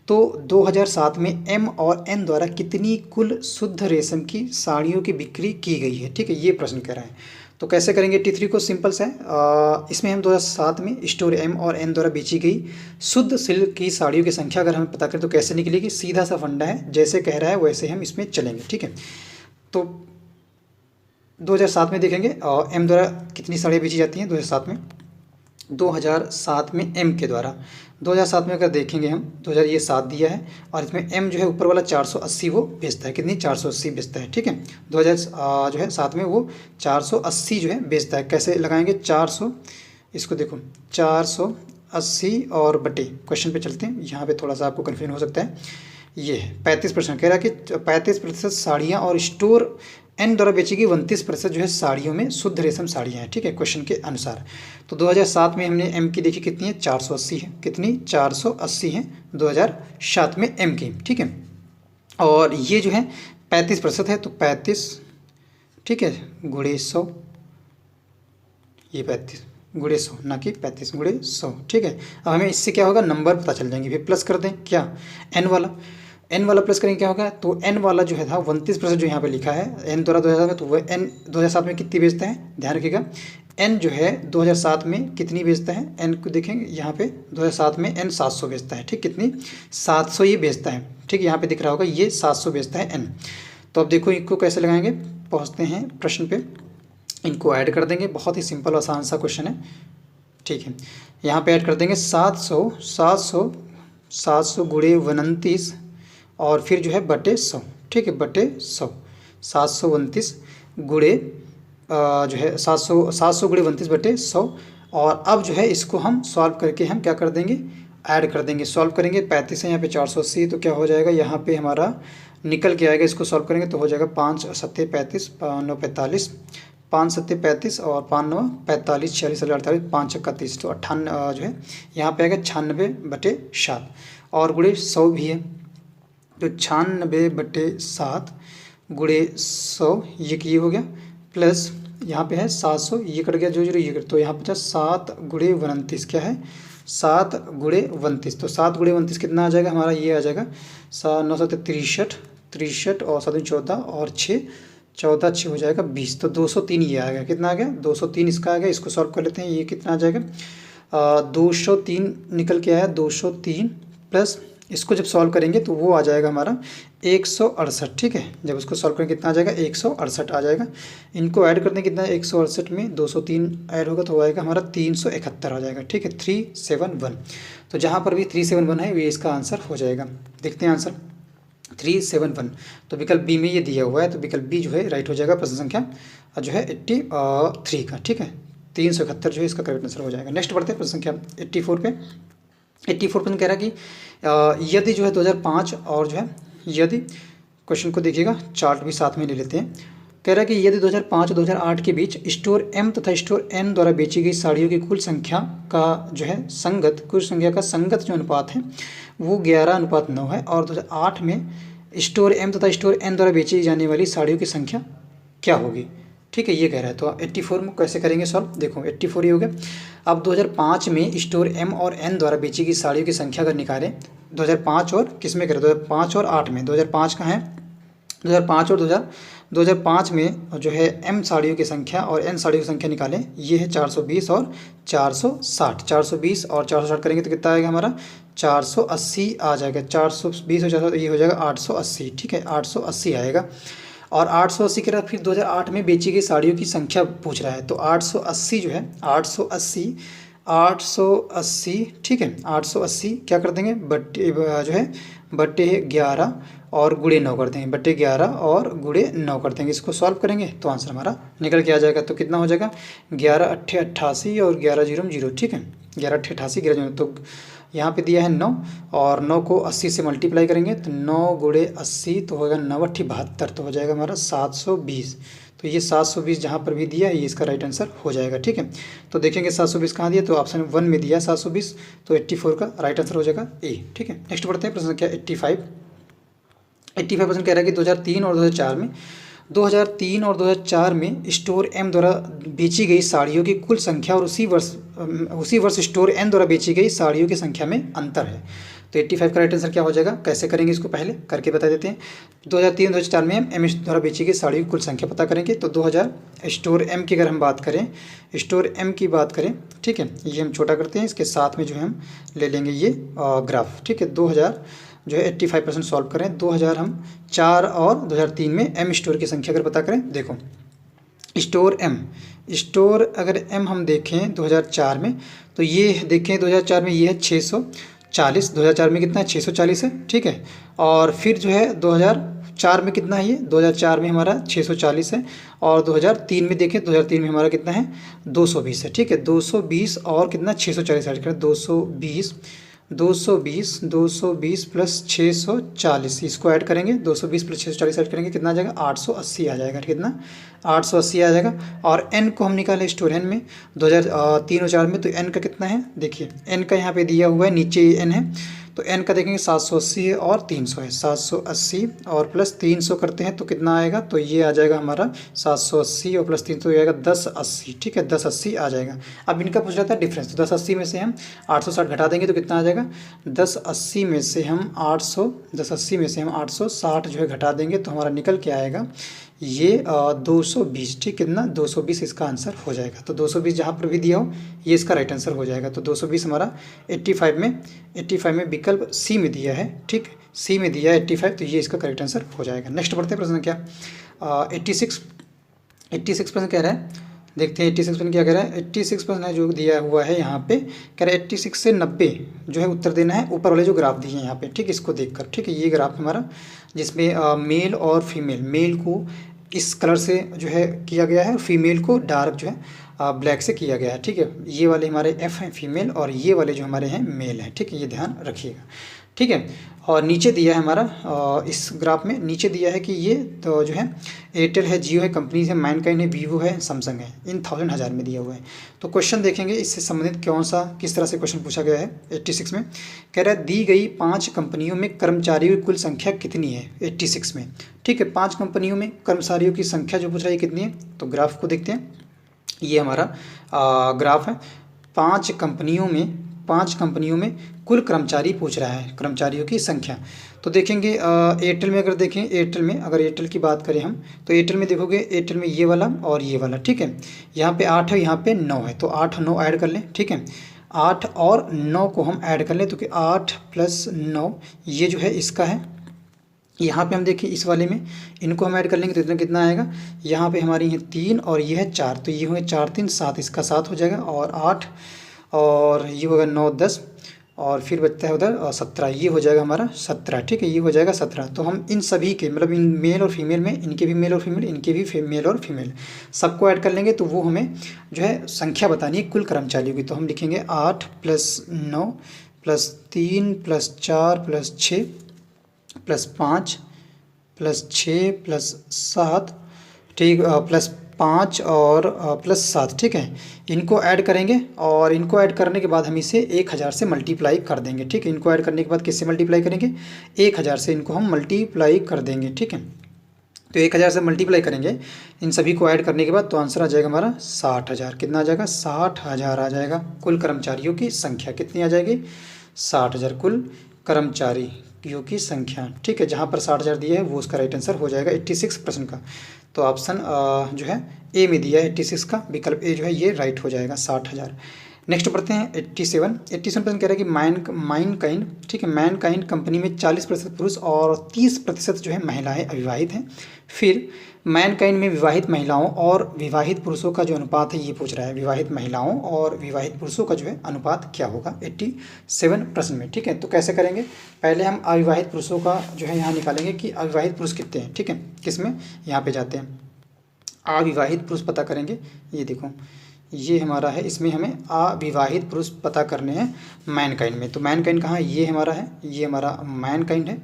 तो 2007 में एम और एन द्वारा कितनी कुल शुद्ध रेशम की साड़ियों की बिक्री की गई है, ठीक है, ये प्रश्न कह रहा है। तो कैसे करेंगे 83 को, सिंपल सा है, इसमें हम 2007 में स्टोर एम और एन द्वारा बेची गई शुद्ध सिल्क की साड़ियों की संख्या अगर हमें पता करें तो कैसे निकलेगी, सीधा सा फंडा है, जैसे कह रहा है वैसे हम इसमें चलेंगे, ठीक है। तो 2007 में देखेंगे एम द्वारा कितनी साड़ियाँ बेची जाती हैं 2007 में, 2007 में एम के द्वारा, 2007 में अगर देखेंगे हम 2000 ये 7 दिया है, और इसमें एम जो है ऊपर वाला 480 वो बेचता है, कितनी 480 बेचता है, ठीक है। 2000 जो है 7 में वो 480 जो है बेचता है। कैसे लगाएंगे 400, इसको देखो 480 और बटे, क्वेश्चन पे चलते हैं, यहाँ पे थोड़ा सा आपको कन्फ्यूजन हो सकता है। ये 35% कह रहा है कि 35% साड़ियाँ और स्टोर एन द्वारा बेची गई 29% जो है साड़ियों में शुद्ध रेशम साड़ियाँ हैं, ठीक है, क्वेश्चन के अनुसार। तो 2007 में हमने एम की देखी कितनी है, 480 है, कितनी 480 है 2007 में एम की, ठीक है। और ये जो है 35% है, तो 35, ठीक है, गुणे 100, ये 35 गुणे 100, ना कि 35 गुणे 100, ठीक है। अब हमें इससे क्या होगा, नंबर पता चल जाएंगे। फिर प्लस कर दें क्या, एन वाला प्लस करेंगे क्या होगा, तो एन वाला जो है था 29% जो यहाँ पे लिखा है एन द्वारा 2007 में, तो वह एन 2007 में कितनी बेचता है, ध्यान रखिएगा। एन जो है 2007 में कितनी बेचता है, एन को देखेंगे यहाँ पे 2007 में एन 700 बेचता है, ठीक, कितनी 700 ये बेचता है, ठीक, यहाँ पे दिख रहा होगा ये 700 बेचता है एन। तो अब देखो इनको कैसे लगाएंगे, पहुँचते हैं प्रश्न पे, इनको ऐड कर देंगे, बहुत ही सिंपल आसान सा क्वेश्चन है, ठीक है। यहाँ पे ऐड कर देंगे 700 गुणे 29 और फिर जो है बटे 100, ठीक है, बटे 100, 729 गुणे जो है 700 गुणे 29 बटे 100। और अब जो है इसको हम सॉल्व करके हम क्या कर देंगे, ऐड कर देंगे, सॉल्व करेंगे। 35 है यहाँ पे 480, तो क्या हो जाएगा यहाँ पे हमारा निकल के आएगा, इसको सॉल्व करेंगे तो हो जाएगा 5 सत्ते 35, 9 45, 5 सत्ते 35 और 5 9 45, 46 48, 5 छक्का 30, तो 98 जो है यहाँ पे आएगा 96/7 और गुणे 100 भी है, तो 96/7 गुणे 100 ये हो गया, प्लस यहाँ पे है 700, ये कट गया, जो ये कट, तो यहाँ पे 7 गुणे 29 क्या है, 7 गुणे 29, तो 7 गुणे 29 कितना आ जाएगा हमारा, ये आ जाएगा 9 7 63 और 7 14 और 6 14 6 हो जाएगा 20, तो 203 ये आ गया, कितना आ गया 203 इसका आ गया। इसको सॉल्व कर लेते हैं, ये कितना आ जाएगा 203 निकल के आया, 203 प्लस इसको जब सॉल्व करेंगे तो वो आ जाएगा हमारा 168, ठीक है, जब उसको सॉल्व करेंगे कितना आ जाएगा 168 आ जाएगा। इनको ऐड करते हैं कितना, 168 में 203 ऐड होगा तो आएगा हमारा 371 आ जाएगा, ठीक है, 371। तो जहाँ पर भी 371 है ये इसका आंसर हो जाएगा। देखते हैं आंसर 371, तो विकल्प बी में ये दिया हुआ है, तो विकल्प बी जो है राइट हो जाएगा, प्रश्न संख्या जो है 83 का, ठीक है, 371 जो है इसका करेक्ट आंसर हो जाएगा। नेक्स्ट बढ़ते हैं प्रश्न संख्या 84 पे। 84 पर कह रहा है कि यदि जो है 2005 और जो है यदि, क्वेश्चन को देखिएगा, चार्ट भी साथ में ले लेते हैं। कह रहा है कि यदि 2005 और 2008 के बीच स्टोर एम तथा स्टोर एन द्वारा बेची गई साड़ियों की कुल संख्या का जो है कुल संख्या का संगत जो अनुपात है वो 11:9 है, और 2008 में स्टोर एम तथा स्टोर एन द्वारा बेची जाने वाली साड़ियों की संख्या क्या होगी, ठीक है, ये कह रहा है। तो 84 में कैसे करेंगे सॉल्व, देखो 84 ये हो गया। अब 2005 में स्टोर एम और एन द्वारा बेची गई साड़ियों की संख्या अगर निकालें, 2005 और किस में करें, 2005 और 8 में, 2005 का है 2005 और 2005 में जो है एम साड़ियों की संख्या और एन साड़ियों की संख्या निकालें, ये है 420 और 460, 420 और 460 करेंगे तो कितना आएगा हमारा 480 आ जाएगा, 420 और 400 ये हो जाएगा 880, ठीक है, 880 आएगा। और 880 के बाद फिर 2008 में बेची गई साड़ियों की संख्या पूछ रहा है, तो 880 जो है 880, ठीक है, 880 क्या कर देंगे बट्टे जो है बट्टे 11 और गुणे 9 कर देंगे, बट्टे 11 और गुणे 9 कर देंगे। इसको सॉल्व करेंगे तो आंसर हमारा निकल के आ जाएगा। तो कितना हो जाएगा 11 8 88 और 11 0 0, ठीक है, 11 8 88 11 0, तो यहाँ पे दिया है 9 और 9 को 80 से मल्टीप्लाई करेंगे तो 9 गुणे 80 तो होगा 9 8 72, तो हो जाएगा हमारा 720। तो ये 720 जहाँ पर भी दिया है ये इसका राइट आंसर हो जाएगा, ठीक है। तो देखेंगे 720 कहाँ दिया, तो ऑप्शन 1 में दिया है 720, तो 84 का राइट आंसर हो जाएगा ए, ठीक है। नेक्स्ट बढ़ते हैं प्रश्न संख्या 85 प्रश्न कह रहा है कि 2003 और 2004 में स्टोर एम द्वारा बेची गई साड़ियों की कुल संख्या और उसी वर्ष स्टोर एन द्वारा बेची गई साड़ियों की संख्या में अंतर है। तो 85 का राइट आंसर क्या हो जाएगा, कैसे करेंगे इसको पहले करके बता देते हैं। 2003-2004 में एम द्वारा बेची गई साड़ियों की कुल संख्या पता करेंगे, तो 2000 स्टोर एम की अगर हम बात करें, स्टोर एम की बात करें, ठीक है, ये हम छोटा करते हैं, इसके साथ में जो है हम ले लेंगे ये ग्राफ, ठीक है। 2000 जो है 85% सॉल्व करें, 2000 हम 4 और 2003 में एम स्टोर की संख्या अगर पता करें, देखो स्टोर अगर एम हम देखें 2004 में, तो ये देखें 2004 में ये है 640, 2004 में कितना है 640 है, ठीक है। और फिर जो है 2004 में कितना है, ये 2004 में हमारा 640 है, और 2003 में देखें 2003 में हमारा कितना है 220 है, ठीक है, 220 और कितना 640 ऐड करें, 220 प्लस 640 इसको ऐड करेंगे, 220 प्लस 640 ऐड करेंगे, कितना आ जाएगा 880 आ जाएगा, कितना 880 आ जाएगा। और n को हम निकाले स्टूडेंट में 2003 और 4 में, तो n का कितना है देखिए, n का यहाँ पे दिया हुआ है, नीचे n है, तो n का देखेंगे 780 है और 300 है, 780 और प्लस 300 करते हैं तो कितना आएगा, तो ये आ जाएगा हमारा 780 और प्लस 300 हो जाएगा 1080, ठीक है 1080 आ जाएगा। अब इनका पूछ रहा था डिफरेंस, तो 1080 में से हम 860 घटा देंगे तो कितना आ जाएगा, 1080 में से हम 860 जो है घटा देंगे तो हमारा निकल के आएगा ये 220, ठीक कितना 220 इसका आंसर हो जाएगा। तो 220 जहाँ पर भी दिया हो ये इसका राइट आंसर हो जाएगा। तो 220 हमारा 85 में विकल्प सी में दिया है, ठीक सी में दिया है 85, तो ये इसका करेक्ट आंसर हो जाएगा। नेक्स्ट बढ़ते हैं प्रश्न क्या 86 प्रश्न कह रहा है, देखते हैं 86 प्रश्न क्या कह रहा है। 86 प्रश्न जो दिया हुआ है यहाँ पे कह रहा है 86 से 90 जो है उत्तर देना है, ऊपर वाले जो ग्राफ दिए हैं यहाँ पे, ठीक इसको देखकर, ठीक है ये ग्राफ हमारा जिसमें मेल और फीमेल, मेल को इस कलर से जो है किया गया है, फीमेल को डार्क जो है ब्लैक से किया गया है, ठीक है ये वाले हमारे एफ हैं फीमेल और ये वाले जो हमारे हैं मेल हैं, ठीक है ये ध्यान रखिएगा, ठीक है। और नीचे दिया है हमारा इस ग्राफ में नीचे दिया है कि ये तो जो है एयरटेल है, जियो है, कंपनीज है, मैनकाइंड है, वीवो है, सैमसंग है, इन 1000 में दिया हुआ है। तो क्वेश्चन देखेंगे इससे संबंधित कौन सा किस तरह से क्वेश्चन पूछा गया है। 86 में कह रहा है दी गई 5 कंपनियों में कर्मचारियों की कुल संख्या कितनी है 86 में, ठीक है 5 कंपनियों में कर्मचारियों की संख्या जो पूछ रहा है कितनी है। तो ग्राफ को देखते हैं, ये हमारा ग्राफ है, 5 कंपनियों में कुल कर्मचारी पूछ रहा है, कर्मचारियों की संख्या। तो देखेंगे एयरटेल में अगर देखें, एयरटेल की बात करें हम, तो एयरटेल में देखोगे एयरटेल में ये वाला और ये वाला, ठीक है यहाँ पे 8 है, यहाँ पे 9 है, तो 8 9 ऐड कर लें, ठीक है 8 और 9 को हम ऐड कर लें तो कि 8 प्लस 9 ये जो है इसका है। यहाँ पे हम देखिए इस वाले में इनको हम ऐड कर लेंगे तो इतना कितना आएगा, यहाँ पे हमारी है 3 और ये है 4, तो ये होंगे 4 3 7, इसका 7 हो जाएगा और 8 और ये होगा 9 10 और फिर बचता है उधर 17, ये हो जाएगा हमारा 17, ठीक है ये हो जाएगा 17। तो हम इन सभी के मतलब इन मेल और फीमेल में इनके भी मेल और फीमेल, इनके भी मेल और फीमेल सबको ऐड कर लेंगे तो वो हमें जो है संख्या बतानी है कुल कर्मचारियों की। तो हम लिखेंगे 8 plus 9 plus 3 plus 4 plus 6 plus 5 plus 6 plus 7, ठीक प्लस 5 और प्लस 7, ठीक है इनको ऐड करेंगे और इनको ऐड करने के बाद हम इसे 1000 से मल्टीप्लाई कर देंगे, ठीक है इनको ऐड करने के बाद किससे मल्टीप्लाई करेंगे 1000 से इनको हम मल्टीप्लाई कर देंगे, ठीक है तो 1000 से मल्टीप्लाई करेंगे इन सभी को ऐड करने के बाद तो आंसर आ जाएगा हमारा 60,000, कितना आ जाएगा 60,000 आ जाएगा। कुल कर्मचारियों की संख्या कितनी आ जाएगी 60,000 कुल कर्मचारियों की संख्या, ठीक है जहाँ पर 60,000 दिया है वो उसका राइट आंसर हो जाएगा 86% का। तो ऑप्शन जो है ए में दिया है 86 का विकल्प ए जो है ये राइट हो जाएगा 60,000। नेक्स्ट पढ़ते हैं 87% कह रहा है कि मैनकाइंड, ठीक है मैनकाइंड कंपनी में 40% पुरुष और 30% जो है महिलाएं अविवाहित हैं। फिर मैनकाइंड में विवाहित महिलाओं और विवाहित पुरुषों का जो अनुपात है ये पूछ रहा है, विवाहित महिलाओं और विवाहित पुरुषों का जो है अनुपात क्या होगा 87% में, ठीक है। तो कैसे करेंगे, पहले हम अविवाहित पुरुषों का जो है यहाँ निकालेंगे कि अविवाहित पुरुष कितने हैं, ठीक है किसमें, यहाँ पे जाते हैं अविवाहित पुरुष पता करेंगे। ये देखो ये हमारा है, इसमें हमें अविवाहित पुरुष पता करने हैं मैनकाइंड में। तो मैनकाइंड कहाँ है, ये हमारा है, ये हमारा मैनकाइंड है,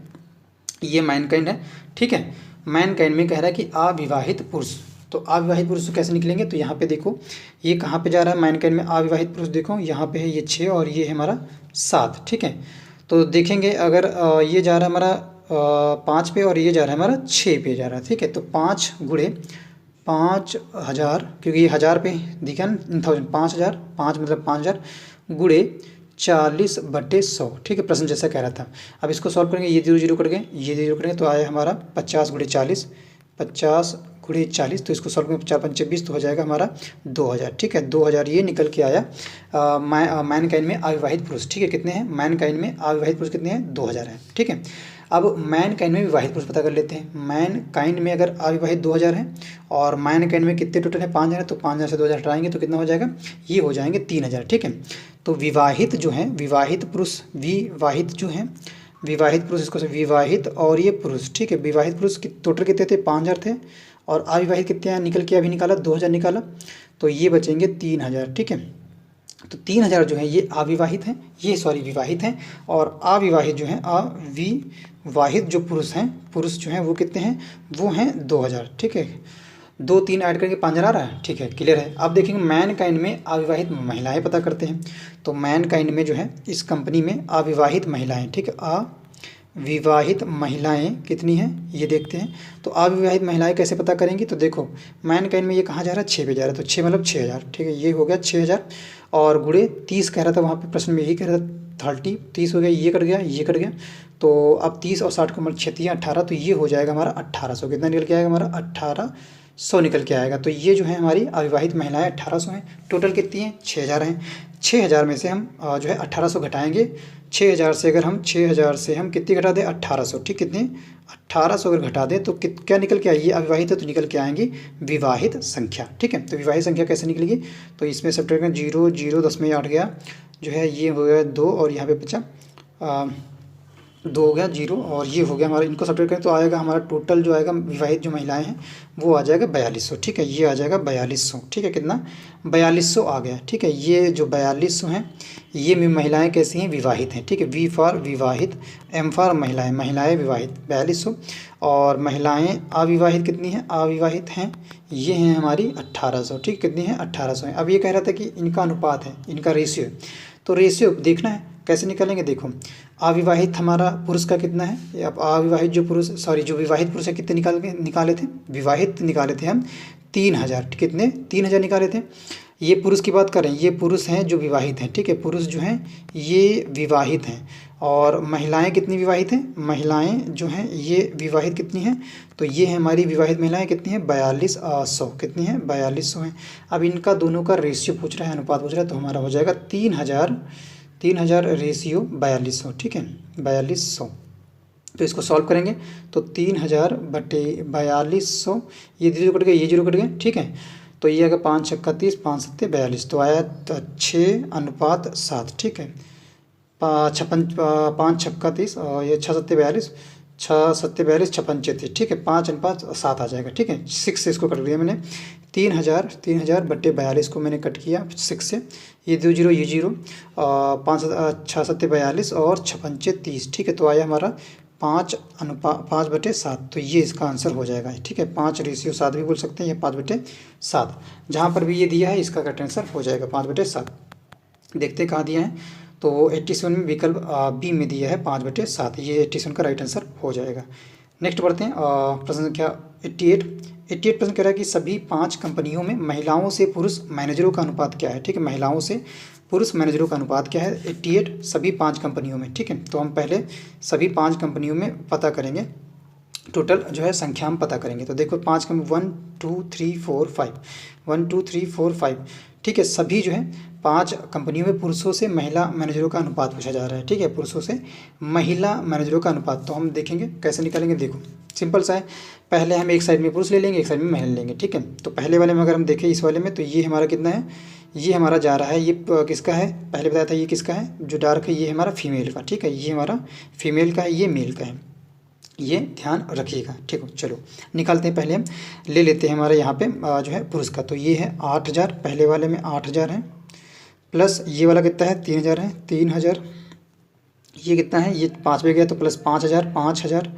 ये मैनकाइंड है, ठीक है। मैनकाइंड में कह रहा है कि अविवाहित पुरुष, तो अविवाहित पुरुष कैसे निकलेंगे, तो यहाँ पे देखो ये कहाँ पे जा रहा है मैनकाइंड में अविवाहित पुरुष, देखो यहाँ पे है ये 6 और ये है हमारा 7, ठीक है। तो देखेंगे अगर ये जा रहा है हमारा 5 पे और ये जा रहा है हमारा 6 पे जा रहा है, ठीक है। तो 5 गुणे 5000, क्योंकि ये 1000 पे दिखा ना 5000, 5 मतलब 5000 गुणे 40/100, ठीक है प्रश्न जैसा कह रहा था। अब इसको सॉल्व करेंगे, ये 0 0 कट गए, ये 0 करेंगे तो आया हमारा 50 गुणे 40, 50 गुणे 40, तो इसको सॉल्व करेंगे 4 5 20 तो हो जाएगा हमारा 2000, ठीक है 2000 ये निकल के आया मैनकाइंड में अविवाहित पुरुष, ठीक है कितने हैं मैनकाइंड में अविवाहित पुरुष कितने हैं 2000 हैं, ठीक है। अब मैनकाइंड में विवाहित पुरुष पता कर लेते हैं। मैनकाइंड में अगर अविवाहित 2000 है और मैनकाइंड में कितने टोटल है 5000 है, तो 5000 से 2000 हटाएंगे तो कितना हो जाएगा, ये हो जाएंगे 3000, ठीक है। तो विवाहित जो है विवाहित पुरुष, विवाहित जो है विवाहित पुरुष, इसको विवाहित और ये पुरुष, ठीक है विवाहित पुरुष की टोटल कितने थे 5000 थे और अविवाहित कितने हैं निकल के अभी निकाला 2000 निकाला, तो ये बचेंगे 3000, ठीक है तो 3000 जो है ये अविवाहित हैं, ये सॉरी विवाहित हैं, और अविवाहित जो हैं, अविवाहित जो पुरुष हैं, पुरुष जो हैं वो कितने हैं, वो हैं 2000। ठीक है, 2 3 ऐड करके 5000 आ रहा है। ठीक है, क्लियर है। अब देखेंगे मैन काइंड में अविवाहित महिलाएं पता करते हैं। तो मैन काइंड में जो है इस कंपनी में अविवाहित महिलाएं, ठीक है, अविवाहित महिलाएं कितनी हैं ये देखते हैं। तो अविवाहित महिलाएं कैसे पता करेंगी, तो देखो मैन काइंड में ये कहाँ जा रहा है, 6 पे जा रहा है, तो 6 मतलब 6000। ठीक है, ये हो गया 6000, और गुणे 30 कह रहा था वहाँ पे प्रश्न में, यही कह रहा था 30, 30 हो गया, ये कट गया, ये कट गया। तो अब 30 और 60 को मतलब 36 18, तो ये हो जाएगा हमारा 1800। कितना निकल के आएगा हमारा, 1800 निकल के आएगा। तो ये जो है हमारी अविवाहित महिलाएं 1800 हैं। टोटल कितनी हैं, 6000 हैं। 6000 में से हम जो है 1800 घटाएंगे। 6000 से अगर हम 6000 से हम कितनी घटा दें, 1800। ठीक, कितने, 1800 अगर घटा दें तो क्या निकल के आएगी, ये अविवाहित है तो निकल के आएंगी विवाहित संख्या। ठीक है, तो विवाहित संख्या कैसे निकलेगी, तो इसमें सब्ट्रैक्ट करें, 0 0 10 में 8 गया, जो है ये हो गया 2, और यहाँ पे बचा 2 हो गया 0, और ये हो गया हमारा, इनको सब्ट्रैक्ट करें तो आएगा हमारा टोटल जो आएगा विवाहित जो महिलाएं हैं वो आ जाएगा 4200। ठीक है, ये आ जाएगा 4200। ठीक है, कितना, 4200 आ गया। ठीक है, ये जो 4200 हैं ये महिलाएं कैसी हैं, विवाहित हैं। ठीक है, वी फॉर विवाहित, एम फॉर महिलाएं, महिलाएं विवाहित 4200, और महिलाएं अविवाहित कितनी हैं, अविवाहित हैं ये हैं हमारी 1800। ठीक, कितनी है, 1800 हैं। अब ये कह रहा था कि इनका अनुपात है, इनका रेशियो है, तो रेशियो देखना है कैसे निकालेंगे। देखो अविवाहित हमारा पुरुष का कितना है, अब अविवाहित जो पुरुष, सॉरी जो विवाहित पुरुष है कितने निकाले थे, विवाहित निकाले थे हम 3000। कितने, 3000 निकाले थे। ये पुरुष की बात करें, ये पुरुष हैं जो विवाहित हैं। ठीक है, पुरुष जो हैं ये विवाहित हैं, और महिलाएं कितनी विवाहित हैं, महिलाएं जो हैं ये विवाहित कितनी हैं, तो ये है हमारी विवाहित महिलाएं कितनी हैं, 4200। कितनी हैं, 4200 हैं। अब इनका दोनों का रेशियो पूछ रहा है, अनुपात पूछ रहा है, तो हमारा हो जाएगा 3000 रेशियो 4200। ठीक है, 4200। तो इसको सॉल्व करेंगे तो 3000 बटे 4200, ये 0 कट गया, ये 0 कट गया। ठीक है, तो ये आएगा 5 छक्का 30, 5 सत्ते 42, तो आया 6:7। ठीक है, 5 छक्का 30, और ये 6 सत्ते 42, 6 सत्ते 42, 6 पंचे 30। ठीक है, 5:7 आ जाएगा। ठीक है, 6 से इसको कट दिया मैंने, 3000 बटे 42 को मैंने कट किया 6 से, ये 2 0, ये 0, 6 सत्ते 42 और 6 पंचे 30। ठीक है, तो आया हमारा 5/7, तो ये इसका आंसर हो जाएगा। ठीक है, 5:7 भी बोल सकते हैं, ये 5/7, जहाँ पर भी ये दिया है इसका करेक्ट आंसर हो जाएगा 5/7। देखते कहाँ दिया है, तो 87 में विकल्प बी में दिया है 5/7, ये 87 का राइट आंसर हो जाएगा। नेक्स्ट बढ़ते हैं, प्रश्न संख्या 88 प्रश्न कह रहा है कि सभी 5 कंपनियों में महिलाओं से पुरुष मैनेजरों का अनुपात क्या है। ठीक है, महिलाओं से पुरुष मैनेजरों का अनुपात क्या है, 88 सभी 5 कंपनियों में। ठीक है, तो हम पहले सभी 5 कंपनियों में पता करेंगे, टोटल जो है संख्या हम पता करेंगे। तो देखो 5 कंपनी 1 2 3 4 5, 1 2 3 4 5। ठीक है, सभी जो है 5 कंपनियों में पुरुषों से महिला मैनेजरों का अनुपात पूछा जा रहा है। ठीक है, पुरुषों से महिला मैनेजरों का अनुपात, तो हम देखेंगे कैसे निकालेंगे। देखो सिंपल सा है, पहले हम एक साइड में पुरुष ले लेंगे, एक साइड में महिला लेंगे। ठीक है, तो पहले वाले में अगर हम देखें, इस वाले में, तो ये हमारा कितना है, ये हमारा जा रहा है, ये किसका है, पहले बताया था ये किसका है, जो डार्क है ये हमारा फीमेल का। ठीक है, ये हमारा फीमेल का है, ये मेल का है, ये ध्यान रखिएगा। ठीक हो, चलो निकालते हैं। पहले हम ले लेते हैं हमारे यहाँ पे जो है पुरुष का, तो ये है 8000, पहले वाले में 8000 है, प्लस ये वाला कितना है 3000 है, 3000, ये कितना है, ये 5 पे गया तो प्लस 5000,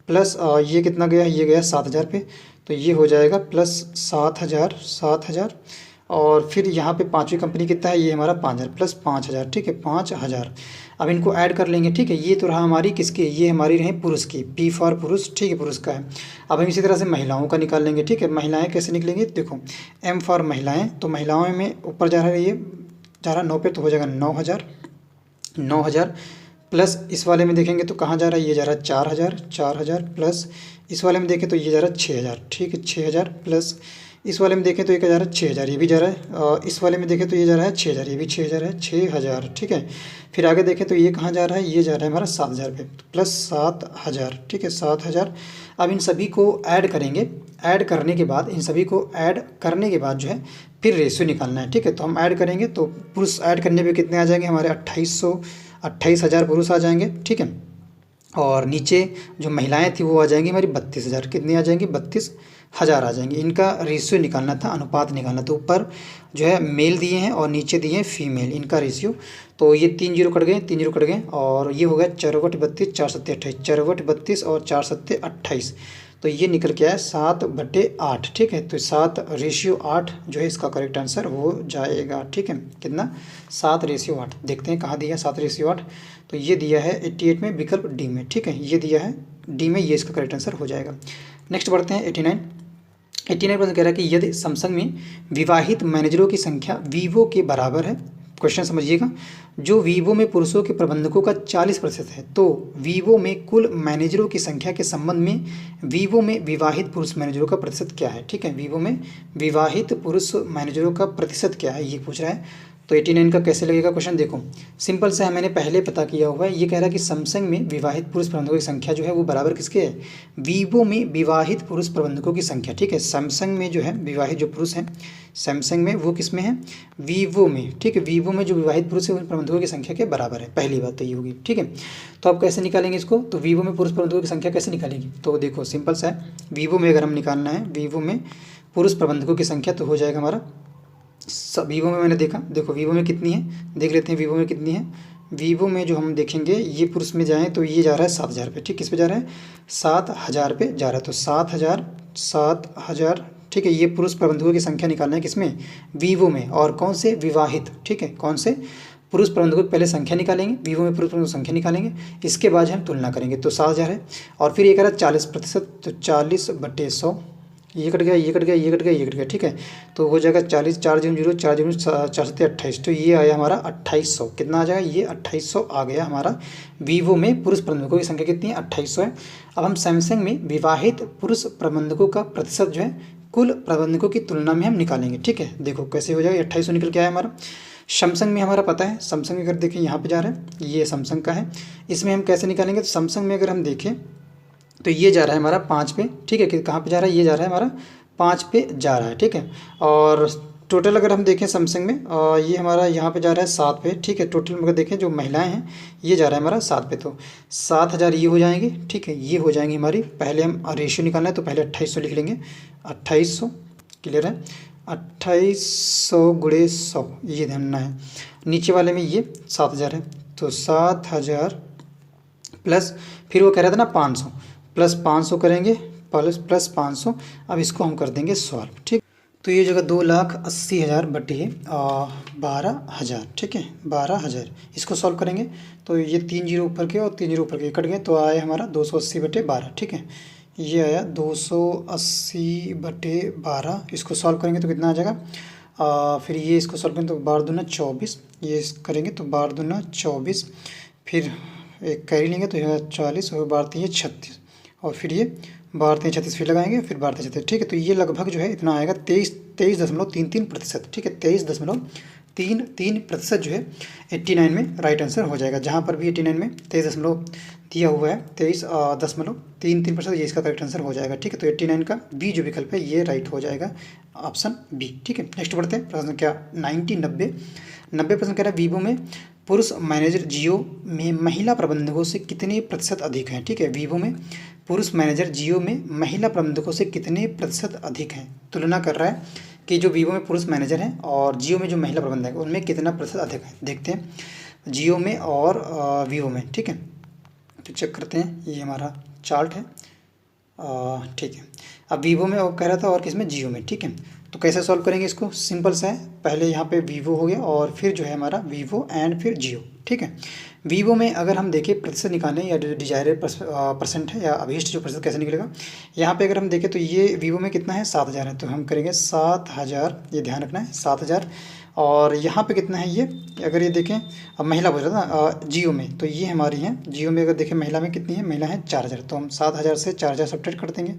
प्लस ये कितना गया, ये गया 7000 पे, तो ये हो जाएगा प्लस 7000, और फिर यहाँ पे 5वीं कंपनी कितना है, ये हमारा 5000 प्लस 5000। ठीक है, 5000। अब इनको ऐड कर लेंगे। ठीक है, ये तो रहा हमारी किसकी, ये हमारी रही पुरुष की, पी फॉर पुरुष। ठीक है, पुरुष का है। अब हम इसी तरह से महिलाओं का निकाल लेंगे। ठीक है, महिलाएं कैसे निकलेंगे, देखो एम फॉर महिलाएं, तो महिलाओं में ऊपर जा रहा है, ये जा रहा 9 पे, तो हो जाएगा 9000, प्लस इस वाले में देखेंगे तो कहाँ जा रहा है, ये जा रहा है 4000, प्लस इस वाले में देखें तो ये जा रहा है 6000। ठीक है, 6000, प्लस इस वाले में देखें तो ये क्या जा रहा है 6000, ये भी जा रहा है, इस वाले में देखें तो ये जा रहा है 6000, ये भी 6000 है, 6000। ठीक है, फिर आगे देखें तो ये कहाँ जा रहा है, ये जा रहा है हमारा 7000 पे, प्लस 7000। ठीक है, 7000। अब इन सभी को ऐड करेंगे, ऐड करने के बाद, इन सभी को ऐड करने के बाद जो है फिर रेशियो निकालना है। ठीक है, तो हम ऐड करेंगे तो पुरुष ऐड करने पे कितने आ जाएंगे हमारे 28000 पुरुष आ जाएंगे। ठीक है, और नीचे जो महिलाएं थी वो आ जाएंगी हमारी 32000, कितनी आ जाएंगी, 1000 आ जाएंगे। इनका रेशियो निकालना था, अनुपात निकालना था। ऊपर जो है मेल दिए हैं और नीचे दिए हैं फीमेल, इनका रेशियो। तो ये 3 जीरो कट गए, 3 जीरो कट गए और ये हो गया 4/32, 4 सत्ते 28, 4/32 और 4 सत्ते 28। तो ये निकल के आया 7/8। ठीक है, तो 7/8 जो है इसका करेक्ट आंसर हो जाएगा। ठीक है, कितना? 7/8। देखते हैं कहाँ दिया 7/8। तो ये दिया है 88 में, विकल्प डी में। ठीक है, ये दिया है डी में, ये इसका करेक्ट आंसर हो जाएगा। नेक्स्ट बढ़ते हैं 89 प्रश्न कह रहा है कि यदि सैमसंग में विवाहित मैनेजरों की संख्या वीवो के बराबर है, क्वेश्चन समझिएगा, जो वीवो में पुरुषों के प्रबंधकों का 40% है, तो वीवो में कुल मैनेजरों की संख्या के संबंध में वीवो में विवाहित पुरुष मैनेजरों का प्रतिशत क्या है। ठीक है, वीवो में विवाहित पुरुष मैनेजरों का प्रतिशत क्या है, ये पूछ रहा है। तो 89 का कैसे लगेगा क्वेश्चन, देखो सिंपल से है, मैंने पहले पता किया हुआ है। ये कह रहा है कि सैमसंग में विवाहित पुरुष प्रबंधकों की संख्या जो है वो बराबर किसके है, वीवो में विवाहित पुरुष प्रबंधकों की संख्या। ठीक है, सैमसंग में जो है विवाहित जो पुरुष हैं सैमसंग में, वो किस में है, वीवो में। ठीक है, वीवो में जो विवाहित पुरुष है उन प्रबंधकों की संख्या के बराबर है, पहली बात तो ये होगी। ठीक है, तो आप कैसे निकालेंगे इसको, तो वीवो में पुरुष प्रबंधकों की संख्या कैसे निकालेंगे, तो देखो सिंपल सा है, वीवो में अगर हम निकालना है, वीवो में पुरुष प्रबंधकों की संख्या तो हो जाएगा हमारा वीवो में, मैंने देखा, देखो वीवो में कितनी है, देख लेते हैं वीवो में कितनी है। वीवो में जो हम देखेंगे, ये पुरुष में जाएँ तो ये जा रहा है 7000 पे। ठीक, किस पे जा रहा है, 7000 पे जा रहा है। तो 7000। ठीक है, ये पुरुष प्रबंधकों की संख्या निकालना है किसमें, वीवो में, और कौन से, विवाहित। ठीक है, कौन से, पुरुष प्रबंधकों की पहले संख्या निकालेंगे, वीवो में पुरुष प्रबंधकों की संख्या निकालेंगे, इसके बाद हम तुलना करेंगे। तो 7000 है, और फिर ये कह रहा है 40%, तो 40/100, ये कट गया, ये कट गया, ये कट गया, ये कट गया। ठीक है, तो हो जाएगा 40, 4 0 4 0 4 सत्ते 28। तो ये आया हमारा 2800। कितना आ जाएगा, ये 2800 आ गया हमारा। वीवो में पुरुष प्रबंधकों की संख्या कितनी है, 2800 है। अब हम सैमसंग में विवाहित पुरुष प्रबंधकों का प्रतिशत जो है कुल प्रबंधकों की तुलना में हम निकालेंगे। ठीक है, देखो कैसे हो जाएगा, 2800 निकल के आया हमारा। सैमसंग में हमारा पता है, सैमसंग अगर देखें यहाँ पे जा रहा है, ये सैमसंग का है, इसमें हम कैसे निकालेंगे, तो सैमसंग में अगर हम देखें तो ये जा रहा है हमारा 5 पे। ठीक है, कि कहाँ पे जा रहा है, ये जा रहा है हमारा 5 पे जा रहा है। ठीक है, और टोटल अगर हम देखें सैमसंग में, ये हमारा यहाँ पे जा रहा है 7 पे। ठीक है, टोटल अगर देखें जो महिलाएं हैं, ये जा रहा है हमारा 7 पे, तो 7000 ये हो जाएंगे। ठीक है, ये हो जाएंगी हमारी, पहले हम रेशियो निकालना है तो पहले 2800 लिख लेंगे, 2800, क्लियर है, 2800 गुणे 100, ये ध्यान है। नीचे वाले में ये 7000 है, तो 7000 प्लस, फिर वो कह रहा था ना 500, प्लस 500 करेंगे, प्लस 500। अब इसको हम कर देंगे सॉल्व। ठीक, तो ये जगह 2,80,000 बटे 12,000। ठीक है, 12,000, इसको सॉल्व करेंगे तो ये 3 जीरो ऊपर के और 3 जीरो ऊपर के कट गए, तो आया हमारा 280 बटे 12। ठीक है, ये आया 280 बटे 12। इसको सॉल्व करेंगे तो कितना आ जाएगा, फिर ये इसको सॉल्व करेंगे तो 12 दूना 24, ये करेंगे तो 12 दूना 24, फिर एक कैरी लेंगे तो यह 40 और 12 3 36, और फिर ये 12 3 36 फिर लगाएंगे, फिर 12 3 36। ठीक है, तो ये लगभग जो है इतना आएगा 23.33%। ठीक है, 23.33% जो है 89 में राइट आंसर हो जाएगा। जहाँ पर भी 89 में 23 दिया हुआ है, 23.33%, ये इसका करेक्ट आंसर हो जाएगा। ठीक है, तो 89 का बी जो विकल्प है ये राइट हो जाएगा, ऑप्शन बी। ठीक है, नेक्स्ट बढ़ते हैं प्रश्न क्या 90 प्रश्न कह रहा है वीवो में पुरुष मैनेजर जियो में महिला प्रबंधकों से कितने प्रतिशत अधिक हैं। ठीक है, वीवो में पुरुष मैनेजर जियो में महिला प्रबंधकों से कितने प्रतिशत अधिक हैं। तुलना कर रहा है कि जो वीवो में पुरुष मैनेजर हैं और जियो में जो महिला प्रबंधक है उनमें कितना प्रतिशत अधिक है। देखते हैं जियो में और वीवो में। ठीक है, तो चेक करते हैं, ये हमारा चार्ट है। ठीक है, अब वीवो में कह रहा था और किस में, जियो में। ठीक है, तो कैसे सॉल्व करेंगे इसको, सिंपल सा है, पहले यहाँ पे वीवो हो गया और फिर जो है हमारा वीवो एंड फिर जियो। ठीक है, वीवो में अगर हम देखें प्रतिशत निकालें या डिजायरेड परसेंट है या अभीष्ट जो प्रतिशत कैसे निकलेगा, यहाँ पे अगर हम देखें तो ये वीवो में कितना है 7000 है, तो हम करेंगे 7000, ये ध्यान रखना है 7000। और यहाँ पे कितना है ये, अगर ये देखें, अब महिला बोल रहा था जियो में, तो ये हमारी है जियो में, अगर देखें महिला में कितनी है, महिला है 4000, तो हम 7000 से 4000 सब्ट्रैक्ट कर देंगे,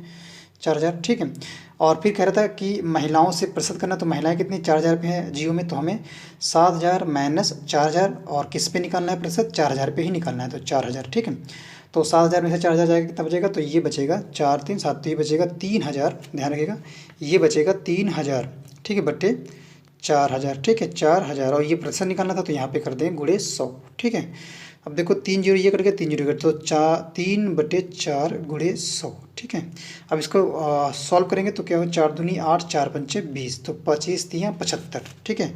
4000। ठीक है, और फिर कह रहा था कि महिलाओं से प्रतिशत करना, तो महिलाएं कितनी 4000 पे है जियो में, तो हमें 7000 माइनस 4000 और किस पे निकालना है प्रतिशत, 4000 पे ही निकालना है, तो 4000। ठीक है, तो 7000 में से 4000 जाएगा कितना बचेगा, तो ये बचेगा 4 3 7, तो ये बचेगा 3000, ध्यान रखिएगा ये बचेगा 3000। ठीक है, बट्टे 4000। ठीक है, 4000, और ये प्रतिशत निकालना था तो यहाँ पे कर दें गुणे 100। ठीक है, अब देखो 3 जीरो ये कट गया, 3 जीरो कट, तो 3/4 गुणे 100। ठीक है। अब इसको सॉल्व करेंगे तो क्या हो, 4 दूनी 8, 4 पंचे 20, तो 25 तियाँ 75, ठीक है।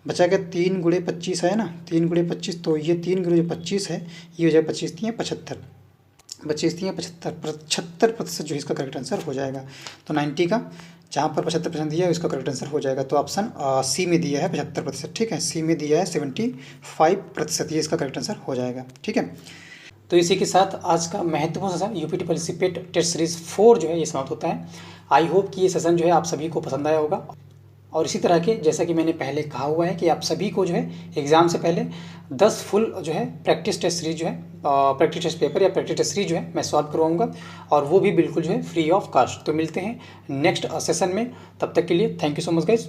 बचा क्या, 3 गुणे 25 है ना, 3 गुणे 25, तो ये 3 गुणे जो 25 है ये हो जाएगा 25 तियाँ 75, 25 तियाँ 75% जो है इसका करेक्ट आंसर हो जाएगा। तो 90 का जहाँ पर 75% दिया है इसका करेक्ट आंसर हो जाएगा। तो ऑप्शन सी में दिया है 75%, ठीक है। सी में दिया है 75%, ये इसका करेक्ट आंसर हो जाएगा, ठीक है। तो इसी के साथ आज का महत्वपूर्ण session UP triple SC PET test series 4 जो है ये समाप्त होता है। आई होप कि ये सेशन जो है आप सभी को पसंद आया होगा, और इसी तरह के जैसा कि मैंने पहले कहा हुआ है कि आप सभी को जो है एग्ज़ाम से पहले 10 फुल जो है प्रैक्टिस टेस्ट सीरीज जो है प्रैक्टिस टेस्ट पेपर या प्रैक्टिस टेस्ट सीरीज जो है मैं सॉल्व करवाऊंगा, और वो भी बिल्कुल जो है फ्री ऑफ कॉस्ट। तो मिलते हैं नेक्स्ट सेशन में, तब तक के लिए thank you so much guys.